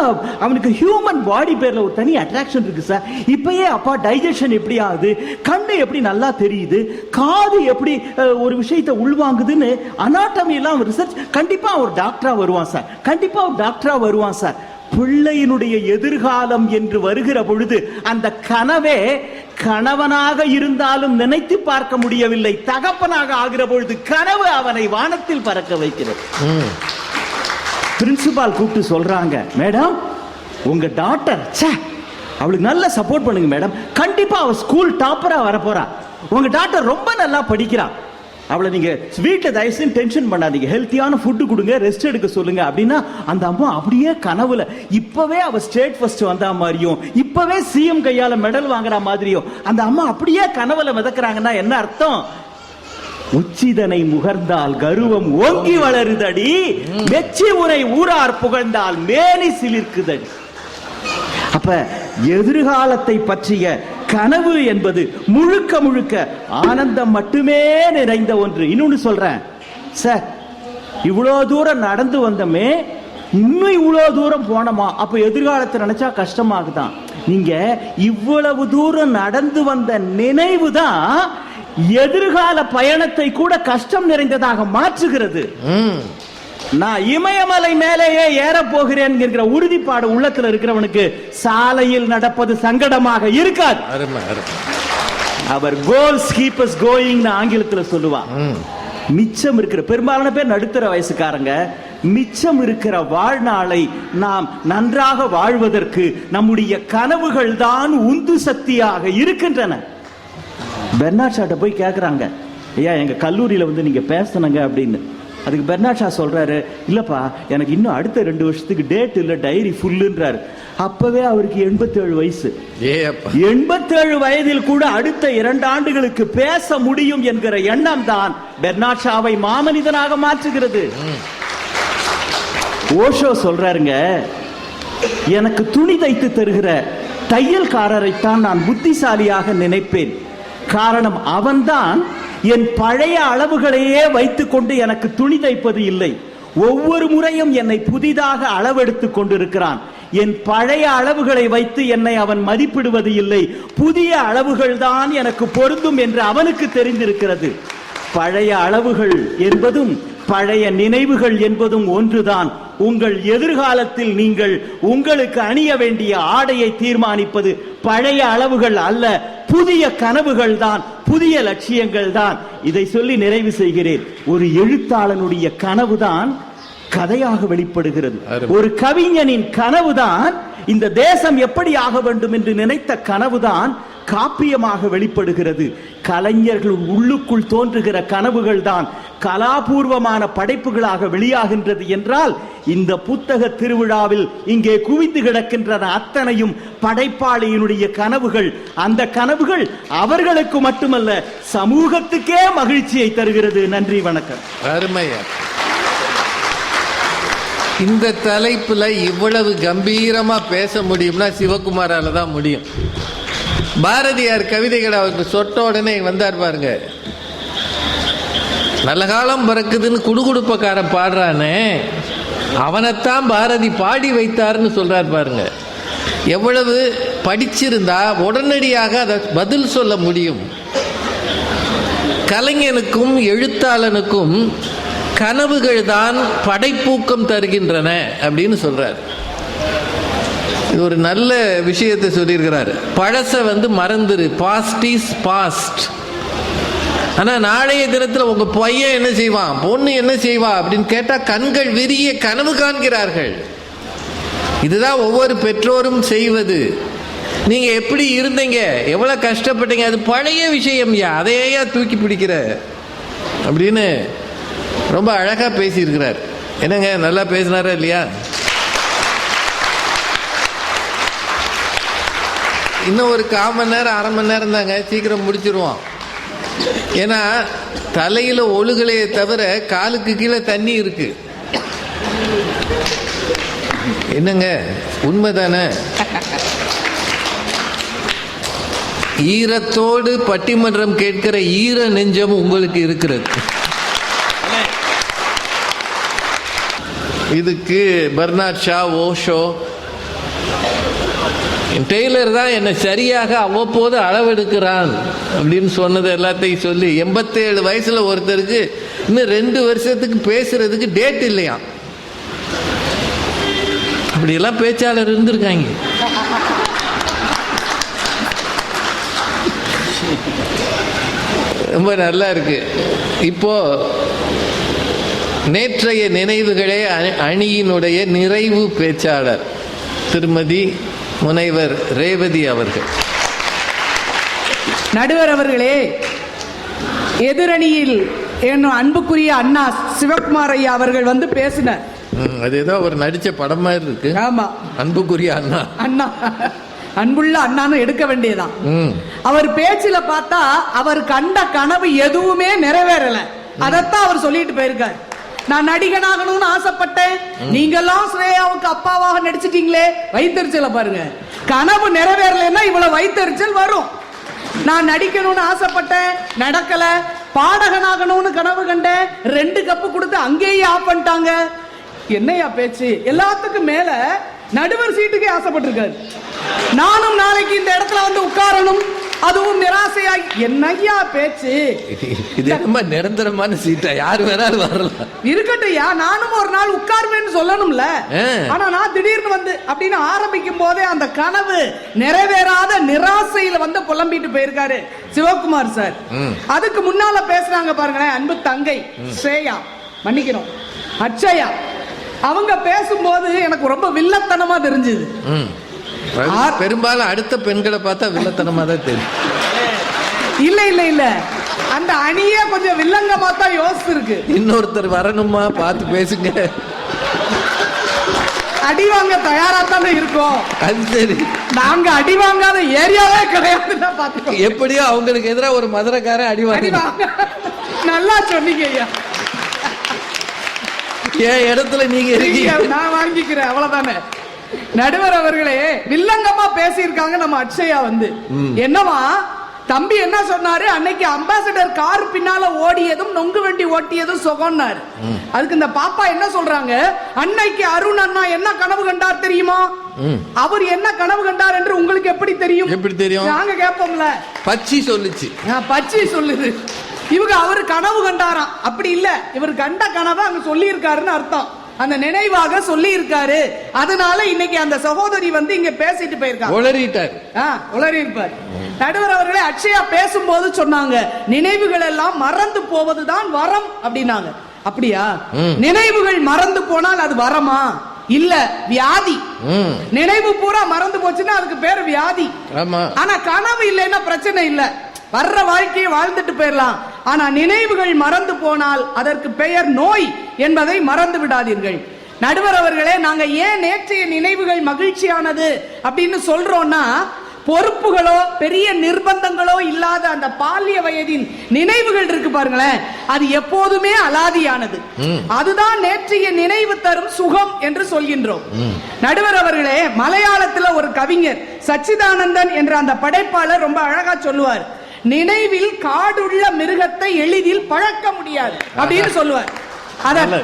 அவனுக்கு ஹியூமன் பாடி பேர்ல ஒரு தனி அட்ராக்ஷன் இருக்கு சார். இப்பயே அப்பா டைஜஷன் எப்படி ஆகுது, கண்ணு எப்படி நல்லா தெரியுது, காது எப்படி ஒரு விஷயத்தை உள்வாங்குதுன்னு அனாட்டமி எல்லாம் ரிசர்ச். கண்டிப்பா ஒரு டாக்டரா வருவான் சார், கண்டிப்பா ஒரு டாக்டரா வருவான் சார். பிள்ளையினுடைய எதிர்காலம் என்று வருகிற பொழுது அந்த கனவே கணவனாக இருந்தாலும் நினைத்து பார்க்க முடியவில்லை, தகப்பனாக ஆகிற பொழுது கனவு அவனை வானத்தில் பறக்க வைக்கிறது. பிரின்சிபால் கூப்பிட்டு சொல்றாங்க, மேடம் உங்க டாக்டர் அவளுக்கு நல்ல சப்போர்ட் பண்ணுங்க மேடம், கண்டிப்பா அவ ஸ்கூல் டாப்பரா வர போறா, உங்க டாக்டர் ரொம்ப நல்லா படிக்கிறா, அவளை நீங்க வீட்டில் தயவுசெய்து டென்ஷன் பண்ணாதீங்க, ஹெல்த்தியான ஃபுட்டு கொடுங்க, ரெஸ்ட் எடுக்க சொல்லுங்க அப்படின்னா அந்த அம்மா அப்படியே கனவுல இப்பவே அவ ஸ்டேட் ஃபர்ஸ்ட் வந்தா மாதிரியும் இப்பவே சிஎம் கையால மெடல் வாங்குற மாதிரியும் அந்த அம்மா அப்படியே கனவுல மிதக்குறாங்கன்னா என்ன அர்த்தம்? உச்சிதனை முகர்ந்தால் கருவம் ஓங்கி வளருதடி, மெச்சி உரை ஊரார் புகழ்ந்தால் மேனி சிலிர்க்குதடி. அப்ப எதிர்காலத்தை பற்றிய கனவு என்பது முழுக்க முழுக்க ஆனந்தம் மட்டுமே நிறைந்த ஒன்று. இன்னொன்னு சொல்றேன் சார், இவ்வளவு தூரம் நடந்து வந்தமே, இன்னும் இவ்வளவு தூரம் போனோமா, அப்ப எதிர்காலத்தை நினைச்சா கஷ்டமாகுதான். நீங்க இவ்வளவு தூரம் நடந்து வந்த நினைவு தான் எதிர்கால பயணத்தை கூட கஷ்டம் நிறைந்ததாக மாற்றுகிறது. நான் இமயமலை மேலேயே ஏற போகிறேன் என்கிற உறுதிப்பாடு உள்ளத்தில் இருக்கிறவனுக்கு சாலையில் நடப்பது சங்கடமாக இருக்காது. அவர் கோல்ஸ் கீப் அஸ் கோயிங் ஆங்கிலத்தில் சொல்லுவான். மிச்சம் இருக்கிற பெரும்பாலான பேர் நடுத்தர வயசுக்காரங்க, மிச்சம் இருக்கிற வாழ்நாளை நாம் நன்றாக வாழ்வதற்கு நம்முடைய கனவுகள் தான் உந்து சக்தியாக இருக்கின்றன. பெர்னாட் ஷாட்ட போய் கேட்குறாங்க, ஐயா எங்க கல்லூரியில வந்து நீங்க பேசணுங்க அப்படின்னு. அதுக்கு பெர்னாட் ஷா சொல்றாரு, இல்லப்பா எனக்கு இன்னும் அடுத்த 2 வருஷத்துக்கு டேட் இல்ல, டைரி ஃபுல்லுன்றாரு. அப்பவே அவருக்கு 87 வயசு. 87 வயதில் கூட அடுத்த 2 ஆண்டுகளுக்கு பேச முடியும் என்கிற எண்ணம் தான் பெர்னாட் ஷாவை மாமனிதனாக மாற்றுகிறது. ஓஷோ சொல்றாருங்க, எனக்கு துணி தைத்து தருகிற தையல்காரரைத்தான் நான் புத்திசாலியாக நினைப்பேன். காரணம் அவன்தான் என் பழைய அளவுகளையே வைத்துக் கொண்டு எனக்கு துணி தைப்பது இல்லை. ஒவ்வொரு முறையும் என்னை புதிதாக அளவெடுத்துக் கொண்டிருக்கிறான். என் பழைய அளவுகளை வைத்து என்னை அவன் மதிப்பிடுவது இல்லை. புதிய அளவுகள் தான் எனக்கு பொருந்தும் என்று அவனுக்கு தெரிந்திருக்கிறது. பழைய அளவுகள் என்பதும் பழைய நினைவுகள் என்பதும் ஒன்றுதான். உங்கள் எதிர்காலத்தில் நீங்கள் உங்களுக்கு அணிய வேண்டிய ஆடையை தீர்மானிப்பது பழைய அளவுகள் அல்ல, புதிய கனவுகள் தான், புதிய லட்சியங்கள் தான். இதை சொல்லி நிறைவு செய்கிறேன். ஒரு எழுத்தாளனுடைய கனவுதான் கதையாக வெளிப்படுகிறது. அருமை. ஒரு கவிஞனின் கனவுதான், இந்த தேசம் எப்படி ஆக வேண்டும் என்று நினைத்த கனவுதான் காப்பியமாக வெளிப்படுகிறது. கலைஞர்கள் உள்ளுக்குள் தோன்றுகிற கனவுகள் தான் கலாபூர்வமான படைப்புகளாக வெளியாகின்றது என்றால், இந்த புத்தக திருவிழாவில் இங்கே குவிந்து கிடக்கின்றன அத்தனையும் படைப்பாளியினுடைய கனவுகள். அந்த கனவுகள் அவர்களுக்கு மட்டுமல்ல, சமூகத்துக்கே மகிழ்ச்சியை தருகிறது. நன்றி, வணக்கம். அருமையா. இந்த தலைப்புல இவ்வளவு கம்பீரமா பேச முடியும்னா சிவகுமாரால தான் முடியும். பாரதியார் கவிதைகளை அவருக்கு சொட்ட உடனே வந்தார் பாருங்க. நல்ல காலம் பிறக்குதுன்னு குடுகுடுப்பக்காரன் பாடுறானே, அவனைத்தான் பாரதி பாடி வைத்தார்னு சொல்றார் பாருங்க. எவ்வளவு படிச்சிருந்தா உடனடியாக அதை பதில் சொல்ல முடியும். கலைஞனுக்கும் எழுத்தாளனுக்கும் கனவுகள் தான் படைப்பூக்கம் தருகின்றன அப்படின்னு சொல்றார். இது ஒரு நல்ல விஷயத்தை சொல்லியிருக்கிறார். பழச மறந்துரு, பாஸ்ட் இஸ் பாஸ்ட். ஆனா நாளைய தினத்தில் உங்க பையன் என்ன செய்வான், பொண்ணு என்ன செய்வா அப்படின்னு கேட்டா கண்கள் விரிய கனவு காண்கிறார்கள். இதுதான் ஒவ்வொரு பெற்றோரும் செய்வது. நீங்க எப்படி இருந்தீங்க, எவ்வளவு கஷ்டப்பட்டீங்க, அது பழைய விஷயம், அதையா தூக்கி பிடிக்கிற அப்படின்னு ரொம்ப அழகா பேசியிருக்கிறார். என்னங்க, நல்லா பேசினாரா இல்லையா? இன்னும் ஒரு 1/4 மணி நேரம் 1/2 மணி நேரம் தாங்க, சீக்கிரம் முடிச்சிருவோம். ஏன்னா தலையில ஒழுகலையே தவிர காலுக்கு கீழே தண்ணி இருக்கு. என்னங்க, உண்மைதானே? ஈரத்தோடு பட்டிமன்றம் கேட்கிற ஈர நெஞ்சம் உங்களுக்கு இருக்கிறது. இதுக்கு பெர்னார்ட் ஷா, ஓஷோ, டெய்லர் தான் என்னை சரியாக அவ்வப்போது அளவெடுக்கிறான் அப்படின்னு சொன்னது எல்லாத்தையும் சொல்லி 87 வயசுல ஒருத்தருக்கு இன்னும் 2 வருஷத்துக்கு பேசுறதுக்கு டேட் இல்லையா. அப்படியெல்லாம் பேச்சாளர் இருந்திருக்காங்க. ரொம்ப நல்லா இருக்கு. இப்போ நேற்றைய நினைவுகளே அணியினுடைய நிறைவு பேச்சாளர் திருமதி முனைவர் ரேவதி அவர்கள். நடுவர் அவர்களே, எதிரணியில் என்னும் அன்புக்குரிய அண்ணா சிவகுமார் ஐயா அவர்கள் பேசினார். அது ஏதோ அவர் நடிச்ச படம் மாதிரி இருக்கு. ஆமா, அன்புக்குரிய அண்ணா. அண்ணா அன்புள்ள அண்ணான்னு எடுக்க வேண்டியதான். அவர் பேச்சில பார்த்தா அவர் கண்ட கனவு எதுவுமே நிறைவேறல. அதத்தான் அவர் சொல்லிட்டு போயிருக்கார். நான் நடிகனாகணும்னு ஆசைப்பட்டேன், நீங்கெல்லாம் ஸ்ரேயாவுக்கு அப்பாவாக நடிச்சிட்டீங்களே, வைத்தறிச்சல பாருங்க. கனவு நிறைவேறலைன்னா இவ்வளவு வைத்தறிச்சல் வரும். நான் நடிக்கணும்னு ஆசைப்பட்டேன், நடக்கல. பாடகனாகணும்னு கனவு கண்டேன், 2 கப்பு கொடுத்து அங்கேயே ஆஃப் பண்ணிட்டாங்க. என்னையா பேச்சு? எல்லாத்துக்கும் மேல நடுவர் சீட்டுக்கே ஆசைப்பட்டிருக்காரு. நானும் நாளைக்கு இந்த இடத்துல உட்காரணும், அதுவும் நிராசையாய். என்னையா பேச்சு? இது ரொம்ப நிரந்தரமான சீட்டா, யாரு வேணாலும் வரலாம். இருக்கட்டையா, நானும் ஒரு நாள் உட்கார்வேன்னு சொல்லணும்ல. ஆனா நான் திடீர்னு அப்படின்னு ஆரம்பிக்கும் போதே அந்த கனவு நிறைவேறாத நிராசையில புலம்பிட்டு போயிருக்காரு சிவகுமார் சார். அதுக்கு முன்னால பேசுறாங்க பாருங்களேன், அன்பு தங்கை ஸ்ரேயா, மன்னிக்கணும், அட்சயா. அவங்க பேசும்போது எனக்கு ரொம்ப வில்லத்தனமா தெரிஞ்சது. பெரும்பாலும் அடுத்த பெண்களை பார்த்தா வில்லத்தனமா தான் தெரியும். இல்ல இல்ல இல்ல, அந்த அணியே கொஞ்சம் வில்லங்கமா தான் யோசிச்சிருக்கு. இன்னொருத்தர் வரணுமா, பார்த்து பேசுங்க. அடி வாங்க தயாரா தானே இருக்கோம். அது சரி, நாங்க அடி வாங்காத ஏரியாவே கிடையாது. எப்படியோ அவங்களுக்கு எதிராக ஒரு மதுரைக்காரன் அடி வாங்க. நல்லா சொன்னீங்க ஐயா. என் இடத்துல நீங்க இருக்கீங்க, நான் வாங்கிக்கிறேன், அவ்வளவுதானே. நடுவர் அவர்களே, வில்லங்கமா பேசியிருக்காங்க நம்ம அட்சயா. என்னவா தம்பி என்ன சொன்னாரு, அன்னைக்கு அம்பாசிடர் கார் பின்னால ஓடியதும் நொங்கு வண்டி ஓட்டியதும் சுகம்னாரு. அதுக்கு இந்த பாப்பா என்ன சொல்றாங்க, அன்னைக்கு அருண் அண்ணா என்ன கனவு கண்டார் தெரியுமா? அவர் என்ன கனவு கண்டார் என்று உங்களுக்கு எப்படி தெரியும்? எப்படி தெரியும்? நாங்க கேட்போம்ல. பச்சி சொல்லுச்சு. பச்சி சொல்லுது. இவங்க அவரு கனவு கண்டாராம். அப்படி இல்ல, இவர் கண்ட கனவை அங்க சொல்லி இருக்காருன்னு அர்த்தம். அந்த நினைவாக சொல்லி இருக்காரு. அதனால இன்னைக்கு அந்த சகோதரி இங்க பேசிட்டு போயிருக்காங்க. உளறி இருப்பார். நடுவர் அவர்களே, அட்சயா பேசும்போது சொன்னாங்க, நினைவுகள் எல்லாம் மறந்து போவதுதான் வரம் அப்படின்னாங்க. அப்படியா? நினைவுகள் மறந்து போனால் அது வரமா? இல்ல, வியாதி. நினைவு பூரா மறந்து போச்சுன்னா அதுக்கு பேரு வியாதி. ஆனா கனவு இல்லைன்னா பிரச்சனை இல்ல, வர்ற வாழ்க்கையை வாழ்ந்துட்டு போயிடலாம். ஆனா நினைவுகள் மறந்து போனால் அதற்கு பெயர் நோய் என்பதை மறந்து விடாதீர்கள். நடுவர் அவர்களே, நாங்க ஏன் நேற்றைய நினைவுகள் மகிழ்ச்சியானது அப்படின்னு சொல்றோம்னா, பொறுப்புகளோ பெரிய நிர்பந்தங்களோ இல்லாத அந்த பால்ய வயதின் நினைவுகள் இருக்கு பாருங்களேன், அது எப்போதுமே அலாதியானது. அதுதான் நேற்றைய நினைவு தரும் சுகம் என்று சொல்கின்றோம். நடுவர் அவர்களே, மலையாளத்துல ஒரு கவிஞர் சச்சிதானந்தன் என்ற அந்த படைப்பாளர் ரொம்ப அழகா சொல்லுவார், நினைவில் காடுள்ள மிருகத்தை எளிதில் பழக்க முடியாது அப்படின்னு சொல்லுவார்.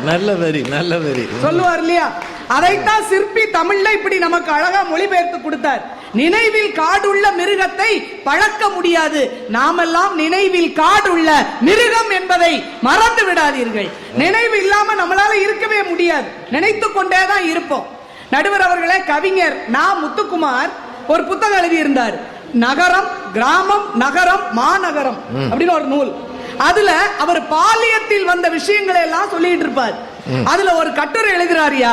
நல்ல வரி, நல்ல வரி சொல்லுவார் இல்லையா? அதைத்தான் சிற்பி தமிழ்ல இப்படி நமக்கு அழகா மொழிபெயர்த்து கொடுத்தார். நினைவில் காடுள்ள மிருகத்தை பழக்க முடியாது, நாமெல்லாம் நினைவில் காடுள்ள மிருகம் என்பதை மறந்து விடாதீர்கள். நினைவு இல்லாம நம்மளால இருக்கவே முடியாது, நினைத்து கொண்டேதான் இருப்போம். நடுவர் அவர்களே, கவிஞர் நா. முத்துக்குமார் ஒரு புத்தகம் எழுதியிருந்தார், நகரம், கிராமம், நகரம், மாநகரம் அப்படின்னு ஒரு நூல். அதுல அவர் பாலியத்தில் வந்த விஷயங்களை எல்லாம் சொல்லிட்டு இருப்பார். அதுல ஒரு கட்டுரை எழுதுறாரியா,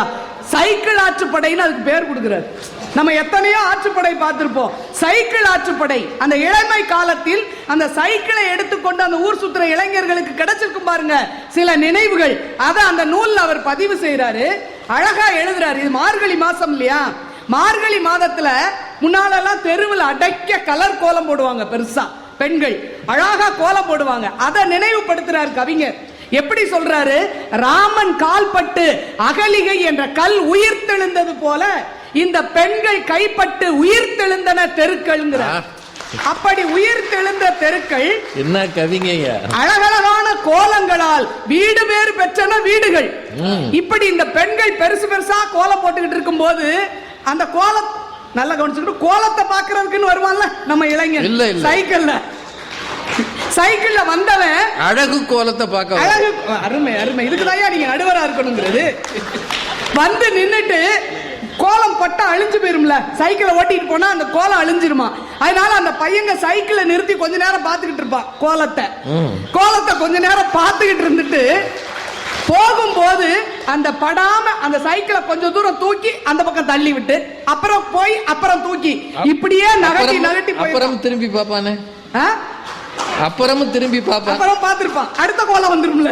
சைக்கிள் ஆற்றுப்படைன்னு அதுக்கு பேர் கொடுக்கிறார். நம்ம எத்தனையோ ஆற்றுப்படை பார்த்திருப்போம், சைக்கிள் ஆற்றுப்படை. அந்த இளமை காலத்தில் அந்த சைக்கிளை எடுத்துக்கொண்டு அந்த ஊர் சுத்துற இளைஞர்களுக்கு கிடைச்சிருக்கும் பாருங்க சில நினைவுகள். அத அந்த நூல்ல அவர் பதிவு செய்யறாரு, அழகா எழுதுறாரு. இது மார்கழி மாசம் இல்லையா? மார்கழி மாதத்துல முன்னாலெல்லாம் தெருவில் அடைக்க கலர் கோலம் போடுவாங்க, பெருசா பெண்கள் அழகா கோலம் போடுவாங்க. அதை நினைவுபடுத்துறார் கவிஞர். எப்படி சொல்றாரு, ராமன் கால்பட்டு அகலிகை என்ற கல் உயிர் தெழுந்தது போல இந்த பெண்கள் கைப்பட்டு உயிர் தெழுந்தன தெருக்கள்ங்கிறார். அப்படி உயிர் தெழுந்த தெருக்கள் என்ன கவிங்க, அழகழகான கோலங்களால் வீடு பேறு பெற்றன வீடுகள். இப்படி இந்த பெண்கள் பெருசு பெருசா கோலம் போட்டுக்கிட்டு இருக்கும் போது அந்த கோலம் நல்லா கவனிச்சுக்கிட்டு, கோலத்தை பாக்குறதுக்குன்னு வருவான்ல நம்ம இளைஞர், சைக்கிள்ல வந்தவன் அழகு கோலத்தை பார்க்க, அழகு அருமை அருமை, இதுக்குதான் நீங்க நடுவரா இருக்கணுங்கிறது. வந்து நின்னுட்டு கோலம் பட்டா அழிஞ்சு போயிரும்ல, சைக்கிளை ஓட்டிட்டு போனா அந்த கோலம் அழிஞ்சிருமா. அதனால அந்த பையங்க சைக்கிளை நிறுத்தி கொஞ்ச நேரம் பாத்துக்கிட்டு இருப்பான் கோலத்தை கொஞ்ச நேரம் பாத்துக்கிட்டு இருந்துட்டு போகும்போது அந்த படாம அந்த சைக்கிளை கொஞ்சம் தூரம் தூக்கி அந்த பக்கம் தள்ளி விட்டு அப்புறம் போய் அப்புறம் தூக்கி இப்படியே நகட்டி அப்புறம் திரும்பி பாப்பானே, அப்புறமும் திரும்பி பாப்பான், அப்புறம் பாத்துருப்பான், அடுத்த கோலம் வந்துரும்ல.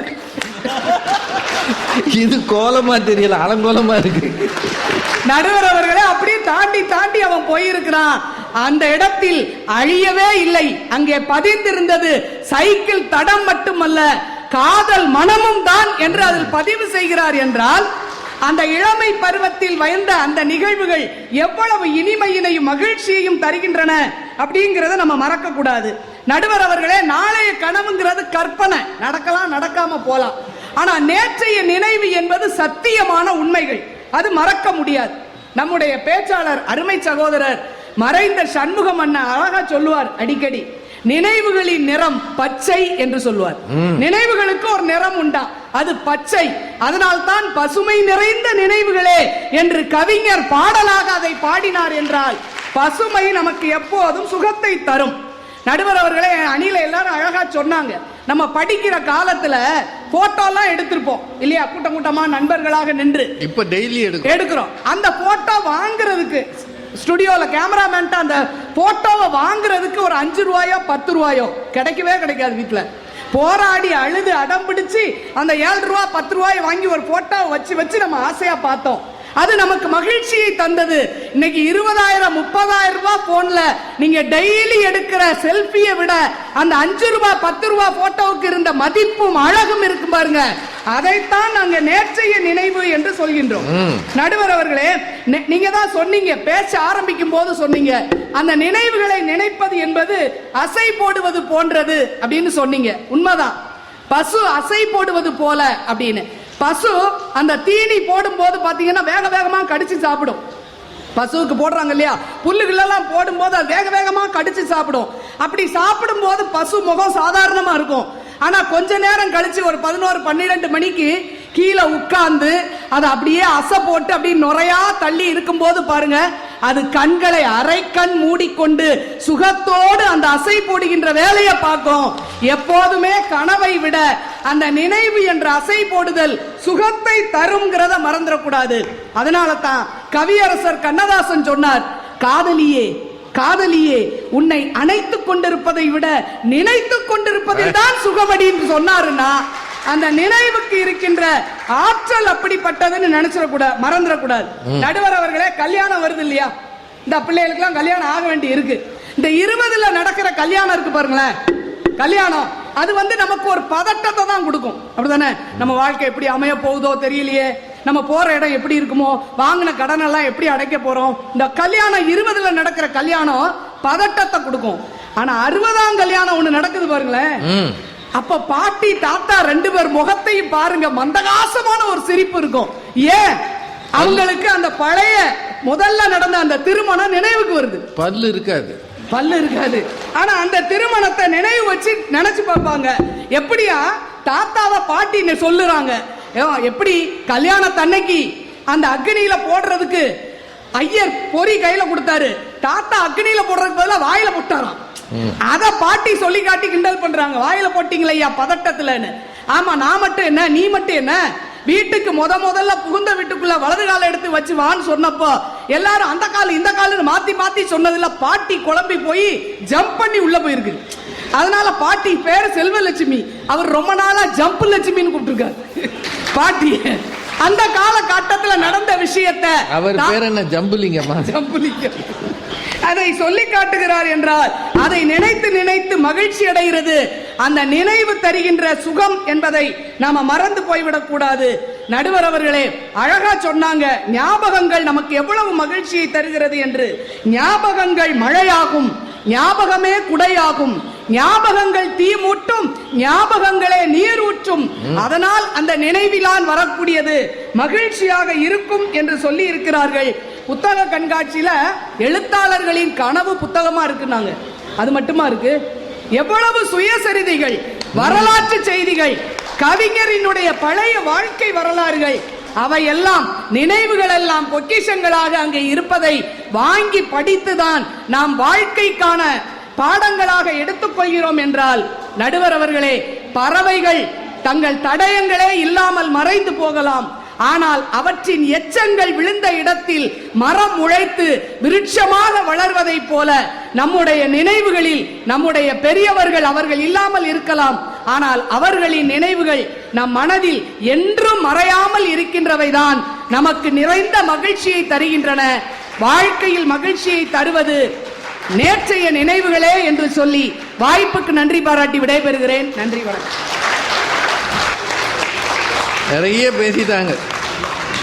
இது கோலமா தெரியல, அலங்கோலமா இருக்கு. நடுவர் அவர்களே, அப்படியே தாண்டி தாண்டி அவன் போயிருக்கிறான். அந்த இடத்தில் அழியவே இல்லை, அங்கே பதிந்திருந்தது சைக்கிள் தடம் மட்டுமல்ல, காதல் மனமும் தான் என்று அதில் பதிவு செய்கிறார். என்றால் அந்த இளமை பருவத்தில் வந்த அந்த நிகழ்வுகள் எவ்வளவு இனிமையினையும் மகிழ்ச்சியையும் தருகின்றன அப்படிங்கறத நம்ம மறக்க கூடாது. நடுவர் அவர்களே, நாளைய கனவுங்கிறது கற்பனை, நடக்கலாம் நடக்காம போலாம். ஆனா நேற்றைய நினைவு என்பது சத்தியமான உண்மைகள், அது மறக்க முடியாது. நம்முடைய பேச்சாளர் அருமை சகோதரர் மறைந்த சண்முகம் அண்ணா அழகா சொல்லுவார் அடிக்கடி, நினைவுகளின் நிறம் பச்சை என்று சொல்லுவார். நினைவுகளுக்கு ஒரு நிறம் உண்டா, அது பச்சை. அதனால் தான் பசுமை நிறைந்த நினைவுகளே என்று கவிஞர் பாடலாக அதை பாடினார். என்றால் பசுமை நமக்கு எப்போதும் சுகத்தை தரும். நடுவர் அவர்களே, அணில எல்லாரும் அழகா சொன்னாங்க, நம்ம படிக்கிற காலத்துல போட்டோ எல்லாம் எடுத்திருப்போம் இல்லையா, கூட்டம் கூட்டமா நண்பர்களாக நின்று. இப்ப டெய்லி எடுக்கிறோம். அந்த போட்டோ வாங்குறதுக்கு ஸ்டுடியோல கேமராமேன் அந்த போட்டோவை வாங்குறதுக்கு ஒரு 5 ரூபாயோ 10 ரூபாயோ கிடைக்கவே கிடைக்காது. வீட்டுல போராடி அழுது அடம் பிடிச்சு அந்த 7 ரூபா 10 ரூபாய் வாங்கி ஒரு போட்டோவை வச்சு வச்சு நம்ம ஆசையா பார்த்தோம். அது நமக்கு மகிழ்ச்சியை தந்தது. இன்னைக்கு 20,000 30,000 ரூபாய் போன்ல நீங்க டெய்லி எடுக்கிற செல்ஃபியை விட அந்த 5 ரூபாய் 10 ரூபாய் போட்டோவுக்கு இருந்த மதிப்பும் அழகும் இருக்கு பாருங்க. அதைத்தான் நாங்க நேற்றைய நினைவு என்று சொல்கின்றோம். நடுவர் அவர்களே, நீங்க தான் சொன்னீங்க, பேச ஆரம்பிக்கும் போது சொன்னீங்க, அந்த நினைவுகளை நினைப்பது என்பது அசை போடுவது போன்றது அப்படின்னு சொன்னீங்க. உண்மைதான், பசு அசை போடுவது போல அப்படின்னு. பசு அந்த தீனி போடும் போது பாத்தீங்கன்னா வேக வேகமா கடிச்சு சாப்பிடும். பசுவுக்கு போடுறாங்க இல்லையா, புல்லுகளெல்லாம் போடும் போது அது வேக வேகமா கடிச்சு சாப்பிடும். அப்படி சாப்பிடும் போது பசு முகம் சாதாரணமா இருக்கும். ஆனா கொஞ்ச நேரம் கழிச்சு ஒரு 11-12 மணிக்கு கீழே உட்கார்ந்து அதை அப்படியே அசை போட்டு அப்படியே நுரையா தள்ளி இருக்கும் போது பாருங்க, அது கண்களை அரை கண் மூடிக்கொண்டு சுகத்தோடு அந்த அசை போடுகின்ற வேலையை பார்க்கும். எப்போதுமே கனவை விட அந்த நினைவு என்ற அசை போடுதல் சுகத்தை தரும்ங்கிறத மறந்துடக்கூடாது. அதனால தான் கவியரசர் கண்ணதாசன் சொன்னார், காதலியே காதலியே உன்னை அணைத்துக் கொண்டிருப்பதை விட நினைத்துக் கொண்டிருப்பதில் தான் சுகமடின்னு சொன்னாருன்னா அந்த நினைவுக்கு இருக்கின்ற ஆற்றல் அப்படிப்பட்டதுன்னு நினைச்சிடக்கூடாது, மறந்துடக்கூடாது. நடுவர் அவர்களே, கல்யாணம் வருது இல்லையா, இந்த பிள்ளைகளுக்கு எல்லாம் கல்யாணம் ஆக வேண்டி இருக்கு. இந்த 20ல நடக்கிற கல்யாணம் இருக்கு பாருங்களேன், கல்யாணம் அது நமக்கு ஒரு பதட்டத்தை தான் கொடுக்கும். அப்படிதானே? நம்ம வாழ்க்கை எப்படி அமைய போகுதோ தெரியலையே, நம்ம போற இடம் எப்படி இருக்குமோ, வாங்கின கடன் எல்லாம் எப்படி அடைக்க போறோம். இந்த கல்யாணம் 20ல நடக்கிற கல்யாணம் பதட்டத்தை கொடுக்கும். ஆனா 60ஆம் கல்யாணம் ஒண்ணு நடக்குது பாருங்களேன், அப்ப பாட்டி தாத்தா 2 பேர் முகத்தையும் பாருங்க, மந்தகாசமான ஒரு சிரிப்பு இருக்கும். ஏன்? அவங்களுக்கு அந்த பழைய முதல்ல நடந்த அந்த திருமணம் நினைவுக்கு வருது. பல்லு இருக்காது, ஆனா அந்த திருமணத்தை நினைவு வச்சு நினைச்சு பார்ப்பாங்க. எப்படியா தாத்தாவை பாட்டி சொல்லுறாங்க, எப்படி கல்யாணத்தன்னைக்கு அந்த அக்னியில போடுறதுக்கு ஐயர் பொறி கையில கொடுத்தாரு, தாத்தா அக்னியில போடுறதுக்கு பதிலா வாயில போட்டாராம். அத பாட்டி சொல்லி காட்டி கிண்டல் பண்றாங்க, வாயில போட்டீங்களா ஐயா பதட்டத்துலன்னு. ஆமா, நான் மட்டும் என்ன, நீ மட்டும் என்ன, வீட்டுக்கு முதல்ல புகுந்த வீட்டுக்குள்ள வலது கால எடுத்து வச்சு வான்னு சொன்னப்போ எல்லாரும் அந்த கால் இந்த கால் மாத்தி மாத்தி சொன்னதுல பாட்டி குழம்பி போய் ஜம்ப் பண்ணி உள்ள போயிருக்கு. அதனால பாட்டி பேரு செல்வலட்சுமி, அவர் ரொம்ப நாளா ஜம்ப் லட்சுமின்னு கூப்பிட்டுருக்காரு பாட்டி. அந்த காலகட்டத்துல நடந்த விஷயத்தை அவர் பேர் என்ன, ஜம்புலிங்கம்மா, ஜம்புலிங்கம், அதை சொல்லி காட்டுகிறார் என்றால் அதை நினைத்து நினைத்து மகிழ்ச்சி அடைகிறது. அந்த நினைவு தருகின்ற சுகம் என்பதை நாம மறந்து போய்விடக் கூடாது. நடுவர் அவர்களே அழகா சொன்னாங்க, ஞாபகங்கள் நமக்கு எவ்வளவு மகிழ்ச்சியை தருகிறது என்று. ஞாபகங்கள் மழையாகும், ஞாபகமே குடையாகும், ஞாபகங்கள் தீ மூட்டும், ஞாபகங்களே நீர் ஊற்றும், அதனால் அந்த நினைவிலான் வரக்கூடியது மகிழ்ச்சியாக இருக்கும் என்று சொல்லி இருக்கிறார்கள். புத்தக கண்காட்சியில எழுத்தாளர்களின் கனவு புத்தகமா இருக்குன்னாங்க. அது மட்டுமா இருக்கு, எவ்வளவு சுயசரிதைகள், வரலாற்று செய்திகள், கவிஞரினுடைய பழைய வாழ்க்கை வரலாறுகள், அவையெல்லாம் நினைவுகள் எல்லாம் பொக்கிஷங்களாக அங்கே இருப்பதை வாங்கி படித்துதான் நாம் வாழ்க்கைக்கான பாடங்களாக எடுத்துக்கொள்கிறோம் என்றால், நடுவர் அவர்களே, பறவைகள் தங்கள் தடயங்களே இல்லாமல் மறைந்து போகலாம், ஆனால் அவற்றின் எச்சங்கள் விழுந்த இடத்தில் மரம் உழைத்து விருட்சமாக வளர்வதை போல நம்முடைய நினைவுகளில் நம்முடைய பெரியவர்கள் அவர்கள் இல்லாமல் இருக்கலாம், ஆனால் அவர்களின் நினைவுகள் நம் மனதில் என்றும் மறையாமல் இருக்கின்றவைதான் நமக்கு நிறைந்த மகிழ்ச்சியை தருகின்றன. வாழ்க்கையில் மகிழ்ச்சியை தருவது நேற்றைய நினைவுகளே என்று சொல்லி வாய்ப்புக்கு நன்றி பாராட்டி விடைபெறுகிறேன். நன்றி, வணக்கம். நிறைய பேசிட்டாங்க.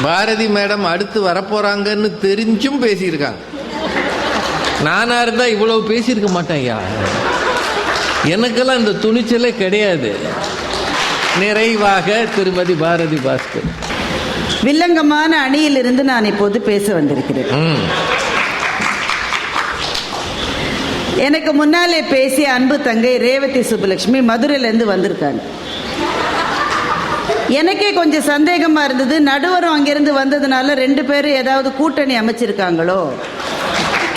பாரதி மேடம் அடுத்து வரப்போறாங்கன்னு தெரிஞ்சும் பேசியிருக்காங்க. நானா இருந்தா இவ்வளவு பேசியிருக்க மாட்டேன் ஐயா. எனக்கெல்லாம் இந்த துணிச்சலே கிடையாது. நிறைவாக திருமதி பாரதி பாஸ்கர். வில்லங்கமான அணியிலிருந்து நான் இப்போது பேச வந்திருக்கிறேன். எனக்கு முன்னாலே பேசிய அன்பு தங்கை ரேவதி சுப்புலட்சுமி மதுரையிலேருந்து வந்திருக்காங்க. எனக்கே கொஞ்சம் சந்தேகமா இருந்தது, நடுவரும் அங்கிருந்து வந்ததுனால 2 பேரும் ஏதாவது கூட்டணி அமைச்சிருக்காங்களோ.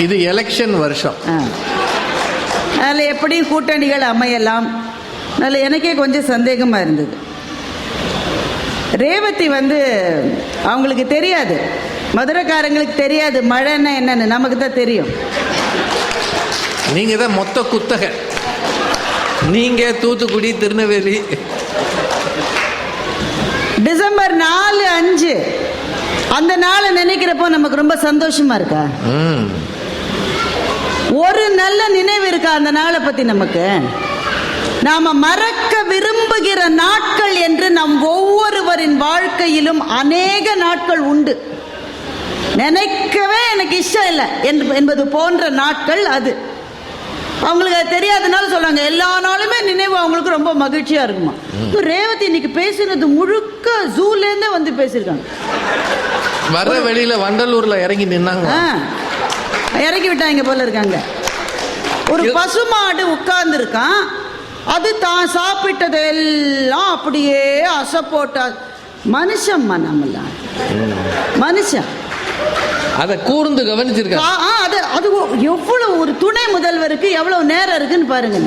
இது எலெக்ஷன் வருஷம், அதில் எப்படியும் கூட்டணிகள் அமையலாம். அதில் எனக்கே கொஞ்சம் சந்தேகமா இருந்தது. ரேவதி அவங்களுக்கு தெரியாது, மதுரைக்காரங்களுக்கு தெரியாது மழைன்னா என்னன்னு, நமக்கு தான் தெரியும். நீங்க தான் மொத்த குத்தகை, நீங்க தூத்துக்குடி திருநெல்வேலி. டிசம்பர் 4, 5 அந்த நாளை நினைக்கிறப்போ நமக்கு ரொம்ப சந்தோஷமா இருக்கா? ஒரு நல்ல நினைவு இருக்கா அந்த நாளை பத்தி நமக்கு? நாம மறக்க விரும்புகிற நாட்கள் என்று நம் ஒவ்வொருவரின் வாழ்க்கையிலும் அநேக நாட்கள் உண்டு. நினைக்கவே எனக்கு இஷ்டம் இல்லை என்பது போன்ற நாட்கள் அது. அவங்களுக்கு அது தெரியாதனால சொல்றாங்க, எல்லா நாளுமே நினைவு அவங்களுக்கு ரொம்ப மகிழ்ச்சியா இருக்குமா. ரேவதி இன்னைக்கு பேசுனது முழுக்க ஜூல இருந்தே பேசிருக்காங்க. வர வெளியில வண்டலூர்ல இறங்கி நின்னாங்க, இறக்கி விட்டாங்க போல இருக்காங்க. ஒரு பசுமாடு உட்கார்ந்து இருக்கான், அது தான் சாப்பிட்டது எல்லாம் அப்படியே அசை போட்டா. மனுஷன் நம்மலாம் மனுஷன் அதை கூர்ந்து கவனிச்சிருக்க. அது எவ்வளவு ஒரு துணை முதல்வருக்கு எவ்வளவு நேரம் இருக்குன்னு பாருங்க.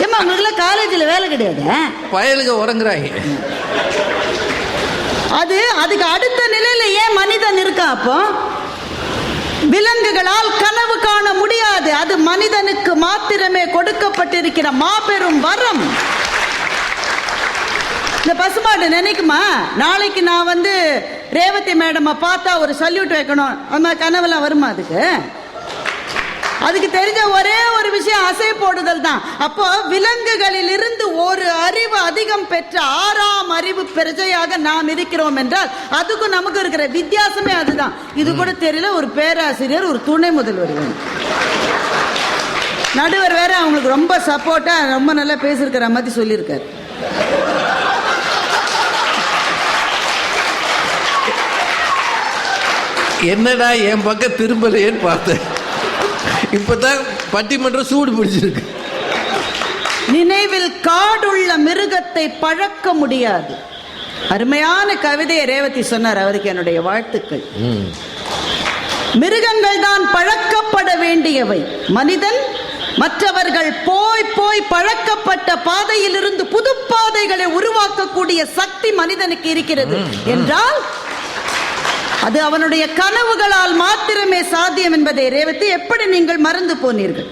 ஏமா உங்களுக்குலாம் காலேஜில் வேலை கிடையாது? பயலுக்கு உறங்குறாங்க. அதுக்கு அடுத்த நிலையில ஏன் மனிதன் இருக்கா? அப்போ விலங்குகளால் கனவு காண முடியாது. அது மனிதனுக்கு மாத்திரமே கொடுக்கப்பட்டிருக்கிற மாபெரும் வரம். இந்த பசுமாடு நினைக்குமா, நாளைக்கு நான் ரேவதி மேடமை பார்த்தா ஒரு சல்யூட் வைக்கணும், அந்த கனவுலாம் வருமா? அதுக்கு தெரிஞ்ச ஒரே ஒரு விஷயம் அசை போடுதல் தான். அப்போ விலங்குகளில் இருந்து ஒரு அறிவு அதிகம் பெற்ற 6ஆம் அறிவு பிரஜையாக நாம் இருக்கிறோம் என்றால் அதுக்கும் நமக்கு இருக்கிற வித்தியாசமே அதுதான். இது கூட தெரியல. ஒரு பேராசிரியர், ஒரு துணை முதல்வர் வேணும், நடுவர் வேற அவங்களுக்கு ரொம்ப சப்போர்ட்டா ரொம்ப நல்லா பேசியிருக்கிற மாதிரி சொல்லியிருக்காரு. என்னடா என் பக்கம் திரும்பலையேன்னு பார்த்தேன். இப்பதான் பட்டிமன்றம் சூடு பிடிச்சிருக்கு. நினைவில் காடுள்ள மிருகத்தை பழக்க முடியாது. அருமையான கவிதையை ரேவதி சொன்னார். அவருக்கு என்னுடைய வாழ்த்துக்கள். மிருகங்கள் தான் பழக்கப்பட வேண்டியவை. மனிதன் மற்றவர்கள் போய் போய் பழக்கப்பட்ட பாதையில் இருந்து புது பாதைகளை உருவாக்கக்கூடிய சக்தி மனிதனுக்கு இருக்கிறது என்றால் அது அவனுடைய கனவுகளால் மாத்திரமே சாத்தியம் என்பதை ரேவதி எப்படி நீங்கள் மறந்து போனீர்கள்?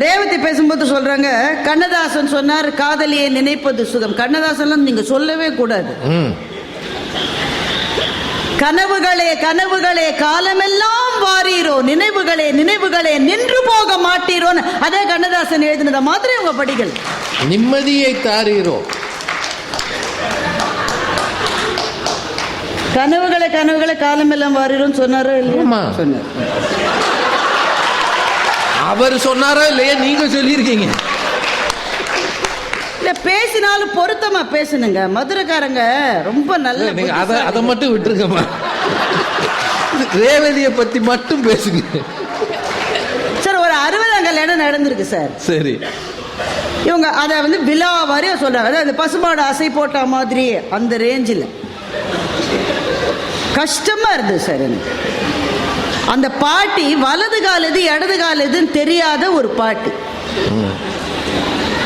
ரேவதி பேசும்போது சொல்றாங்க, கண்ணதாசன் சொன்னார் காதலியை நினைப்பது சுகம். கண்ணதாசன் நீங்க சொல்லவே கூடாது. கனவுகளே கனவுகளே காலமெல்லாம் வாரீரோ, நினைவுகளே நினைவுகளே நின்று போக மாட்டீரோன்னு அதே கண்ணதாசன் எழுதினத மாதிரி உங்க படிகள். நிம்மதியை தாரீரோ. கனவுகளை கனவுகளை காலமெல்லாம் வாரீரோன்னு சொன்னாரோ இல்லையா? சொன்னார். அவர் சொன்னாரோ இல்லையா? நீங்க சொல்லியிருக்கீங்க. இல்ல, பேசினாலும் பொருத்தமா பேசணுங்க. மதுரைக்காரங்க ரொம்ப நல்ல. அதை மட்டும் விட்டுருங்கம்மா. ரேவதியை பத்தி மட்டும் பேசுங்க சார். ஒரு 60ஆம் கல்யாணம் நடந்திருக்கு சார். சரி. இவங்க அதை விழாவாரியா சொல்றாங்க. அதாவது பசுமாடு அசை போட்ட மாதிரி அந்த ரேஞ்சில் கஷ்டமா இருந்தது சார் எனக்கு. அந்த பாட்டி வலது கால் எது இடது கால் எதுன்னு தெரியாத ஒரு பாட்டி.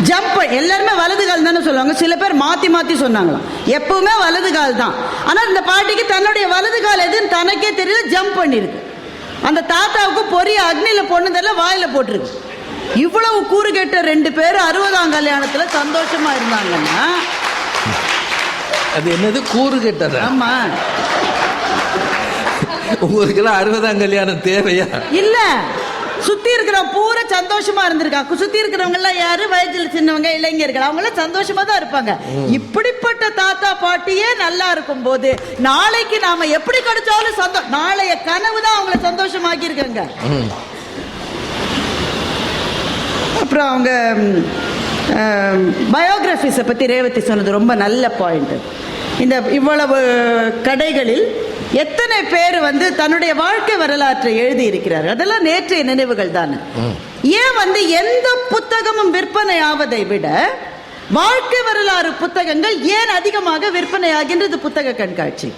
ஜம்ப் எல்லாருமே வலது கால் தானே சொல்லுவாங்க. சில பேர் மாத்தி மாத்தி சொன்னாங்களாம். எப்பவுமே வலது கால் தான். ஆனா இந்த பாட்டிக்கு தன்னுடைய வலது கால் எதுன்னு தனக்கே தெரியல, ஜம்ப் பண்ணிருக்கு. அந்த தாத்தாவுக்கு பொரிய அக்னியில பொண்ணுதல்ல வாயில போட்டிருக்கு. இவ்வளவு கூறு கேட்ட 2 பேரும் 60ஆம் கல்யாணத்துல சந்தோஷமா இருந்தாங்கன்னா அது என்னது கூறு கேட்டது? ஆமா. உங்களுக்கு 60ஆம் கல்யாணம் தேவையா? இல்ல, சுத்தி இருக்கிற பூரா சந்தோஷமா இருந்திருக்காங்க. சுத்தி இருக்கிறவங்க எல்லாம் யாரு? வயதில் சின்னவங்க, இளைஞர்கள். அவங்க எல்லாம் சந்தோஷமா தான் இருப்பாங்க. இப்படிப்பட்ட தாத்தா பாட்டியே நல்லா இருக்கும் போது நாளைக்கு நாம எப்படி கிடைச்சாலும் நாளைய கனவு தான் அவங்களை சந்தோஷமாக்கி இருக்காங்க. அப்புறம் அவங்க பயோகிராபிஸை பத்தி ரேவதி சொன்னது ரொம்ப நல்ல பாயிண்ட். இந்த இவ்வளவு கடைகளில் எத்தனை பேர் தன்னுடைய வாழ்க்கை வரலாற்றை எழுதி இருக்கிறார்கள். அதெல்லாம் நேற்றைய நினைவுகள் தானே. ஏன் எந்த புத்தகமும் விற்பனை ஆவதை விட வாழ்க்கை வரலாறு புத்தகங்கள் ஏன் அதிகமாக விற்பனை ஆகின்றது? புத்தக கண்காட்சி.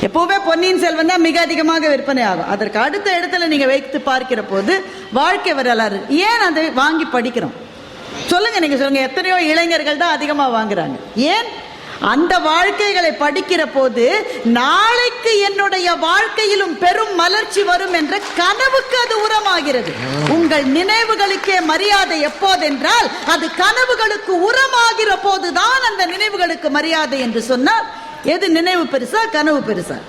எப்பவுமே பொன்னியின் செல்வன் தான் மிக அதிகமாக விற்பனை ஆகும். அதற்கு அடுத்த இடத்துல நீங்க வைத்து பார்க்கிற போது வாழ்க்கை வரலாறு ஏன் அதை வாங்கி படிக்கிறோம்? சொல்லுங்க, நீங்க சொல்லுங்க. எத்தனையோ இளைஞர்கள் தான் அதிகமா வாங்குறாங்க. ஏன்? அந்த வாழ்க்கைகளை படிக்கிற போது நாளைக்கு என்னுடைய வாழ்க்கையிலும் பெரும் மலர்ச்சி வரும் என்ற கனவுக்கு அது உரமாகிறது. உங்கள் நினைவுகளுக்கே மரியாதை எப்போதென்றால் அது கனவுகளுக்கு உரமாகிற போதுதான் அந்த நினைவுகளுக்கு மரியாதை என்று சொன்னால் எது நினைவு பெருசா கனவு பெருசா?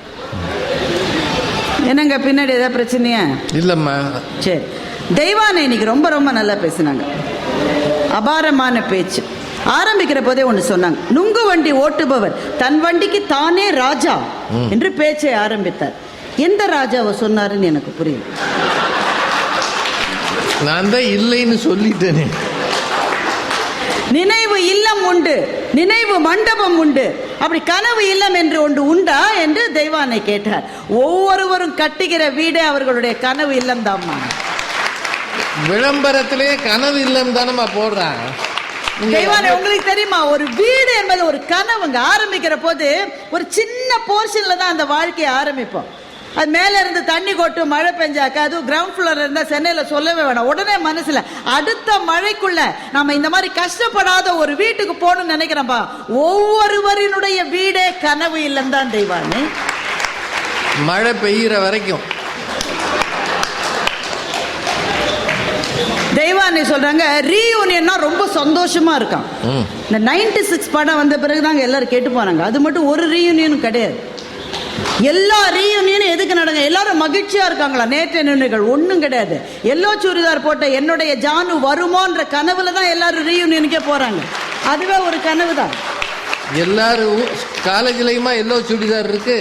என்னங்க பின்னாடி ஏதாவது பிரச்சனையா? இல்லம்மா. சரி. தெய்வானை இன்னைக்கு ரொம்ப ரொம்ப நல்லா பேசினாங்க. அபாரமான பேச்சு. ஆரம்பிக்கிற போதே ஒன்று சொன்னாங்க. நுங்கு வண்டி ஓட்டுபவர் தன் வண்டிக்கு தானே ராஜா என்று பேச்சை ஆரம்பித்தார். எந்த ராஜாவை சொன்னாருன்னு எனக்கு புரியல. நான் தான் இல்லைன்னு சொல்லிட்டேனே. நினைவு இல்லம் உண்டு, நினைவு மண்டபம் உண்டு, அப்படி கனவு இல்லம் என்று ஒன்று உண்டா என்று தெய்வானை கேட்டார். ஒவ்வொருவரும் கட்டுகிற வீடே அவர்களுடைய கனவு இல்லம் தான்மா. விளம்பரத்திலே கனவு இல்லம் தானம்மா போடுறாங்க. தெய்வானை உங்களுக்கு தெரியுமா, ஒரு வீடு என்பது ஒரு கனவுங்க. ஆரம்பிக்கிற போது ஒரு சின்ன போர்ஷன்ல தான் அந்த வாழ்க்கையை ஆரம்பிப்போம். அது மேல இருந்து தண்ணி கொட்டும், மழை பெஞ்சாக்க, அதுவும் கிரவுண்ட் ஃப்ளோர் இருந்தா சென்னையில சொல்லவே வேணாம். உடனே மனசுல அடுத்த மழைக்குள்ள நம்ம இந்த மாதிரி கஷ்டப்படாத ஒரு வீட்டுக்கு போகணும்னு நினைக்கிறோம்பா. ஒவ்வொருவரினுடைய வீடே கனவு இல்லைன்னு தான் தெய்வானே. மழை பெய்யுற வரைக்கும் தெய்வானே சொல்றாங்க ரீயூனியன்னா ரொம்ப சந்தோஷமா இருக்கான். இந்த 96 படம் வந்த பிறகுதாங்க எல்லாரும் கேட்டு போனாங்க. அது மட்டும் ஒரு ரீயூனியனும் கிடையாது. எல்லா ரீயூனியனும் எதுக்கு நடங்க? எல்லாரும் மகிழ்ச்சியா இருக்காங்களா? நேற்று நினைவுகள் ஒன்றும் கிடையாது. எல்லோ சுடிதார் போட்ட என்னுடைய ஜானு வருமோன்ற கனவுல தான் எல்லாரும் ரீயூனியனுக்கே போறாங்க. அதுவே ஒரு கனவு தான். எல்லாரும் காலேஜ்லயுமா எல்லோ சுடிதார் இருக்கு?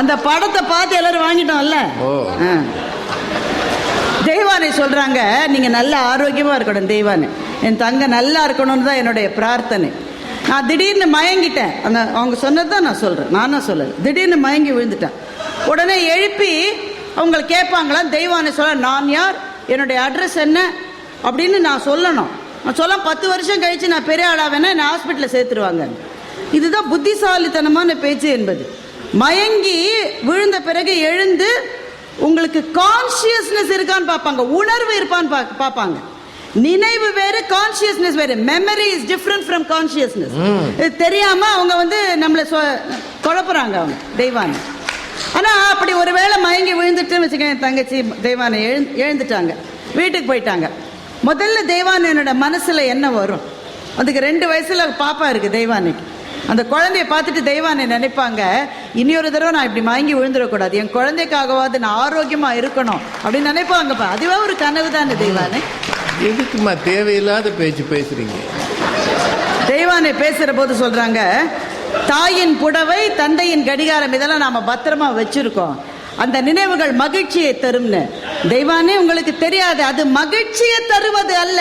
அந்த படத்தை பார்த்து எல்லாரும் வாங்கிட்டோம்ல. தெய்வானை சொல்றாங்க நீங்க நல்ல ஆரோக்கியமா இருக்கணும் தெய்வானை. என் தங்க நல்லா இருக்கணும்னு தான் என்னுடைய பிரார்த்தனை. நான் திடீர்னு மயங்கிட்டேன். அந்த அவங்க சொன்னதுதான் நான் சொல்றேன், நானா சொல்லல. திடீர்னு மயங்கி விழுந்துட்டேன். உடனே எழுப்பி அவங்க கேட்பாங்களா தெய்வானை சொல்ல நான் யார், என்னுடைய அட்ரஸ் என்ன அப்படின்னு நான் சொல்லணும். நான் சொல்ல 10 வருஷம் கழிச்சு நான் பெரிய ஆளாவேன்னா என்ன ஹாஸ்பிட்டலில் சேர்த்துருவாங்க. இதுதான் புத்திசாலித்தனமான பேச்சு என்பது. மயங்கி விழுந்த பிறகு எழுந்து உங்களுக்கு கான்சியஸ்னஸ் இருக்கான்னு பார்ப்பாங்க, உணர்வு இருப்பான்னு பார்ப்பாங்க. நினைவு வேறு, கான்சியஸ்னஸ் வேறு. Memory is different from consciousness. இது தெரியாம அவங்க நம்மளை குழப்புறாங்க அவங்க தெய்வானை. ஆனா அப்படி ஒருவேளை மயங்கி விழுந்துட்டு வச்சுக்க, என் தங்கச்சி தெய்வானை எழுந்துட்டாங்க, வீட்டுக்கு போயிட்டாங்க. முதல்ல தெய்வானையோட மனசுல என்ன வரும்? அதுக்கு 2 வயசுல பாப்பா இருக்கு தெய்வானைக்கு. அந்த குழந்தைய பார்த்துட்டு தெய்வானை நினைப்பாங்க இன்னொரு தடவை நான் இப்படி மயங்கி விழுந்துடக்கூடாது, என் குழந்தைக்காகவாது நான் ஆரோக்கியமா இருக்கணும் அப்படின்னு நினைப்பாங்க. அதுவே ஒரு கனவு தானே தெய்வானை. எதுக்குமா தேவையில்லாத பேச்சு பேசுறீங்க? தெய்வானை பேசுற போது சொல்றாங்க தாயின் புடவை, தந்தையின் கடிகாரம், இதெல்லாம் நாம பத்திரமா வச்சிருக்கோம். அந்த நினைவுகள் மகிழ்ச்சியை தரும்னு. தெய்வானே உங்களுக்கு தெரியாது, அது மகிழ்ச்சியை தருவது அல்ல,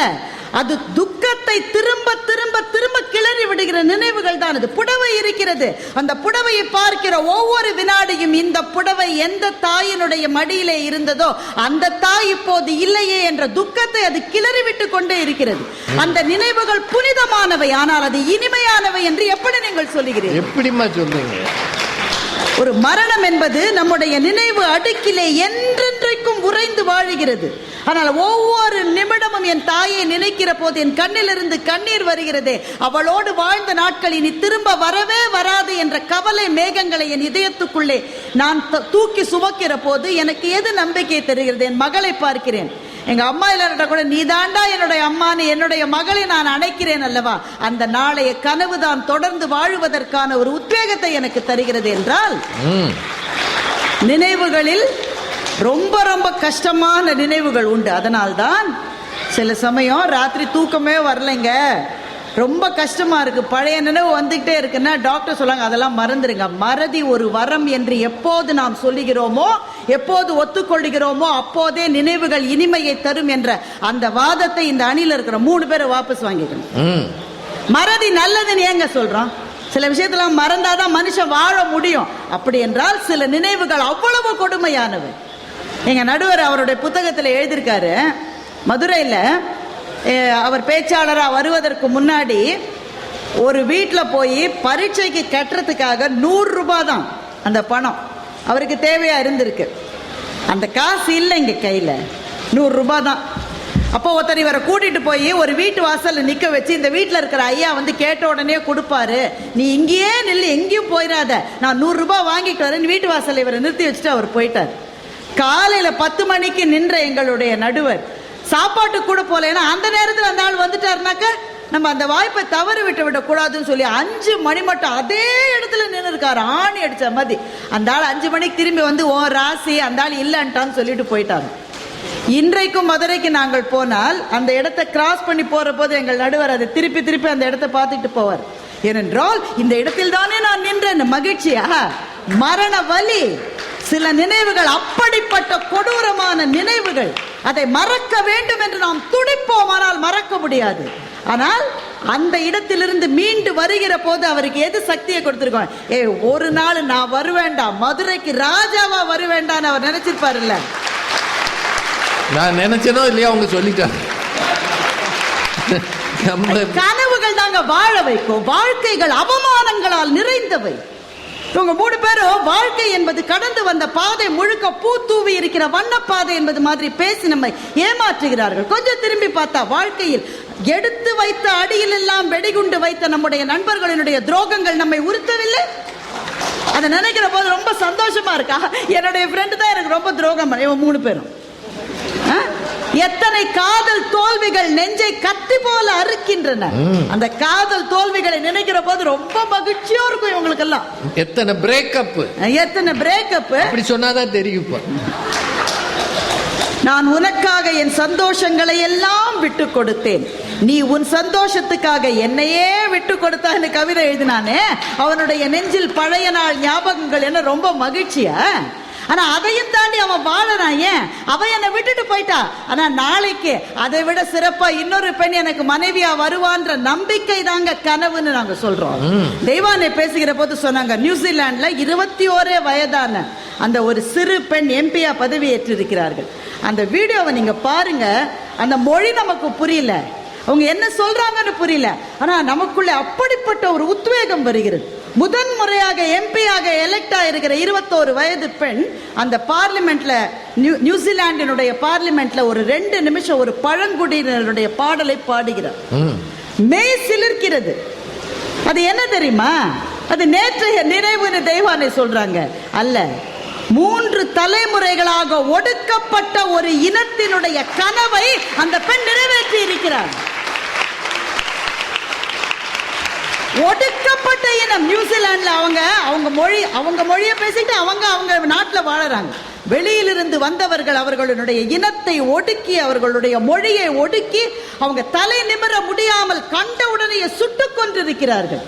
அது துக்கத்தை திரும்ப திரும்ப திரும்ப கிளறி விடுகிற நினைவுகள் தான். அது புடவை இருக்கிறது, அந்த புடவையை பார்க்கிற ஒவ்வொரு வினாடியும் இந்த புடவை எந்த தாயினுடைய மடியிலே இருந்ததோ அந்த தாய் இப்போது இல்லையே என்ற துக்கத்தை அது கிளறி விட்டு கொண்டே இருக்கிறது. அந்த நினைவுகள் புனிதமானவை, ஆனால் அது இனிமையானவை என்று எப்படி நீங்கள் சொல்லுகிறீர்கள்? எப்படிமா சொல்றீங்க? ஒரு மரணம் என்பது நம்முடைய நினைவு அடுக்கிலே என்றென்றைக்கும் உறைந்து வாழுகிறது. ஆனால் ஒவ்வொரு நிமிடமும் என் தாயை நினைக்கிற போது என் கண்ணிலிருந்து கண்ணீர் வருகிறதே. அவளோடு வாழ்ந்த நாட்கள் இனி திரும்ப வரவே வராது என்ற கவலை மேகங்களை என் இதயத்துக்குள்ளே நான் தூக்கி சுமக்கிற போது எனக்கு எது நம்பிக்கை தருகிறது? என் மகளை பார்க்கிறேன். எங்க அம்மா இல்லைன்னா கூட நீ தாண்டா என்னுடைய அம்மான்னு என்னுடைய மகளை நான் அணைக்கிறேன் அல்லவா? அந்த நாளைய கனவு தான் தொடர்ந்து வாழுவதற்கான ஒரு உத்வேகத்தை எனக்கு தருகிறது. என்றால் நினைவுகளில் ரொம்ப ரொம்ப கஷ்டமான நினைவுகள் உண்டு. அதனால்தான் சில சமயம் ராத்திரி தூக்கமே வரலைங்க, ரொம்ப கஷ்டமா இருக்கு, பழைய நினைவு வந்துகிட்டே இருக்குன்னா டாக்டர் சொல்லுவாங்க அதெல்லாம் மறந்துருங்க. மறதி ஒரு வரம் என்று எப்போது நாம் சொல்லுகிறோமோ, எப்போது ஒத்துக்கொள்கிறோமோ அப்போதே நினைவுகள் இனிமையை தரும் என்ற அந்த வாதத்தை இந்த அணியில் இருக்கிற 3 பேரை வாபஸ் வாங்கிக்கணும். மறதி நல்லதுன்னு ஏங்க சொல்றோம்? சில விஷயத்துல மறந்தாதான் மனுஷன் வாழ முடியும். அப்படி என்றால் சில நினைவுகள் அவ்வளவு கொடுமையானவை. எங்க நடுவர் அவருடைய புத்தகத்தில் எழுதியிருக்காரு, மதுரையில் அவர் பேச்சாளராக வருவதற்கு முன்னாடி ஒரு வீட்டில் போய் பரீட்சைக்கு கட்டுறதுக்காக 100 ரூபாய் தான் அந்த பணம் அவருக்கு தேவையா இருந்திருக்கு. அந்த காசு இல்லை இங்க கையில், 100 ரூபாய் தான். அப்போ ஒருத்தர் இவரை கூட்டிட்டு போய் ஒரு வீட்டு வாசல்ல நிக்க வச்சு இந்த வீட்டில் இருக்கிற ஐயா கேட்ட உடனே கொடுப்பாரு, நீ இங்கேயே நில்லு எங்கேயும் போயிடாத, நான் 100 ரூபாய் வாங்கிட்டு வரேன். வீட்டு வாசல்ல இவரை நிறுத்தி வச்சுட்டு அவர் போயிட்டார். காலையில 10 மணிக்கு நின்ற எங்களுடைய நடுவர் சாப்பாட்டு கூட போல, ஏன்னா அந்த நேரத்தில் அந்த ஆள் வந்துட்டாருனாக்க நம்ம அந்த வாய்ப்பை தவறு விடக்கூடாதுன்னு சொல்லி 5 மணி மட்டும் அதே இடத்துல நின்று இருக்காரு, ஆணி அடிச்ச மாதிரி. அந்த ஆள் 5 மணிக்கு திரும்பி ஓ ராசி அந்த ஆள் இல்லைன்ட்டான்னு சொல்லிட்டு போயிட்டாங்க. இன்றைக்கும் மதுரைக்கு நாங்கள் போனால் அந்த இடத்தை கிராஸ் பண்ணி போற போது எங்கள் நடுவர் அதை திருப்பி திருப்பி அந்த இடத்தை பார்த்துட்டு போவார். ஏனென்றால் இந்த இடத்தில் தானே நான் நின்றேன். மகிழ்ச்சியா மரண வலி, சில நினைவுகள் அப்படிப்பட்ட கொடூரமான நினைவுகள், அதை மறக்க வேண்டும் என்று நாம் துடிப்போம், ஆனால் மறக்க முடியாது. ஆனால் அந்த இடத்திலிருந்து மீண்டு வருகிற போது அவருக்கு எது சக்தியை கொடுத்திருக்கோம்? ஒரு நாள் நான் வருவேண்டா, மதுரைக்கு ராஜாவா வருவேண்டான்னு அவர் நினைச்சிருப்பாரு. இல்ல நான் நினைச்சனோ இல்லையா அவங்க சொல்லிட்டாங்க. கனவுகள் தாங்க வாழ வைக்கும். வாழ்க்கைகள் அவமானங்களால் நிறைந்தவை. இவங்க 3 பேரும் வாழ்க்கை என்பது கடந்து வந்த பாதை முழுக்க பூ தூவி இருக்கிற வண்ணப்பாதை என்பது மாதிரி பேசி நம்மை ஏமாற்றுகிறார்கள். கொஞ்சம் திரும்பி பார்த்தா வாழ்க்கையில் எடுத்து வைத்த அடியில் எல்லாம் வெடிகுண்டு வைத்த நம்முடைய நண்பர்களினுடைய துரோகங்கள் நம்மை உறுத்தவில்லை. அதை நினைக்கிற போது ரொம்ப சந்தோஷமா இருக்கா. என்னுடைய ஃப்ரெண்டு தான் எனக்கு ரொம்ப துரோகம் பண்ண. இவன் 3 பேரும் எத்தனை காதல் தோல்விகள் நெஞ்சை கத்தி போல அறுக்கின்றன. அந்த காதல் தோல்விகளை நினைக்கிற போது ரொம்ப மகிழ்ச்சியா இருக்கும் இவங்களுக்கு எல்லாம். எத்தனை பிரேக்கப் அப்படி சொன்னாதான் தெரியும். நான் உனக்காக என் சந்தோஷங்களை எல்லாம் விட்டு கொடுத்தேன், நீ உன் சந்தோஷத்துக்காக என்னையே விட்டு கொடுத்தான்னு கவிதை எழுதினானே, அவனுடைய நெஞ்சில் பழைய நாள் ஞாபகங்கள் என்ன ரொம்ப மகிழ்ச்சியா. ஆனா அதையும் தாண்டி அவன் வாழறான். ஏன்? அவன் என்னை விட்டுட்டு போயிட்டா, ஆனா நாளைக்கு அதை விட சிறப்பா இன்னொரு பெண் எனக்கு மனைவியா வருவான்ற நம்பிக்கை தாங்க கனவுன்னு நாங்க சொல்றோம். தெய்வானை பேசுகிற போது சொன்னாங்க, நியூசிலாந்துல 21 வயதான அந்த ஒரு சிறு பெண் எம்பியா பதவி ஏற்றிருக்கிறார்கள். அந்த வீடியோவை நீங்க பாருங்க. அந்த மொழி நமக்கு புரியல, அவங்க என்ன சொல்றாங்கன்னு புரியல, ஆனா நமக்குள்ள அப்படிப்பட்ட ஒரு உத்வேகம் வருகிறது. முதன் முறையாக எம்பியாக எலெக்ட் ஆயிருக்கிற 21 வயது பெண் அந்த பார்லிமெண்ட்ல, நியூசிலாண்டினுடைய பார்லிமெண்ட்ல ஒரு 2 நிமிஷம் ஒரு பழங்குடியினருடைய பாடலை பாடுகிறார். மெய் சிலிர்க்கிறது. அது என்ன தெரியுமா? அது நேற்றைய நினைவுன்னு தெய்வானை சொல்றாங்க. அல்ல, 3 தலைமுறைகளாக ஒடுக்கப்பட்ட ஒரு இனத்தினுடைய கனவை அந்த பெண் நிறைவேற்றி இருக்கிறார். ஒடுக்கப்பட்ட இனம் நியூசிலாந்துல அவங்க மொழியை பேசிட்டு அவங்க நாட்டுல வாழறாங்க. வெளியிலிருந்து வந்தவர்கள் அவர்களுடைய இனத்தை ஒடுக்கி, அவர்களுடைய மொழியை ஒடுக்கி, அவங்க தலை நிமிர முடியாமல் கண்டவுடனே சுட்டுக் கொண்டிருக்கிறார்கள்.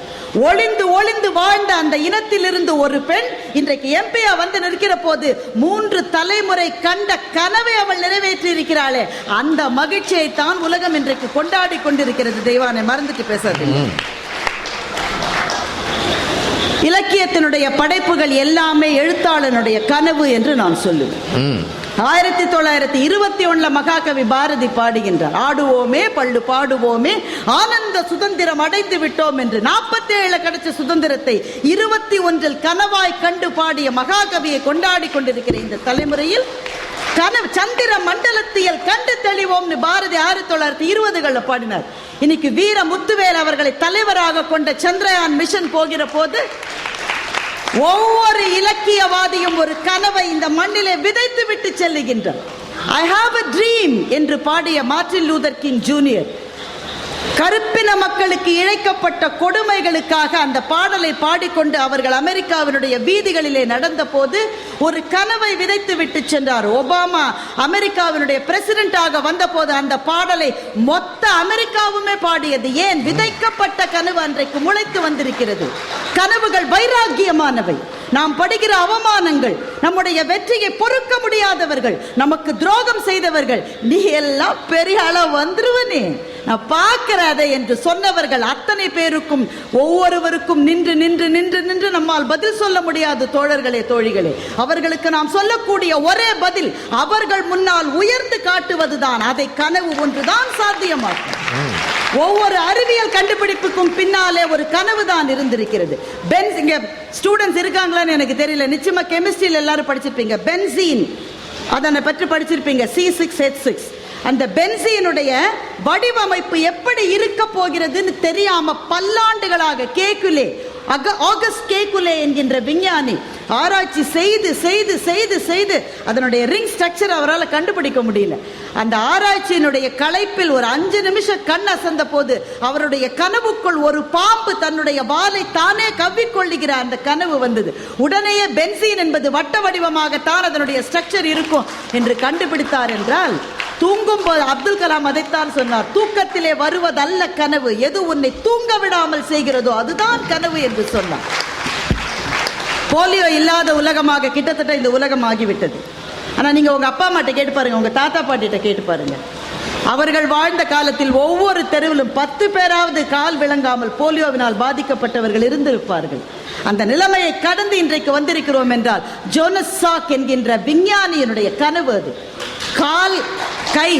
ஒளிந்து ஒளிந்து வாழ்ந்த அந்த இனத்திலிருந்து ஒரு பெண் இன்றைக்கு எம்பியா வந்து நிற்கிற போது 3 தலைமுறை கண்ட கனவை அவள் நிறைவேற்றி இருக்கிறாளே, அந்த மகிழ்ச்சியை தான் உலகம் இன்றைக்கு கொண்டாடி கொண்டிருக்கிறது. தெய்வானை மறந்துட்டு பேசாது. இலக்கியத்தினுடைய படைப்புகள் எல்லாமே எழுத்தாளனுடைய கனவு என்று நான் சொல்லுவேன். 1921 மகாகவி பாரதி பாடுகின்றார், ஆடுவோமே பள்ளு பாடுவோமே ஆனந்த சுதந்திரம் அடைந்து விட்டோம் என்று. 47 கிடைச்ச சுதந்திரத்தை 21 கனவாய் கண்டு பாடிய மகாகவியை கொண்டாடி கொண்டிருக்கிற இந்த தலைமுறையில் கனவு சந்திர மண்டலத்தியல் கண்டு தெளிவோம்னு பாரதி 1920 பாடினார். இன்னைக்கு வீர முத்துவேல் அவர்களை தலைவராக கொண்ட சந்திரயான் மிஷன் போகிற போது ஒவ்வொரு இலக்கியவாதியும் ஒரு கனவை இந்த மண்ணிலே விதைத்து விட்டு செல்லுகின்றார். ஐ ஹாவ் a dream என்று பாடிய மார்ட்டின் லூதர் கிங் ஜூனியர் கருப்பின மக்களுக்கு இழைக்கப்பட்ட கொடுமைகளுக்காக அந்த பாடலை பாடிக்கொண்டு அவர்கள் அமெரிக்காவினுடைய வீதிகளிலே நடந்த போது ஒரு கனவை விதைத்து விட்டு சென்றார். ஒபாமா அமெரிக்காவினுடைய பிரசிடென்டாக வந்த போது அந்த பாடலை மொத்த அமெரிக்காவுமே பாடியது. ஏன்? விதைக்கப்பட்ட கனவு அன்றைக்கு முளைத்து வந்திருக்கிறது. கனவுகள் வைராக்கியமானவை. நாம் படுகிற அவமானங்கள், நம்முடைய வெற்றியை பொறுக்க முடியாதவர்கள், நமக்கு துரோகம் செய்தவர்கள், நீ எல்லாம் பெரிய அளவு வந்துருவனே நான் பார்க்கிறதை என்று சொன்னவர்கள் அத்தனை பேருக்கும் ஒவ்வொருவருக்கும் நின்று நின்று நின்று நின்று நம்மால் பதில் சொல்ல முடியாது. தோழர்களே, தோழிகளே, அவர்களுக்கு நாம் சொல்லக்கூடிய ஒரே பதில் அவர்கள் முன்னால் உயர்ந்து காட்டுவதுதான். அதை கனவு ஒன்றுதான் சாத்தியமாக்கும். ஒவ்வொரு அறிவியல் கண்டுபிடிப்புக்கும் பின்னாலே ஒரு கனவு தான் இருந்திருக்கிறது. இங்க ஸ்டூடெண்ட்ஸ் இருக்காங்களான்னு எனக்கு தெரியல, நிச்சயமா கெமிஸ்ட்ரியில் எல்லாரும் படிச்சிருப்பீங்க. பென்சீன் அதனை பற்றி படிச்சிருப்பீங்க, C6H6. அந்த பென்சீனுடைய வடிவமைப்பு எப்படி இருக்க போகிறதுன்னு தெரியாம பல்லாண்டுகளாக ஆகஸ்ட் கேக்குலே என்கின்ற விஞ்ஞானி ஆராய்ச்சி செய்து செய்து செய்து செய்து அதனுடைய ரிங் ஸ்ட்ரக்சர் அவரால் கண்டுபிடிக்க முடியல. அந்த ஆராய்ச்சியினுடைய களைப்பில் ஒரு 5 நிமிஷம் கண் அசந்த போது அவருடைய கனவுக்குள் ஒரு பாம்பு தன்னுடைய வாலை தானே கவ்விக்கொள்ளுகிற அந்த கனவு வந்தது. உடனேயே பென்சீன் என்பது வட்ட வடிவமாகத்தான் அதனுடைய ஸ்ட்ரக்சர் இருக்கும் என்று கண்டுபிடித்தார். என்றால் தூங்கும் போது அப்துல் கலாம் அதைத்தான் சொன்னார், தூக்கத்திலே வருவதல்ல கனவு, எது உன்னை தூங்க விடாமல் செய்கிறதோ அதுதான் கனவு என்று சொன்னார். போலியோ இல்லாத உலகமாக கிட்டத்தட்ட இந்த உலகம் ஆகிவிட்டது. ஆனா நீங்க உங்க அப்பா அம்மாட்ட கேட்டு பாருங்க, உங்க தாத்தா பாட்டிட்ட கேட்டு பாருங்க. அவர்கள் வாழ்ந்த காலத்தில் ஒவ்வொரு தெருவிலும் 10 பேராவது கால் விளங்காமல் போலியோவினால் பாதிக்கப்பட்டவர்கள் இருந்திருப்பார்கள். அந்த நிலைமையை கடந்து இன்றைக்கு வந்திருக்கிறோம் என்றால் ஜோனஸ் சாக் என்கின்ற விஞ்ஞானியினுடைய கனவு அது. கால் கை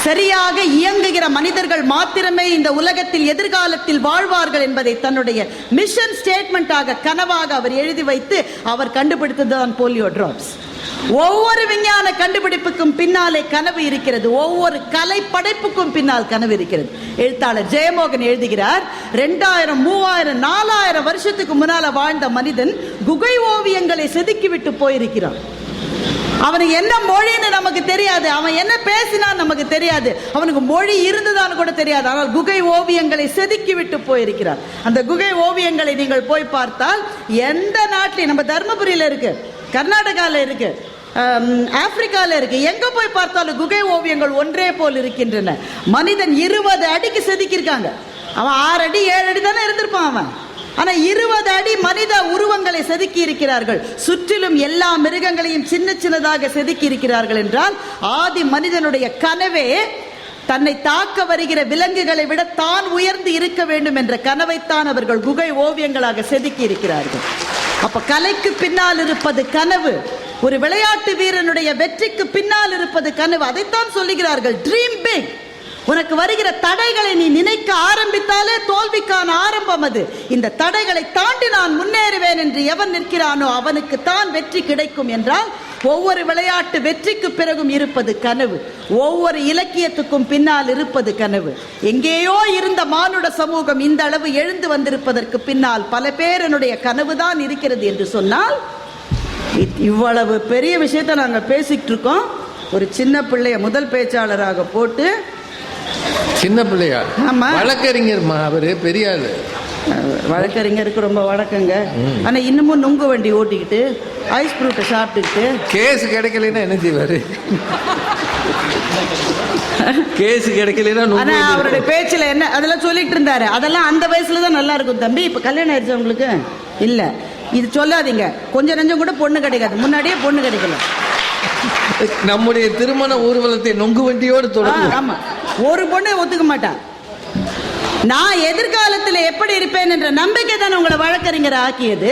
சரியாக இயங்குகிற மனிதர்கள் மாத்திரமே இந்த உலகத்தில் எதிர்காலத்தில் வாழ்வார்கள் என்பதை தன்னுடைய மிஷன் ஸ்டேட்மெண்டாக கனவாக அவர் எழுதி வைத்து அவர் கண்டுபிடித்ததுதான் போலியோ டிராப்ஸ். ஒவ்வொரு விஞ்ஞான கண்டுபிடிப்புக்கும் பின்னாலே கனவு இருக்கிறது. ஒவ்வொரு கலை படைப்புக்கும் பின்னால் கனவு இருக்கிறது. எழுத்தாளர் ஜெயமோகன் எழுதுகிறார், 2000, 3000, 4000 வருஷத்துக்கு முன்னால வாழ்ந்த மனிதன் குகை ஓவியங்களை செதுக்கிவிட்டு போயிருக்கிறான். அவனுக்கு என்ன மொழின்னு நமக்கு தெரியாது, அவன் என்ன பேசினான் நமக்கு தெரியாது, அவனுக்கு மொழி இருந்ததான்னு கூட தெரியாது. ஆனால் குகை ஓவியங்களை செதுக்கி விட்டு போயிருக்கிறார். அந்த குகை ஓவியங்களை நீங்கள் போய் பார்த்தால் எந்த நாட்டிலையும், நம்ம தர்மபுரியில இருக்கு, கர்நாடகாவில் இருக்கு, ஆப்பிரிக்கால இருக்கு, எங்க போய் பார்த்தாலும் குகை ஓவியங்கள் ஒன்றே போல் இருக்கின்றன. மனிதன் 20 அடிக்கு செதுக்கி இருக்காங்க. அவன் 6 அடி 7 அடி தானே இருந்திருப்பான் அவன். ஆனா 20 அடி மனித உருவங்களை செதுக்கி இருக்கிறார்கள். சுற்றிலும் எல்லா மிருகங்களையும் சின்ன சின்னதாக செதுக்கி இருக்கிறார்கள் என்றால் ஆதி மனிதனுடைய கனவே தன்னை தாக்க வருகிற விலங்குகளை விட தான் உயர்ந்து இருக்க வேண்டும் என்ற கனவைத்தான் அவர்கள் குகை ஓவியங்களாக செதுக்கி இருக்கிறார்கள். அப்ப கலைக்கு பின்னால் இருப்பது கனவு. ஒரு விளையாட்டு வீரனுடைய வெற்றிக்கு பின்னால் இருப்பது கனவு. அதைத்தான் சொல்லுகிறார்கள், ட்ரீம் பிக். உனக்கு வருகிற தடைகளை நீ நினைக்க ஆரம்பித்தாலே தோல்விக்கான ஆரம்பம் அது. இந்த தடைகளை தாண்டி நான் முன்னேறுவேன் என்று எவன் நிற்கிறானோ அவனுக்கு தான் வெற்றி கிடைக்கும் என்றால் ஒவ்வொரு விளையாட்டு வெற்றிக்கு பிறகும் இருப்பது கனவு. ஒவ்வொரு இலக்கியத்துக்கும் பின்னால் இருப்பது கனவு. எங்கேயோ இருந்த மானுட சமூகம் இந்த அளவு எழுந்து வந்திருப்பதற்கு பின்னால் பல பேரனுடைய கனவுதான் இருக்கிறது என்று சொன்னால், இவ்வளவு பெரிய விஷயத்தை நாங்கள் பேசிக்கிட்டு இருக்கோம். ஒரு சின்ன பிள்ளைய முதல் பேச்சாளராக போட்டு, சின்ன பிள்ளையா? ஆமா, வழக்கறிஞர் அவரு பெரிய ஆளு. வழக்கறிஞருக்கு ரொம்ப வழக்கங்க. ஆனா இன்னமும் நுங்கு வண்டி ஓட்டிக்கிட்டு ஐஸ் ஃப்ரூட்டை சாப்பிட்டுக்கிட்டு கேஸ் கிடைக்கலன்னா என்ன செய்வாரு? கேஸ் கிடைக்கலன்னா அவருடைய பேச்சுல என்ன அதெல்லாம் சொல்லிட்டு இருந்தாரு. அதெல்லாம் அந்த வயசுல தான் நல்லா இருக்கும் தம்பி. இப்ப கல்யாணம் ஆயிடுச்சு உங்களுக்கு இல்ல, இது சொல்லாதீங்க. கொஞ்சம் நெஞ்சம் கூட பொண்ணு கிடைக்காது, முன்னாடியே பொண்ணு கிடைக்கல. நம்முடைய திருமண ஊர்வலத்தை நொங்கு வண்டியோடு தொடர்ந்து. ஆமா, ஒரு பொண்ணு ஒத்துக்க மாட்டான். நான் எதிர்காலத்தில் எப்படி இருப்பேன் என்ற நம்பிக்கை தானே உங்களை வழக்கறிஞர் ஆக்கியது.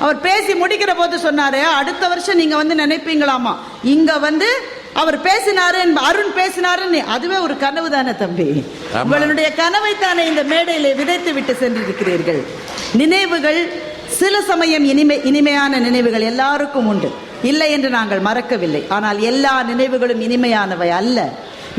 அவர் பேசி முடிக்கிற போது சொன்னாரு, அடுத்த வருஷம் நீங்க வந்து நினைப்பீங்களாமா இங்க வந்து அவர் பேசினாரு, அருண் பேசினாரு. அதுவே ஒரு கனவு தானே தம்பி. உங்களுடைய கனவை தானே இந்த மேடையிலே விதைத்து விட்டு சென்றிருக்கிறீர்கள். நினைவுகள் சில சமயம் இனிமையான நினைவுகள் எல்லாருக்கும் உண்டு, இல்லை என்று நாங்கள் மறக்கவில்லை. ஆனால் எல்லா நினைவுகளும் இனிமையானவை அல்ல.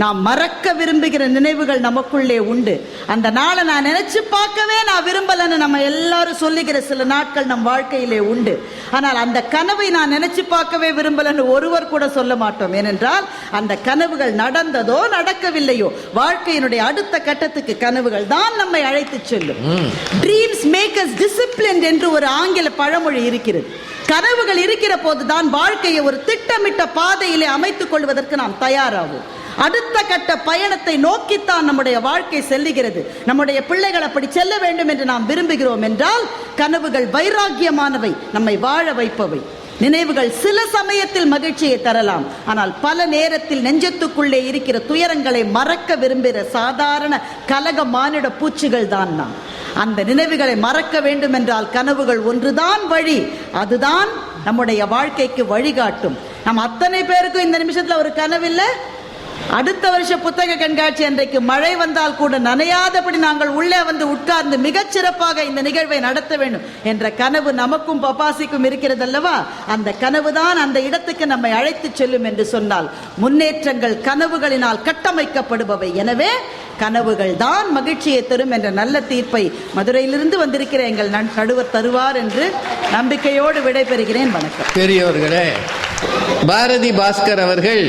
நாம் மறக்க விரும்புகிற நினைவுகள் நமக்குள்ளே உண்டு. அந்த நாளை நான் நினைச்சு பார்க்கவே நான் விரும்பலன்னு நம்ம எல்லாரும் சொல்லுகிற சில நாட்கள் நம் வாழ்க்கையிலே உண்டு. ஆனால் அந்த கனவை நான் நினைச்சு பார்க்கவே விரும்பலன்னு ஒருவர் கூட சொல்ல மாட்டோம். ஏனென்றால் அந்த கனவுகள் நடந்ததோ நடக்கவில்லையோ, வாழ்க்கையினுடைய அடுத்த கட்டத்துக்கு கனவுகள் தான் நம்மை அழைத்து செல்லும். ட்ரீம்ஸ் மேக் அஸ் டிசிப்ளின்ட் என்று ஒரு ஆங்கில பழமொழி இருக்கிறது. கனவுகள் இருக்கிற போதுதான் வாழ்க்கையை ஒரு திட்டமிட்ட பாதையிலே அமைத்துக் கொள்வதற்கு நாம் தயாராகும். அடுத்த கட்ட பயணத்தை நோக்கித்தான் நம்முடைய வாழ்க்கை செல்லுகிறது. நம்முடைய பிள்ளைகள் அப்படி செல்ல வேண்டும் என்று நாம் விரும்புகிறோம் என்றால் கனவுகள் வைராக்கியமானவை, நம்மை வாழ வைப்பவை. நினைவுகள் சில சமயத்தில் மகிழ்ச்சியை தரலாம், ஆனால் பல நேரத்தில் நெஞ்சத்துக்குள்ளே இருக்கிற துயரங்களை மறக்க விரும்புகிற சாதாரண கலக மானிட பூச்சிகள் தான் நாம். அந்த நினைவுகளை மறக்க வேண்டும் என்றால் கனவுகள் ஒன்றுதான் வழி. அதுதான் நம்முடைய வாழ்க்கைக்கு வழிகாட்டும். நம் அத்தனை பேருக்கும் இந்த நிமிஷத்துல ஒரு கனவு இல்லை. அடுத்த வருஷ புத்தக கண்காட்சி அன்றைக்கு மழை வந்தால் கூட நனையாதபடி நாங்கள் உள்ளே வந்து உட்கார்ந்து மிகச்சிறப்பாக இந்த நிகழ்வை நடத்த வேண்டும் என்ற கனவு நமக்கும் பப்பாசிக்கும் இருக்கிறது அல்லவா? அந்த கனவுதான் அந்த இடத்துக்கு நம்மை அழைத்து செல்லும் என்று சொன்னால் முன்னேற்றங்கள் கனவுகளினால் கட்டமைக்கப்படுபவை. எனவே கனவுகள் தான் மகிழ்ச்சியை தரும் என்ற நல்ல தீர்ப்பை மதுரையிலிருந்து வந்திருக்கிற எங்கள் நடுவர் தருவார் என்று நம்பிக்கையோடு விடைபெறுகிறேன். வணக்கம். பெரியவர்களே, பாரதி பாஸ்கர் அவர்கள்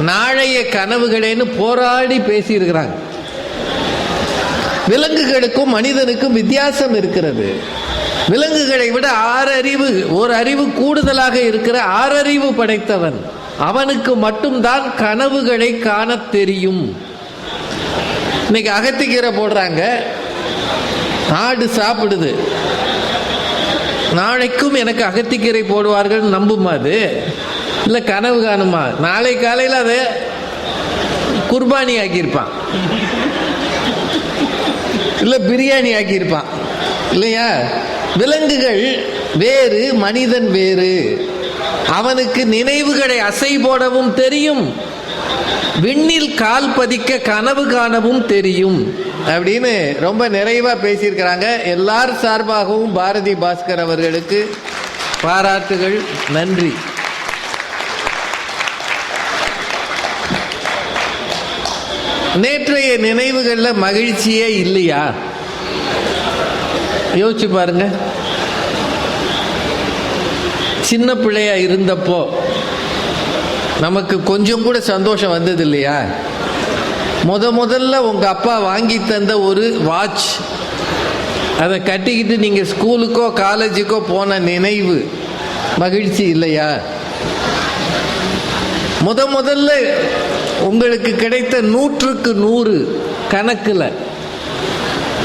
நாளைய கனவுகளேன்னு போராடி பேசியிருக்கிறாங்க. விலங்குகளுக்கும் மனிதனுக்கும் வித்தியாசம் இருக்கிறது. விலங்குகளை விட ஒரு அறிவு கூடுதலாக இருக்கிற ஆறறிவு படைத்தவன் அவனுக்கு மட்டும்தான் கனவுகளை காண தெரியும். இன்னைக்கு அகத்திக்கீரை போடுறாங்க, ஆடு சாப்பிடுது. நாளைக்கும் எனக்கு அகத்திக்கீரை போடுவார்கள் நம்புமா? அது இல்லை கனவு காணுமா? நாளை காலையில் அதை குர்பானி ஆக்கியிருப்பான், இல்லை பிரியாணி ஆக்கியிருப்பான் இல்லையா? விலங்குகள் வேறு, மனிதன் வேறு. அவனுக்கு நினைவுகளை அசை போடவும் தெரியும், விண்ணில் கால் பதிக்க கனவு காணவும் தெரியும் அப்படின்னு ரொம்ப நிறைவா பேசியிருக்கிறாங்க. எல்லார் சார்பாகவும் பாரதி பாஸ்கர் அவர்களுக்கு பாராட்டுகள், நன்றி. நேற்றைய நினைவுகள்ல மகிழ்ச்சியே இல்லையா? யோசிச்சு பாருங்க. சின்ன பிள்ளையா இருந்தப்போ நமக்கு கொஞ்சம் கூட சந்தோஷம் வந்தது இல்லையா? முதல்ல உங்க அப்பா வாங்கி தந்த ஒரு வாட்ச், அதை கட்டிக்கிட்டு நீங்க ஸ்கூலுக்கோ காலேஜுக்கோ போன நினைவு மகிழ்ச்சி இல்லையா? முதல்ல உங்களுக்கு கிடைத்த 100க்கு 100 கணக்குல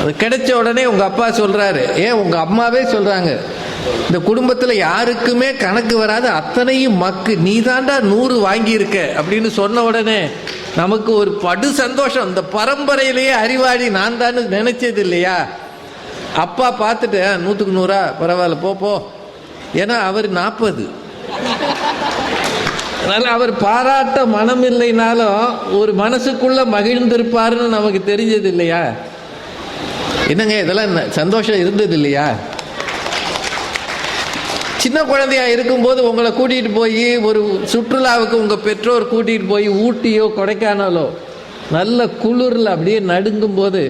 அது கிடைச்ச உடனே உங்க அப்பா சொல்றாரு, உங்க அம்மாவே சொல்றாங்க, இந்த குடும்பத்துல யாருக்குமே கணக்கு வராது, அத்தனையும் மக்கு, நீ தாண்டா 100 வாங்கியிருக்க அப்படின்னு சொன்ன உடனே நமக்கு ஒரு படு சந்தோஷம். இந்த பரம்பரையிலேயே அறிவாளி நான் தான் நினைச்சது இல்லையா? அப்பா பார்த்துட்டு 100க்கு 100 பரவாயில்ல போ, ஏன்னா அவர் 40. அதனால அவர் பாராட்ட மனம் இல்லைனாலும் ஒரு மனசுக்குள்ள மகிழ்ந்திருப்பாருன்னு நமக்கு தெரிஞ்சது இல்லையா? என்னங்க இதெல்லாம் சந்தோஷம் இருந்தது இல்லையா? சின்ன குழந்தையா இருக்கும்போது உங்களை கூட்டிகிட்டு போய் ஒரு சுற்றுலாவுக்கு உங்கள் பெற்றோர் கூட்டிகிட்டு போய் ஊட்டியோ கொடைக்கானலோ நல்ல குளிரில் அப்படியே நடுங்கும் போது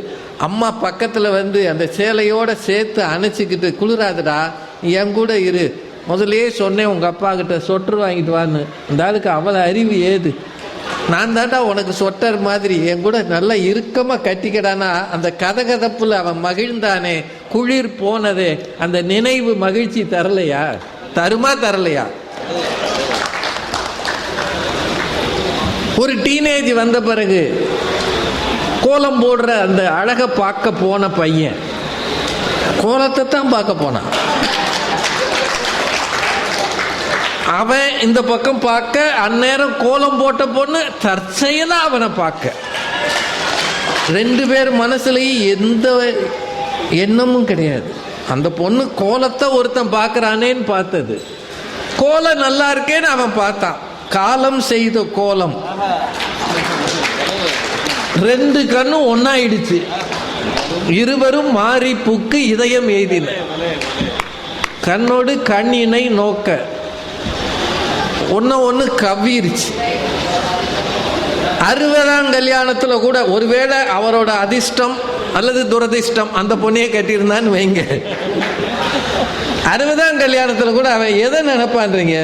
அம்மா பக்கத்தில் வந்து அந்த சேலையோடு சேர்த்து அணைச்சிக்கிட்டு, குளிராதுடா என் கூட இரு, முதலே சொன்னேன் உங்கள் அப்பா கிட்ட சொட்டர் வாங்கிட்டு வான்னு, இந்த ஆளுக்கு அவ்வளோ அறிவு ஏது, நான் தாண்டா உனக்கு சொட்டர் மாதிரி என் கூட நல்லா இறுக்கமாக கட்டிக்கடானா அந்த கதகதப்புல அவன் மகிழ்ந்தானே, குளிர் போனதே, அந்த நினைவு மகிழ்ச்சி தரலையா? தரலையா? ஒரு டீனேஜ் வந்த பிறகு கோலம் போடுற அந்த அழகை பார்க்க போன பையன் கோலத்தை தான் பார்க்க போனான். அவன் இந்த பக்கம் பார்க்க, அந்நேரம் கோலம் போட்ட பொண்ணு தற்செயலா அவனை பார்க்க, 2 பேர் மனசுலையும் எந்த எண்ணமும் கிடையாது. அந்த பொண்ணு கோலத்தை ஒருத்தன் பார்க்கறானேன்னு பார்த்தது, கோலம் நல்லா இருக்கேன்னு அவன் பார்த்தான். காலம் செய்த கோலம், 2 கண்ணும் ஒன்னாயிடுச்சு, இருவரும் மாறி புக்கு இதயம் எய்தின, கண்ணோடு கண்ணினை நோக்க ஒன்னு கவ்விருச்சு. 60ஆம் கல்யாணத்துல கூட ஒருவேளை அவரோட அதிர்ஷ்டம் அல்லது துரதிர்ஷ்டம் அந்த பொண்ணையே கட்டியிருந்தான்னு வைங்க, 60ஆம் கல்யாணத்துல கூட அவன் எதை நினைப்பான்றீங்க?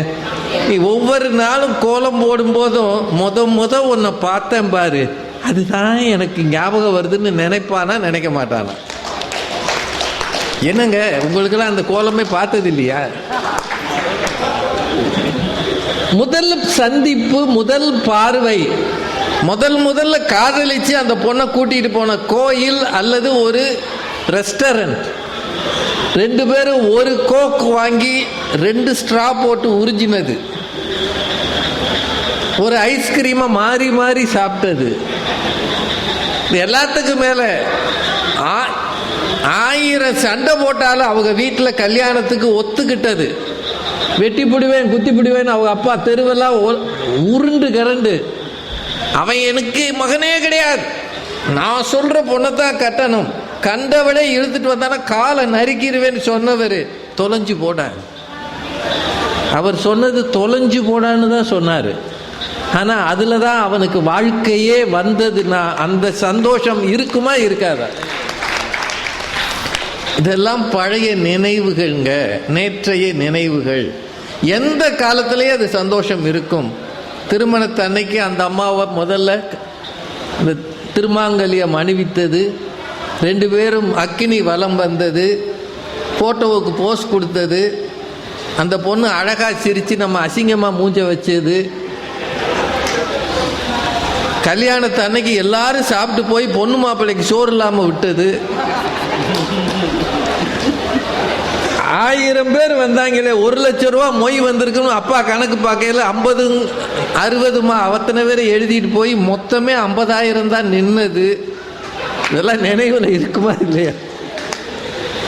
நீ ஒவ்வொரு நாளும் கோலம் போடும் போதும் உன்னை பார்த்தேன் பாரு, அதுதான் எனக்கு ஞாபகம் வருதுன்னு நினைப்பானா நினைக்க மாட்டானா? என்னங்க உங்களுக்கெல்லாம் அந்த கோலமே பார்த்தது இல்லையா? முதல் சந்திப்பு, முதல் பார்வை, முதல்ல காதலிச்சு அந்த பொண்ணை கூட்டிட்டு போன கோயில் அல்லது ஒரு ரெஸ்டாரண்ட், 2 பேரும் ஒரு கோக் வாங்கி 2 ஸ்ட்ரா போட்டு உறிஞ்சினது, ஒரு ஐஸ்கிரீமை மாறி மாறி சாப்பிட்டது, எல்லாத்துக்கும் மேல 1000 சண்டை போட்டாலும் அவங்க வீட்டில் கல்யாணத்துக்கு ஒத்துக்கிட்டது, வெட்டி பிடுவேன் குத்தி பிடுவேன் அவங்க அப்பா தெருவெல்லாம் உருண்டு கரண்டு, அவன் எனக்கு மகனே கிடையாது, நான் சொல்ற பொண்ணை தான் கட்டணும், கண்டவளை இழுத்துட்டு வந்தானா காலை நறுக்கிடுவேன்னு சொன்னவர் தொலைஞ்சு போடார். அவர் சொன்னது தொலைஞ்சு போடான்னு தான் சொன்னார். ஆனா அதுல தான் அவனுக்கு வாழ்க்கையே வந்ததுன்னா அந்த சந்தோஷம் இருக்குமா இருக்காதா? இதெல்லாம் பழைய நினைவுகள்ங்க, நேற்றைய நினைவுகள். எந்த காலத்திலேயே அது சந்தோஷம் இருக்கும். திருமணத்து அன்னைக்கு அந்த அம்மாவை முதல்ல இந்த திருமாங்கல்யம் அணிவித்தது, 2 பேரும் அக்கினி வலம் வந்தது, போட்டோவுக்கு போஸ் கொடுத்தது, அந்த பொண்ணு அழகா சிரிச்சு நம்ம அசிங்கமா மூஞ்ச வச்சது, கல்யாணத்து அன்னைக்கு எல்லாரும் சாப்பிட்டு போய் பொண்ணு மாப்பிள்ளைக்கு சோறு இல்லாம விட்டது, 1000 பேர் வந்தாங்களே 1 லட்சம் ரூபா மொய் வந்திருக்குன்னு அப்பா கணக்கு பார்க்கையில் 50 60 அத்தனை பேர் எழுதிட்டு போய் மொத்தமே 50,000 தான் நின்னது. இதெல்லாம் நினைவுல இருக்குமா இல்லையா?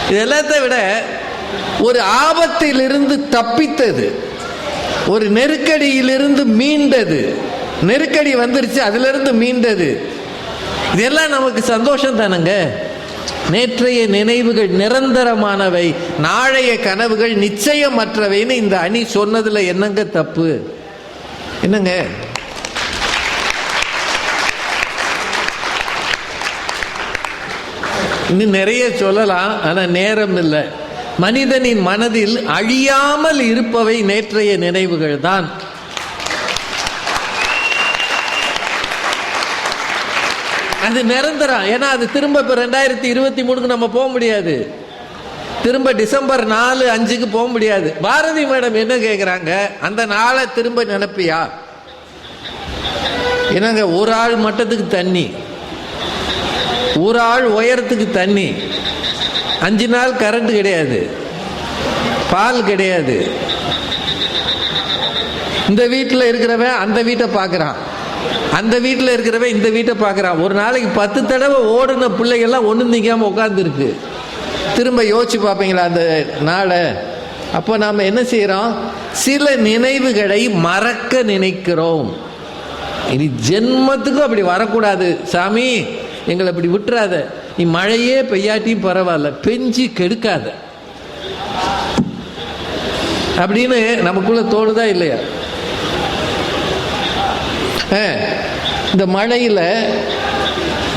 இது எல்லாத்தை விட ஒரு ஆபத்திலிருந்து தப்பித்தது, ஒரு நெருக்கடியிலிருந்து மீண்டது, நெருக்கடி வந்துருச்சு, அதுல இருந்து மீண்டது. இதெல்லாம் நமக்கு சந்தோஷம் தானுங்க. நேற்றைய நினைவுகள் நிரந்தரமானவை, நாளைய கனவுகள் நிச்சயமற்றவைன்னு இந்த அணி சொன்னதுல என்னங்க தப்பு? என்னங்க? இன்னும் நிறைய சொல்லலாம், ஆனா நேரம் இல்லை. மனிதனின் மனதில் அழியாமல் இருப்பவை நேற்றைய நினைவுகள் தான். அது நிரந்தரம். ஏன்னா அது திரும்ப இப்போ 2023 நம்ம போக முடியாது, திரும்ப டிசம்பர் 4, 5 போக முடியாது. பாரதி மேடம் என்ன கேட்குறாங்க, அந்த நாளை திரும்ப நினைப்பியா? என்னங்க, ஒரு ஆள் மட்டத்துக்கு தண்ணி, ஒரு ஆள் உயரத்துக்கு தண்ணி, 5 நாள் கரண்ட் கிடையாது, பால் கிடையாது. இந்த வீட்டில் இருக்கிறவன் அந்த வீட்டை பார்க்குறான், அந்த வீட்டில் இருக்கிறவன் இந்த வீட்டை பார்க்குறான். ஒரு நாளைக்கு 10 தடவை ஓடுன பிள்ளைகள்லாம் ஒன்றும் நிற்காமல் உட்காந்துருக்கு. திரும்ப யோசிச்சு பார்ப்பீங்களா அந்த நாளை? அப்போ நாம் என்ன செய்கிறோம்? சில நினைவுகளை மறக்க நினைக்கிறோம். இனி ஜென்மத்துக்கும் அப்படி வரக்கூடாது சாமி, எங்களை அப்படி விட்டுறாத, நீ மழையே பெய்யாட்டியும் பரவாயில்ல, பெஞ்சு கெடுக்காத அப்படின்னு நமக்குள்ள தோணுதா இல்லையா? இந்த மழையில்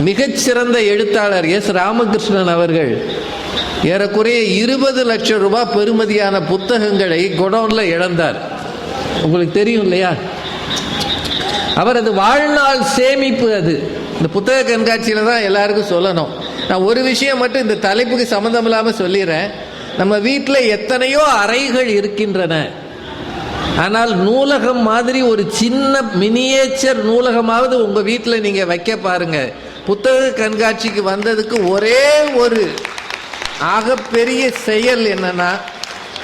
மிகச்சிறந்த எழுத்தாளர் எஸ் ராமகிருஷ்ணன் அவர்கள் ஏறக்குறைய 20 லட்சம் ரூபாய் பெறுமதியான புத்தகங்களை குடோன்ல இழந்தார். உங்களுக்கு தெரியும் இல்லையா? அவரது வாழ்நாள் சேமிப்பு அது. இந்த புத்தக கண்காட்சியில் தான் எல்லாருக்கும் சொல்லணும். நான் ஒரு விஷயம் மட்டும் இந்த தலைப்புக்கு சம்மந்தம் இல்லாமல் சொல்லிடுறேன். நம்ம வீட்டில் எத்தனையோ அறைகள் இருக்கின்றன, ஆனால் நூலகம் மாதிரி ஒரு சின்ன மினியேச்சர் நூலகமாவது உங்கள் வீட்டில் நீங்கள் வைக்க பாருங்க. புத்தக கண்காட்சிக்கு வந்ததுக்கு ஒரே ஒரு ஆகப்பெரிய செயல் என்னன்னா,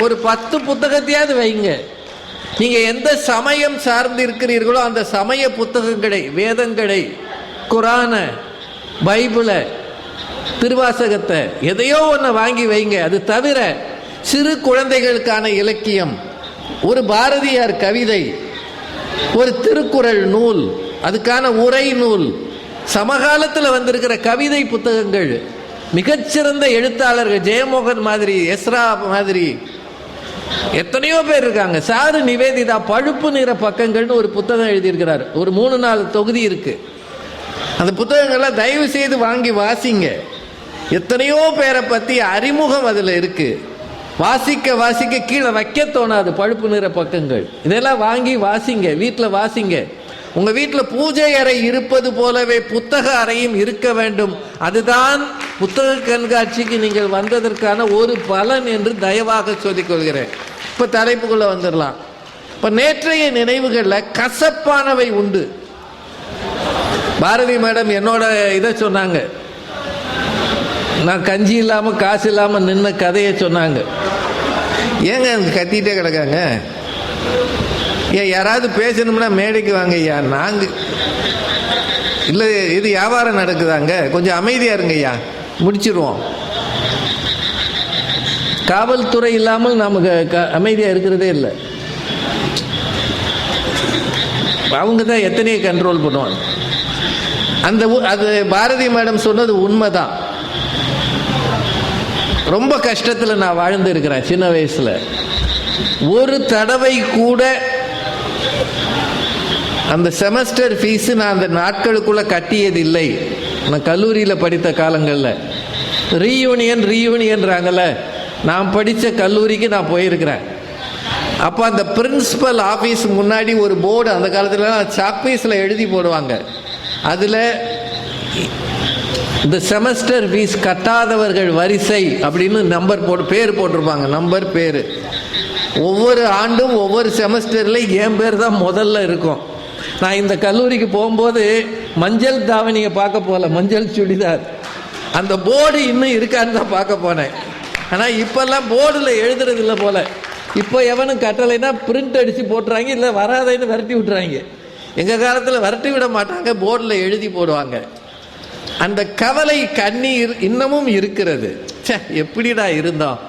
ஒரு 10 புத்தகத்தையாவது வைங்க. நீங்க எந்த சமயம் சார்ந்து இருக்கிறீர்களோ அந்த சமய புத்தகங்களை, வேதங்களை, குரான, பைபிளை, திருவாசகத்தை, எதையோ ஒன்று வாங்கி வைங்க. அது தவிர சிறு குழந்தைகளுக்கான இலக்கியம், ஒரு பாரதியார் கவிதை, ஒரு திருக்குறள் நூல், அதுக்கான உரை நூல், சமகாலத்தில் வந்திருக்கிற கவிதை புத்தகங்கள், மிகச்சிறந்த எழுத்தாளர்கள் ஜெயமோகன் மாதிரி, எஸ்ரா மாதிரி எத்தனையோ பேர் இருக்காங்க. சாரு நிவேதிதா பழுப்பு நிற பக்கங்கள்னு ஒரு புத்தகம் எழுதியிருக்கிறார். ஒரு 3-4 தொகுதி இருக்கு. அந்த புத்தகங்கள்லாம் தயவு செய்து வாங்கி வாசிங்க. எத்தனையோ பேரை பற்றி அறிமுகம் அதில் இருக்கு. வாசிக்க வாசிக்க கீழே வைக்க தோணாது பழுப்பு நிற பக்கங்கள். இதெல்லாம் வாங்கி வாசிங்க, வீட்டில் வாசிங்க. உங்க வீட்டில் பூஜை அறை இருப்பது போலவே புத்தக அறையும் இருக்க வேண்டும். அதுதான் புத்தக கண்காட்சிக்கு நீங்கள் வந்ததற்கான ஒரு பலன் என்று தயவாக சொல்லிக் கொள்கிறேன். இப்போ தலைப்புக்குள்ள வந்துடலாம். இப்போ நேற்றைய நினைவுகளில் கசப்பானவை உண்டு. பாரதி மேடம் என்னோட இதை சொன்னாங்க. நான் கஞ்சி இல்லாமல் காசு இல்லாமல் நின்ன கதையை சொன்னாங்க. ஏங்க கத்திட்டே கிடக்காங்க? ஏன் யாராவது பேசணும்னா மேடைக்கு வாங்க ஐயா. நாங்கள் இல்லை, இது வியாபாரம் நடக்குதாங்க, கொஞ்சம் அமைதியாக இருங்க ஐயா, முடிச்சிருவோம். காவல்துறை இல்லாமல் நமக்கு அமைதியாக இருக்கிறதே இல்லை. அவங்க தான் எத்தனையோ கண்ட்ரோல் பண்ணுவாங்க. அது பாரதி மேடம் சொன்னது உண்மைதான். ரொம்ப கஷ்டத்தில் நான் வாழ்ந்து இருக்கிறேன் சின்ன வயசில். ஒரு தடவை கூட அந்த செமஸ்டர் ஃபீஸு நான் அந்த நாட்களுக்குள்ளே கட்டியதில்லை. நான் கல்லூரியில் படித்த காலங்களில் ரீயூனியன்றாங்கல்ல, நான் படித்த கல்லூரிக்கு நான் போயிருக்கிறேன். அப்போ அந்த பிரின்சிபல் ஆஃபீஸ் முன்னாடி ஒரு போர்டு, அந்த காலத்துலலாம் சாக்பீஸில் எழுதி போடுவாங்க. அதில் இந்த செமஸ்டர் ஃபீஸ் கட்டாதவர்கள் வரிசை அப்படின்னு நம்பர் பேர் போட்டிருப்பாங்க. நம்பர் பேர் ஒவ்வொரு ஆண்டும் ஒவ்வொரு செமஸ்டரில் என் பேர் தான் முதல்ல இருக்கும். நான் இந்த கல்லூரிக்கு போகும்போது மஞ்சள் தாவணியை பார்க்க போகல, மஞ்சள் சுடிதார். அந்த போர்டு இன்னும் இருக்கான்னு தான் பார்க்க போனேன். ஆனால் இப்போல்லாம் போர்டில் எழுதுறது இல்லை போல. இப்போ எவனும் கட்டலைன்னா பிரிண்ட் அடித்து போட்டுறாங்க, இல்லை வராதைன்னு விரட்டி விட்டுறாங்க. எங்கள் காலத்தில் விரட்டி விட மாட்டாங்க, போர்டில் எழுதி போடுவாங்க. அந்த கவலை கண்ணீர் இன்னமும் இருக்கிறது. சே, எப்படிடா இருந்தோம்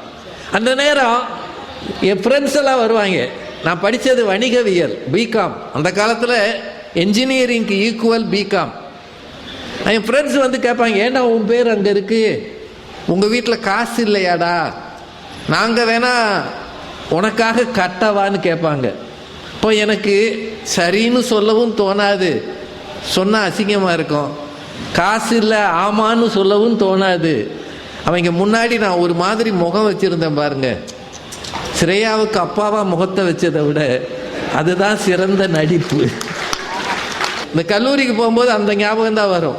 அந்த நேரம். என் ஃப்ரெண்ட்ஸ் எல்லாம் வருவாங்க. நான் படித்தது வணிகவியல், பிகாம். அந்த காலத்தில் என்ஜினியரிங்க்கு ஈக்குவல் பிகாம். என் ஃப்ரெண்ட்ஸ் வந்து கேட்பாங்க, ஏன்னா உன் பேர் அங்கே இருக்கு, உங்கள் வீட்டில் காசு இல்லையாடா, நாங்கள் வேணா உனக்காக கட்டவான்னு கேட்பாங்க. இப்போ எனக்கு சரின்னு சொல்லவும் தோணாது, சொன்னால் அசிங்கமாக இருக்கும். காசு இல்லை ஆமான்னு சொல்லவும் தோணாது. அவங்க முன்னாடி நான் ஒரு மாதிரி முகம் வச்சுருந்தேன் பாருங்க. ஸ்ரேயாவுக்கு அப்பாவா முகத்தை வச்சதை விட அதுதான் சிறந்த நடிப்பு. இந்த கல்லூரிக்கு போகும்போது அந்த ஞாபகம் தான் வரும்.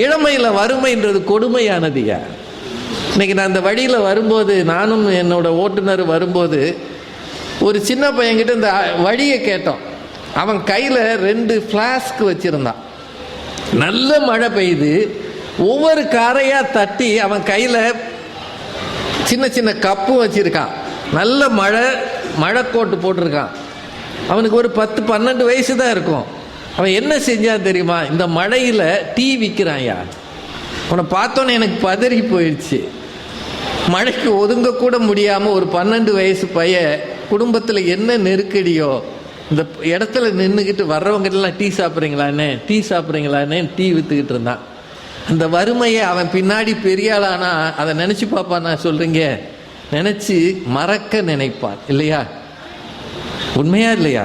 இளமையில் வறுமைன்றது கொடுமையானதுயா. இன்னைக்கு நான் அந்த வழியில் வரும்போது, நானும் என்னோட ஓட்டுநர் வரும்போது, ஒரு சின்ன பையன்கிட்ட இந்த வழியை கேட்டோம். அவன் கையில் 2 ஃப்ளாஸ்க் வச்சுருந்தான். நல்ல மழை பெய்யுது, ஒவ்வொரு காரையாக தட்டி அவன் கையில் சின்ன சின்ன கப்பு வச்சுருக்கான். நல்ல மழைக்கோட்டு போட்டிருக்கான். அவனுக்கு ஒரு 10-12 வயசு தான் இருக்கும். அவன் என்ன செஞ்சான் தெரியுமா? இந்த மழையில் டீ விற்கிறான்யா. அவனை பார்த்தோன்னே எனக்கு பதறி போயிடுச்சு. மழைக்கு ஒதுங்கக்கூட முடியாமல் ஒரு 12 வயசு பையன், குடும்பத்தில் என்ன நெருக்கடியோ, இந்த இடத்துல நின்றுக்கிட்டு வர்றவங்கெல்லாம் டீ சாப்பிட்றீங்களாண்ணே, டீ சாப்பிட்றீங்களாண்ணே டீ விற்றுக்கிட்டு இருந்தான். அந்த வறுமையை அவன் பின்னாடி பெரிய ஆளானா அதை நினச்சி பார்ப்பான். சொல்கிறீங்க, நினச்சி மறக்க நினைப்பான் இல்லையா? உண்மையா இல்லையா?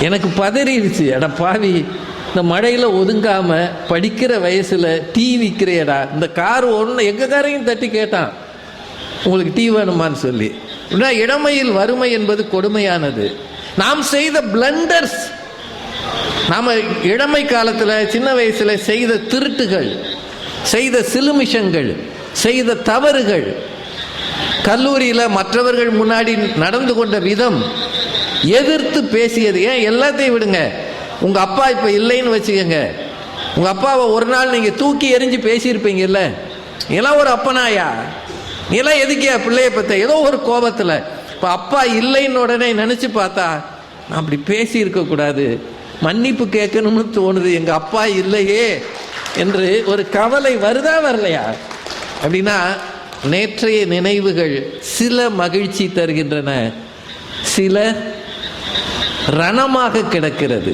எனக்கு பதறிடுச்சு. எடா பாவி, இந்த மழையில் ஒதுங்காமல் படிக்கிற வயசில் டீ விற்கிறையடா. இந்த கார் ஒன்று எங்கள் காரையும் தட்டி கேட்டான், உங்களுக்கு டீ வேணுமான்னு சொல்லி. இளமையில் வறுமை என்பது கொடுமையானது. நாம் செய்த பிளண்டர்ஸ், நாம் இளமை காலத்தில் சின்ன வயசில் செய்த திருட்டுகள், செய்த சிலுமிஷங்கள், செய்த தவறுகள், கல்லூரியில் மற்றவர்கள் முன்னாடி நடந்து கொண்ட விதம், எதிர்த்து பேசியது. ஏன் எல்லாத்தையும் விடுங்க, உங்கள் அப்பா இப்போ இல்லைன்னு வச்சுக்கோங்க, உங்கள் அப்பாவை ஒரு நாள் நீங்கள் தூக்கி எறிஞ்சு பேசியிருப்பீங்கல்ல, நீலாம் ஒரு அப்பனாயா, நீலாம் எதுக்கியா பிள்ளைய பற்ற, ஏதோ ஒரு கோபத்தில். இப்போ அப்பா இல்லைன்னு உடனே நினச்சி பார்த்தா, நான் அப்படி பேசியிருக்கக்கூடாது, மன்னிப்பு கேட்கணும்னு தோணுது, எங்கள் அப்பா இல்லையே என்று ஒரு கவலை வருதா வரலையா? அப்படின்னா நேற்றைய நினைவுகள் சில மகிழ்ச்சி தருகின்றன, சில ரணமாக கிடக்கிறது.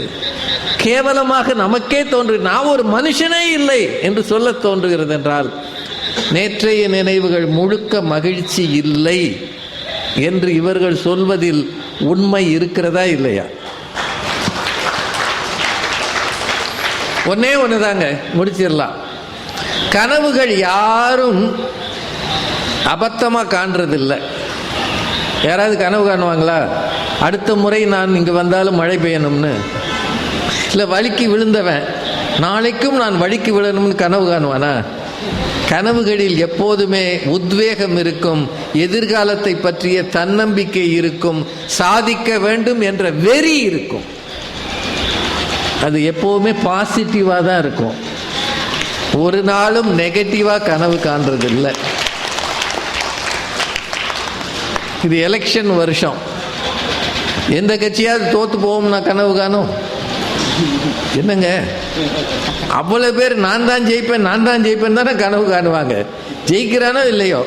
கேவலமாக நமக்கே தோன்று, நான் ஒரு மனுஷனே இல்லை என்று சொல்ல தோன்றுகிறது. என்றால் நேற்றைய நினைவுகள் முழுக்க மகிழ்ச்சி இல்லை என்று இவர்கள் சொல்வதில் உண்மை இருக்கிறதா இல்லையா? ஒன்னே ஒண்ணுதாங்க, முடிச்சிடலாம். கனவுகள் யாரும் அபத்தமா காண்றதில்லை. யாராவது கனவு காணுவாங்களா? அடுத்த முறை நான் இங்கே வந்தாலும் மழை பெய்யணும்னு, இல்லை வலிக்கு விழுந்தவன் நாளைக்கும் நான் வலிக்கு விழணும்னு கனவு காணுவானா? கனவுகளில் எப்போதுமே உத்வேகம் இருக்கும், எதிர்காலத்தை பற்றிய தன்னம்பிக்கை இருக்கும், சாதிக்க வேண்டும் என்ற வெறி இருக்கும். அது எப்போவுமே பாசிட்டிவாக தான் இருக்கும். ஒரு நாளும் நெகட்டிவாக கனவு காண்றது இல்லை. இது எலெக்ஷன் வருஷம், எந்த கட்சியாவது தோத்து போவோம்னா கனவு காணும்? என்னங்க, அவ்வளவு பேர் நான் தான் ஜெயிப்பேன் நான் தான் ஜெயிப்பேன் தானே கனவு காணுவாங்க. ஜெயிக்கிறானோ இல்லையோ.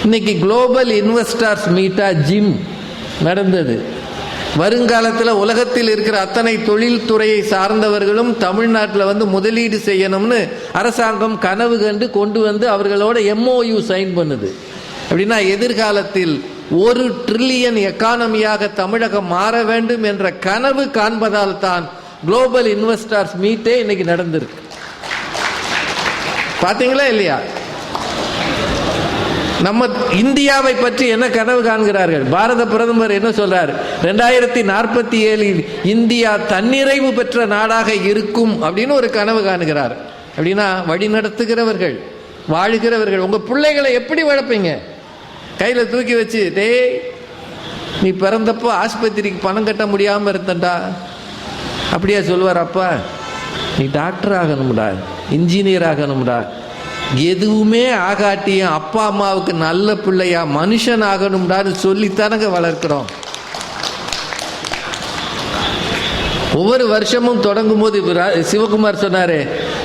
இன்னைக்கு குளோபல் இன்வெஸ்டர்ஸ் மீட்டா ஜிம் நடந்தது. வருங்காலத்தில் உலகத்தில் இருக்கிற அத்தனை தொழில்துறையை சார்ந்தவர்களும் தமிழ்நாட்டில் வந்து முதலீடு செய்யணும்னு அரசாங்கம் கனவு கண்டு கொண்டு வந்து அவர்களோட MOU சைன் பண்ணுது. அப்படின்னா எதிர்காலத்தில் 1 ட்ரில்லியன் எக்கானமியாக தமிழகம் மாற வேண்டும் என்ற கனவு காண்பதால் தான் குளோபல் இன்வெஸ்டர்ஸ் மீட்டே இன்னைக்கு நடந்திருக்கு. பாத்தீங்களா இல்லையா? நம்ம இந்தியாவை பற்றி என்ன கனவு காண்கிறார்கள்? பாரத பிரதமர் என்ன சொல்றார்? 2047 இந்தியா தன்னிறைவு பெற்ற நாடாக இருக்கும் அப்படின்னு ஒரு கனவு காணுகிறார். அப்படின்னா வழி நடத்துகிறவர்கள், வாழுகிறவர்கள், உங்க பிள்ளைகளை எப்படி வளர்ப்பீங்க? கையில தூக்கி வச்சு, டேய் நீ பிறந்தப்போ ஆஸ்பத்திரிக்கு பணம் கட்ட முடியாம இருந்தண்டா, அப்படியா சொல்லுவார்? அப்பா நீ டாக்டர் ஆகணும்டா, இன்ஜினியர் ஆகணும்டா, எதுவுமே ஆகாட்டியும் அப்பா அம்மாவுக்கு நல்ல பிள்ளையா மனுஷன் ஆகணும்டான்னு சொல்லித்தானங்க வளர்க்கிறோம். ஒவ்வொரு வருஷமும் தொடங்கும் போது சிவகுமார் சொன்னாரு,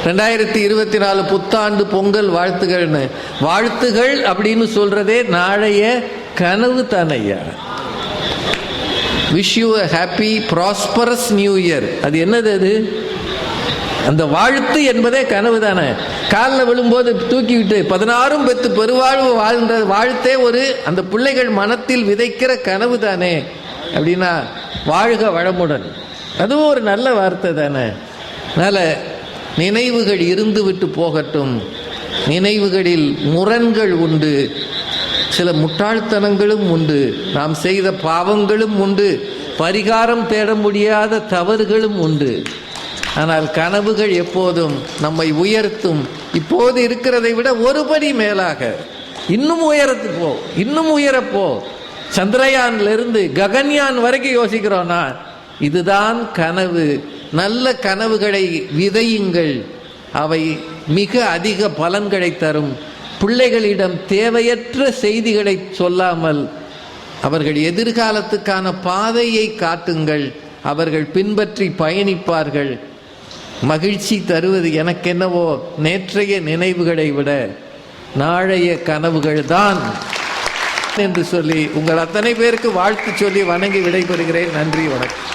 2024 புத்தாண்டு பொங்கல் வாழ்த்துகள்னு. வாழ்த்துகள் அப்படின்னு சொல்றதே நாளைய கனவு தானையா. Wish you a happy prosperous new year. அது என்னது? அது அந்த வாழ்த்து என்பதே கனவு தானே. காலில் விழும்போது தூக்கிவிட்டு 16 பெத்து பெருவாழ்வு வாழ்ந்த வாழ்த்தே ஒரு அந்த பிள்ளைகள் மனத்தில் விதைக்கிற கனவு தானே. அப்படின்னா வாழ்க வளமுடன், அதுவும் ஒரு நல்ல வார்த்தை தானே. அதனால நினைவுகள் இருந்து விட்டு போகட்டும். நினைவுகளில் முரண்கள் உண்டு, சில முட்டாள்தனங்களும் உண்டு, நாம் செய்த பாவங்களும் உண்டு, பரிகாரம் தேட முடியாத தவறுகளும் உண்டு. ஆனால் கனவுகள் எப்போதும் நம்மை உயர்த்தும். இப்போது இருக்கிறதை விட ஒருபடி மேலாக இன்னும் உயரத்து போ, இன்னும் உயரப்போ. சந்திரயான்லேருந்து ககன்யான் வரைக்கும் யோசிக்கிறோன்னா இதுதான் கனவு. நல்ல கனவுகளை விதையுங்கள், அவை மிக அதிக பலன்களை தரும். பிள்ளைகளிடம் தேவையற்ற செய்திகளை சொல்லாமல் அவர்கள் எதிர்காலத்துக்கான பாதையை காட்டுங்கள். அவர்கள் பின்பற்றி பயணிப்பார்கள். மகிழ்ச்சி தருவது எனக்கென்னவோ நேற்றைய நினைவுகளை விட நாளைய கனவுகள் தான் என்று சொல்லி உங்கள் அத்தனை பேருக்கு வாழ்த்து சொல்லி வணங்கி விடைபெறுகிறேன். நன்றி, வணக்கம்.